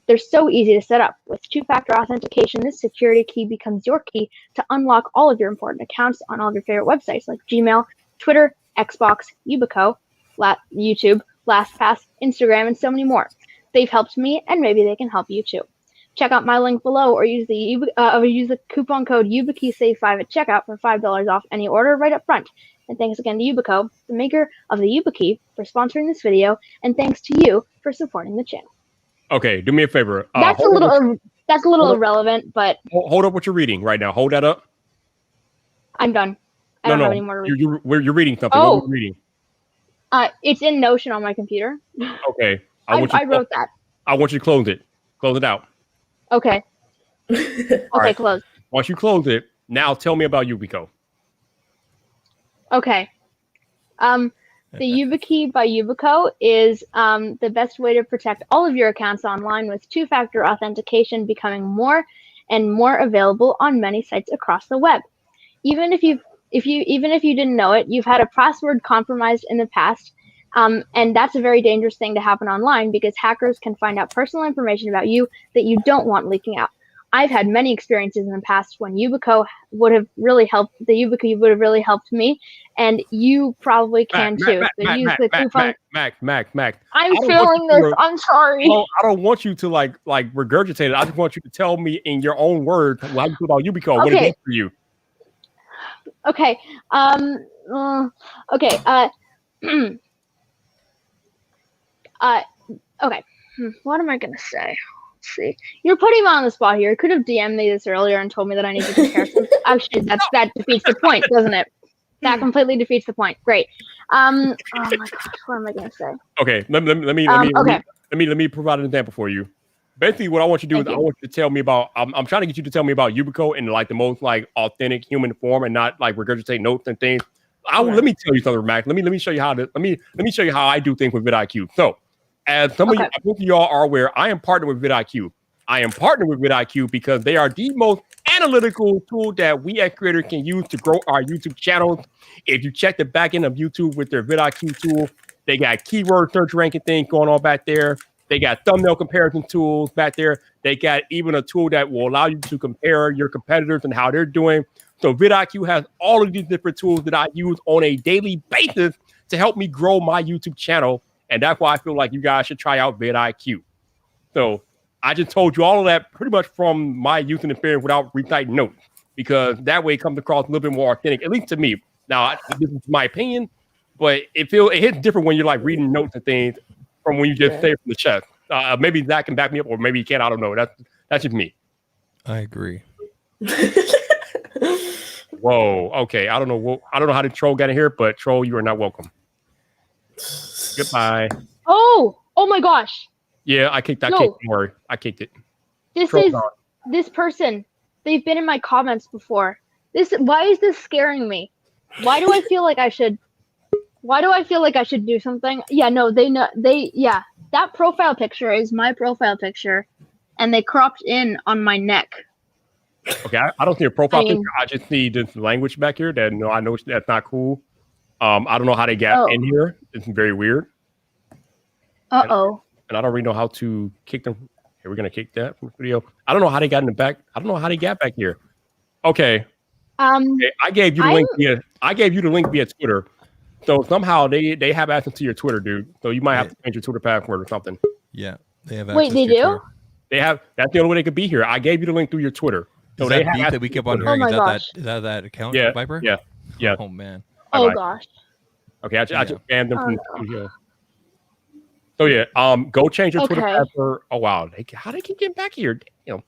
C: They're so easy to set up. With two-factor authentication, this security key becomes your key to unlock all of your important accounts on all of your favorite websites like Gmail, Twitter, Xbox, Yubico, YouTube, LastPass, Instagram, and so many more. They've helped me, and maybe they can help you too. Check out my link below, or use the coupon code YubiKeySave5 at checkout for $5 off any order right up front. And thanks again to Yubico, the maker of the YubiKey, for sponsoring this video, and thanks to you for supporting the channel.
A: Okay, do me a favor.
C: That's a little irrelevant, but
A: hold up what you're reading right now. Hold that up.
C: I'm done. I don't have any more to read.
A: You're reading something.
C: Oh.
A: What are you reading?
C: It's in Notion on my computer.
A: Okay.
C: I wrote that.
A: I want you to close it. Close it out.
C: Okay. Okay,
A: right.
C: close.
A: Once you close it, now tell me about Yubico.
C: Okay. The YubiKey by Yubico is the best way to protect all of your accounts online, with two-factor authentication becoming more and more available on many sites across the web. Even if you didn't know it, you've had a password compromised in the past, and that's a very dangerous thing to happen online because hackers can find out personal information about you that you don't want leaking out. I've had many experiences in the past when Yubico would have really helped. The YubiKey would have really helped me, and you probably can too.
A: Mac.
C: I'm feeling this. I'm sorry.
A: I don't want you to like regurgitate it. I just want you to tell me in your own words how you feel about Yubico. What it means for you.
C: Okay. Okay. Okay. What am I gonna say? Let's see. You're putting me on the spot here. You could have DM'd me this earlier and told me that I need to compare some. Actually, that defeats the point, doesn't it? That completely defeats the point. Great. Oh my gosh, what am I gonna say?
A: Okay. Let me provide an example for you. Basically, what I want you to do is I want you to tell me about. I'm trying to get you to tell me about Yubico in like the most like authentic human form and not like regurgitate notes and things. Let me tell you something, Mac. Let me show you how to. Let me show you how I do things with VidIQ. So, as some of you, I think y'all are aware, I am partnered with VidIQ. I am partnered with VidIQ because they are the most analytical tool that we as creators can use to grow our YouTube channels. If you check the back end of YouTube with their VidIQ tool, they got keyword search ranking thing going on back there. They got thumbnail comparison tools back there. They got even a tool that will allow you to compare your competitors and how they're doing. So VidIQ has all of these different tools that I use on a daily basis to help me grow my YouTube channel. And that's why I feel like you guys should try out VidIQ. So I just told you all of that pretty much from my using experience without reciting notes, because that way it comes across a little bit more authentic, at least to me. Now, this is my opinion, but it hits different when you're like reading notes and things from when you just say it from the chest. Maybe that can back me up, or maybe you can't. I don't know. That's just me.
B: I agree.
A: Whoa. Okay. I don't know how the troll got in here, but troll, you are not welcome. Goodbye.
C: Oh my gosh.
A: Yeah, I kicked that. Don't worry. I kicked it.
C: This person. They've been in my comments before. Why is this scaring me? Why do I feel like I should do something? Yeah, no, that profile picture is my profile picture, and they cropped in on my neck.
A: Okay, I don't see a profile picture. I just see this language back here that I know that's not cool. I don't know how they got in here. It's very weird. And I don't really know how to kick them. Here, we're gonna kick that from the video. I don't know how they got in the back. I don't know how they got back here. Okay. Okay, I gave you the link via Twitter. So somehow they have access to your Twitter, dude. So you might have to change your Twitter password or something.
B: Yeah, they have access.
C: Wait, they do?
B: Twitter.
A: They have. That's the only way they could be here. I gave you the link through your Twitter. So
B: Is
A: they
B: that beef
A: have
B: that we kept on
A: Twitter.
B: hearing?
C: Oh
B: Is
C: my
B: that
C: gosh.
B: that account,
A: Yeah,
B: Viper?
A: yeah, yeah.
B: Oh man.
C: Oh
A: Bye-bye.
C: gosh.
A: Okay, I
B: Yeah.
A: just banned them
C: Oh,
A: from
C: no.
A: the studio. So yeah, go change your Twitter
C: Okay.
A: password. Oh wow, how they keep getting back here? Damn.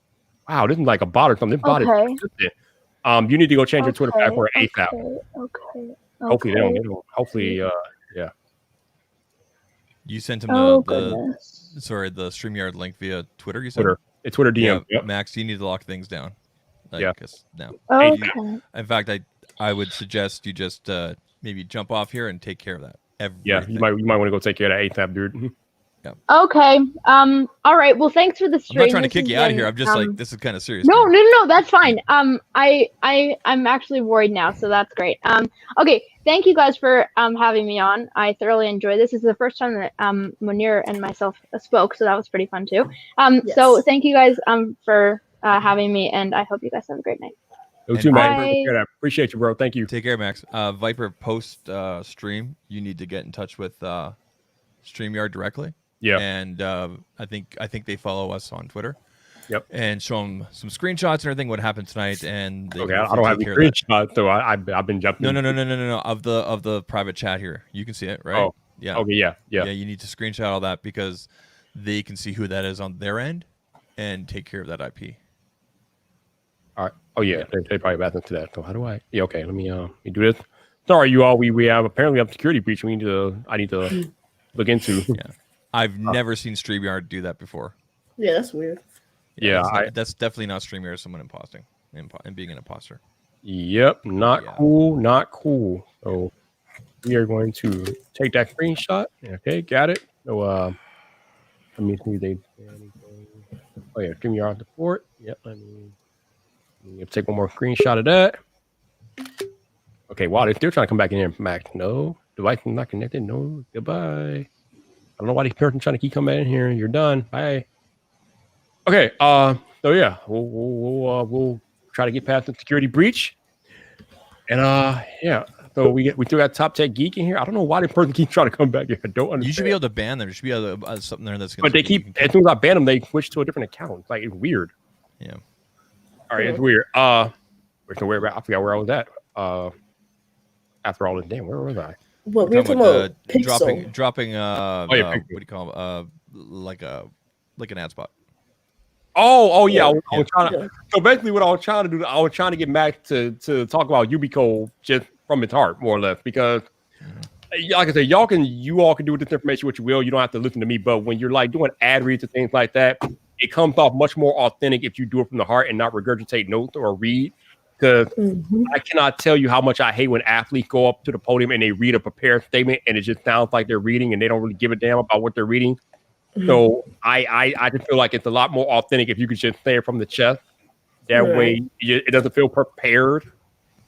A: Wow, this is like a bot or something. This bot is
C: Okay.
A: consistent. You need to go change your Twitter
C: Okay.
A: password
C: Okay.
A: ASAP.
C: Okay.
A: Hopefully they
C: Okay.
A: don't. Hopefully, yeah.
B: You sent him
C: Oh
B: the
C: goodness.
B: the StreamYard link via Twitter. You said.
A: Twitter. It's Twitter
B: Yeah,
A: DM. Yep.
B: Max, you need to lock things down.
A: Yeah.
B: 'Cause now.
C: Okay.
B: In fact, I would suggest you just maybe jump off here and take care of that.
A: Yeah,
B: Everything.
A: you might want to go take care of that ASAP, dude.
C: Okay. All right. Well, thanks for the
B: I'm
C: stream.
B: not trying to
C: This
B: kick
C: has
B: you out of
C: been,
B: here. I'm just like, this is kind of serious.
C: No,
B: dude.
C: no, that's fine. I'm actually worried now, so that's great. Okay. Thank you guys for having me on. I thoroughly enjoyed this. This is the first time that Munir and myself spoke, so that was pretty fun too. So
D: Yes.
C: thank you guys for having me, and I hope you guys have a great night.
A: You
B: And
A: too, man.
C: Bye.
A: Take care of that. Appreciate you, bro. Thank you.
B: Take care, Max. Viper, post stream, you need to get in touch with StreamYard directly.
A: Yeah.
B: And I think they follow us on Twitter.
A: Yep.
B: And show them some screenshots and everything what happened tonight. And they
A: Okay,
B: can
A: I don't have
B: take
A: any
B: care of that.
A: screenshots, so I've been jumping.
B: No. Of the private chat here, you can see it, right?
A: Oh,
B: yeah.
A: Okay, yeah.
B: You need to screenshot all that because they can see who that is on their end and take care of that IP.
A: All right. Oh yeah, they probably have access to that. So how do I? Yeah. Okay. Let me do this. Sorry, you all. We have apparently a security breach. I need to look into.
B: Yeah. I've never seen StreamYard do that before.
D: Yeah, that's weird.
A: Yeah,
B: that's definitely not StreamYard. Someone imposting and being an imposter.
A: Yep. Not cool. Not cool. So we are going to take that screenshot. Okay, got it. So let me see. Oh yeah, StreamYard support. Yep. Let me take one more screenshot of that. Okay. Wow, they're still trying to come back in here, Max. No, device is not connected. No. Goodbye. I don't know why these persons trying to keep coming in here. You're done. Bye. Okay. So yeah, we'll try to get past the security breach. And yeah. So we still got Top Tech Geek in here. I don't know why the person keeps trying to come back here. I don't understand.
B: You should be able to ban them. There should be something there that's.
A: But they keep as soon as I ban them, they switch to a different account. It's like it's weird.
B: Yeah.
A: All right, it's weird. I forgot where I was at. After all this, damn, where was I?
D: What we were talking about Pixel.
B: dropping
A: yeah,
B: what do you call like an ad spot.
A: Oh yeah.
D: Yeah.
A: I was trying to, so basically what I was trying to do, I was trying to get Max to talk about Ubico just from his heart, more or less, because like I said, you all can do with this information what you will. You don't have to listen to me, but when you're like doing ad reads and things like that, it comes off much more authentic if you do it from the heart and not regurgitate notes or read. Because I cannot tell you how much I hate when athletes go up to the podium and they read a prepared statement and it just sounds like they're reading and they don't really give a damn about what they're reading. So I just feel like it's a lot more authentic if you could just say it from the chest. That way it doesn't feel prepared.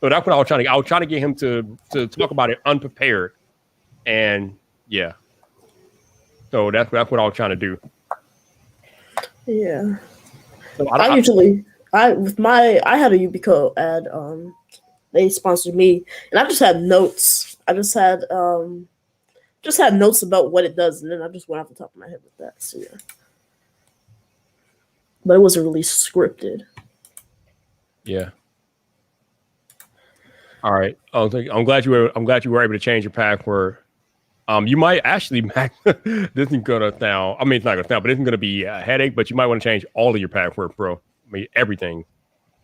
A: So that's what I was trying to. I was trying to get him to talk about it unprepared, and yeah. So that's what I was trying to do.
D: Yeah.
A: So
D: I had a Ubico ad. They sponsored me, and I just had notes. I just had notes about what it does, and then I just went off the top of my head with that. So yeah, but it wasn't really scripted.
A: Yeah. All right. I'm glad you were able to change your password. You might actually, Max, this isn't gonna sound. I mean, it's not gonna sound, but it's gonna be a headache. But you might want to change all of your password, bro. I mean, everything.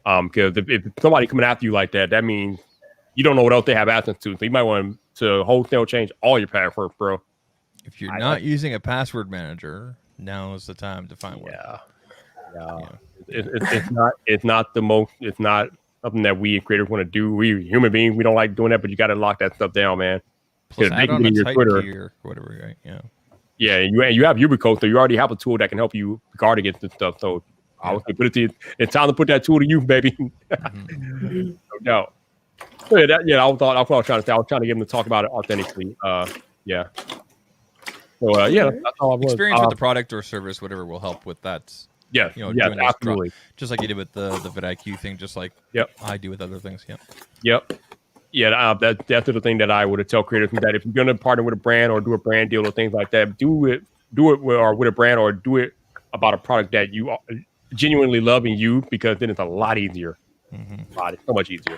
A: Because if somebody coming after you like that, that means you don't know what else they have access to. So you might want to wholesale change all your password, bro.
B: If you're not using a password manager, now is the time to find one.
A: Yeah. It's not something that we creators want to do. We human beings, we don't like doing that, but you got to lock that stuff down, man.
B: Plus,
A: They
B: add
A: can
B: on
A: get
B: a
A: in your
B: tight
A: Twitter.
B: key or whatever, right? Yeah.
A: Yeah, and you have Ubico, so you already have a tool that can help you guard against this stuff. So I would say put it to you. It's time to put that tool to use, baby. No doubt. So that's what I was trying to say. I was trying to get him to talk about it authentically. Yeah. So that's all I was.
B: Experience with the product or service, whatever, will help with that.
A: Yes,
B: doing
A: yes,
B: those
A: absolutely.
B: Just like you did with the VidIQ thing, just like I do with other things.
A: Yep. Yeah, that's the thing that I would tell creators that if you're gonna partner with a brand or do a brand deal or things like that, do it with a brand or do it about a product that you genuinely loving you, because then it's a lot easier. So much easier.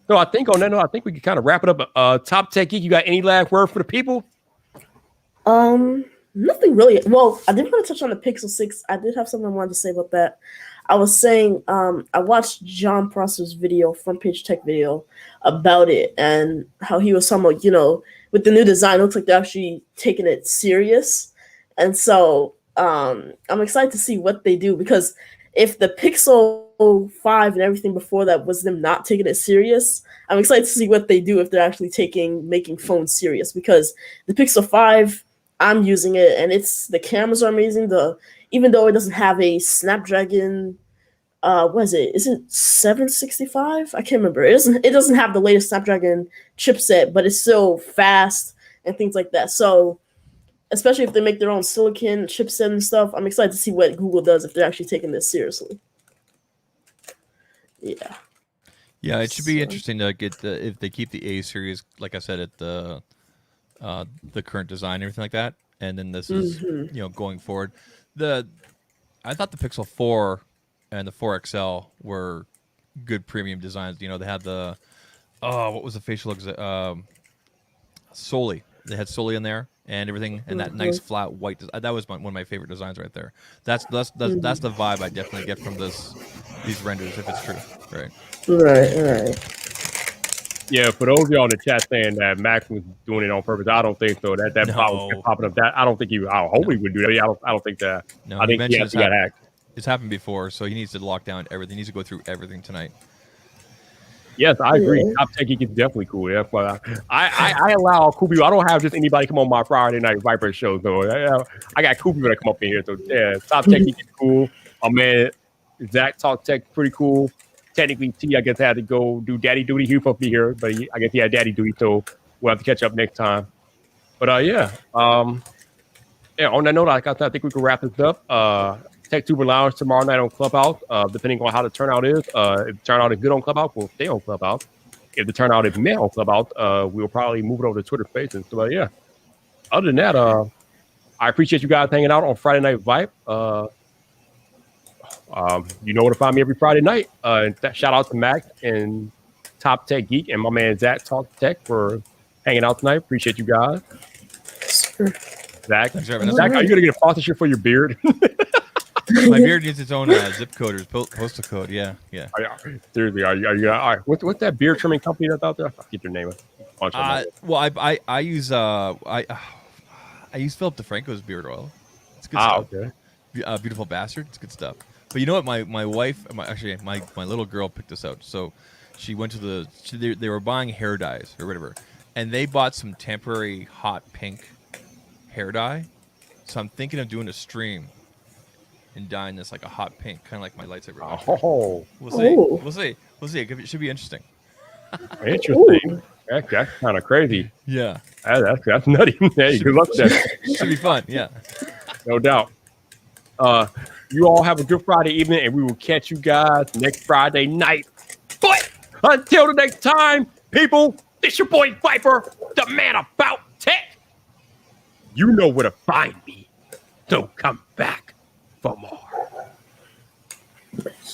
A: So I think on that note, I think we can kind of wrap it up. Top Tech Geek, you got any last word for the people?
D: Nothing really. Well, I did want to touch on the Pixel 6. I did have something I wanted to say about that. I was saying, I watched John Prosser's video, Front Page Tech video, about it, and how he was talking about, with the new design, it looks like they're actually taking it serious. And so I'm excited to see what they do, because if the Pixel 5 and everything before that was them not taking it serious, I'm excited to see what they do if they're actually making phones serious, because the Pixel 5, I'm using it, and the cameras are amazing. Even though it doesn't have a Snapdragon, what is it? Is it 765? I can't remember. It doesn't have the latest Snapdragon chipset, but it's still fast and things like that. So, especially if they make their own silicon chipset and stuff, I'm excited to see what Google does if they're actually taking this seriously. Yeah.
B: Yeah, it should be interesting to get if they keep the A series, like I said, at the current design and everything like that, and then this is going forward. I thought the Pixel 4 and the 4 XL were good premium designs. They had the what was the facial Soli. They had Soli in there and everything, and that nice flat white. That was one of my favorite designs right there. That's the vibe I definitely get from these renders, if it's true.
D: Right.
A: Yeah, for those of y'all in the chat saying that Max was doing it on purpose, I don't think so. That problem kept popping up. I don't think I hope he would do that. I don't think that.
B: No,
A: I think he got hacked.
B: It's happened before, so he needs to lock down everything. He needs to go through everything tonight.
A: Yes, I agree. Top Tech Geek is definitely cool. That's why I allow cool people. I don't have just anybody come on my Friday Night Viper show. So I got cool people that come up in here. So yeah, Top Tech Geek is cool. My man Zach Talk Tech pretty cool. Technically, T, I guess, had to go do daddy duty. He was supposed to be here, but I guess he had daddy duty, so we'll have to catch up next time. But on that note, I think we can wrap this up. TechTuber Lounge tomorrow night on Clubhouse, depending on how the turnout is. If the turnout is good on Clubhouse, we'll stay on Clubhouse. If the turnout is meh on Clubhouse, we'll probably move it over to Twitter Spaces. So, other than that, I appreciate you guys hanging out on Friday Night Vibe. You know where to find me every Friday night. Shout out to Max and Top Tech Geek and my man Zach Talk Tech for hanging out tonight. Appreciate you guys.
D: Sure.
A: Zach, are you gonna get a sponsorship for your beard?
B: My beard needs its own zip code or postal code. Yeah.
A: Seriously, are you? All right. What's that beard trimming company that's out there? I forget their name.
B: Well, I use Philip DeFranco's beard oil. It's good stuff.
A: Okay.
B: Beautiful bastard. It's good stuff. But you know what? My wife, my little girl picked this out. So she went to they were buying hair dyes or whatever, and they bought some temporary hot pink hair dye. So I'm thinking of doing a stream and dyeing this like a hot pink, kind of like my lightsaber.
A: Oh,
B: we'll see. It should be interesting.
A: Interesting. That's kind of crazy.
B: Yeah.
A: That's nutty. Hey, good luck with that.
B: Should be fun. Yeah.
A: No doubt. You all have a good Friday evening, and we will catch you guys next Friday night. But until the next time, people, it's your boy Viper, the man about tech. You know where to find me, so come back.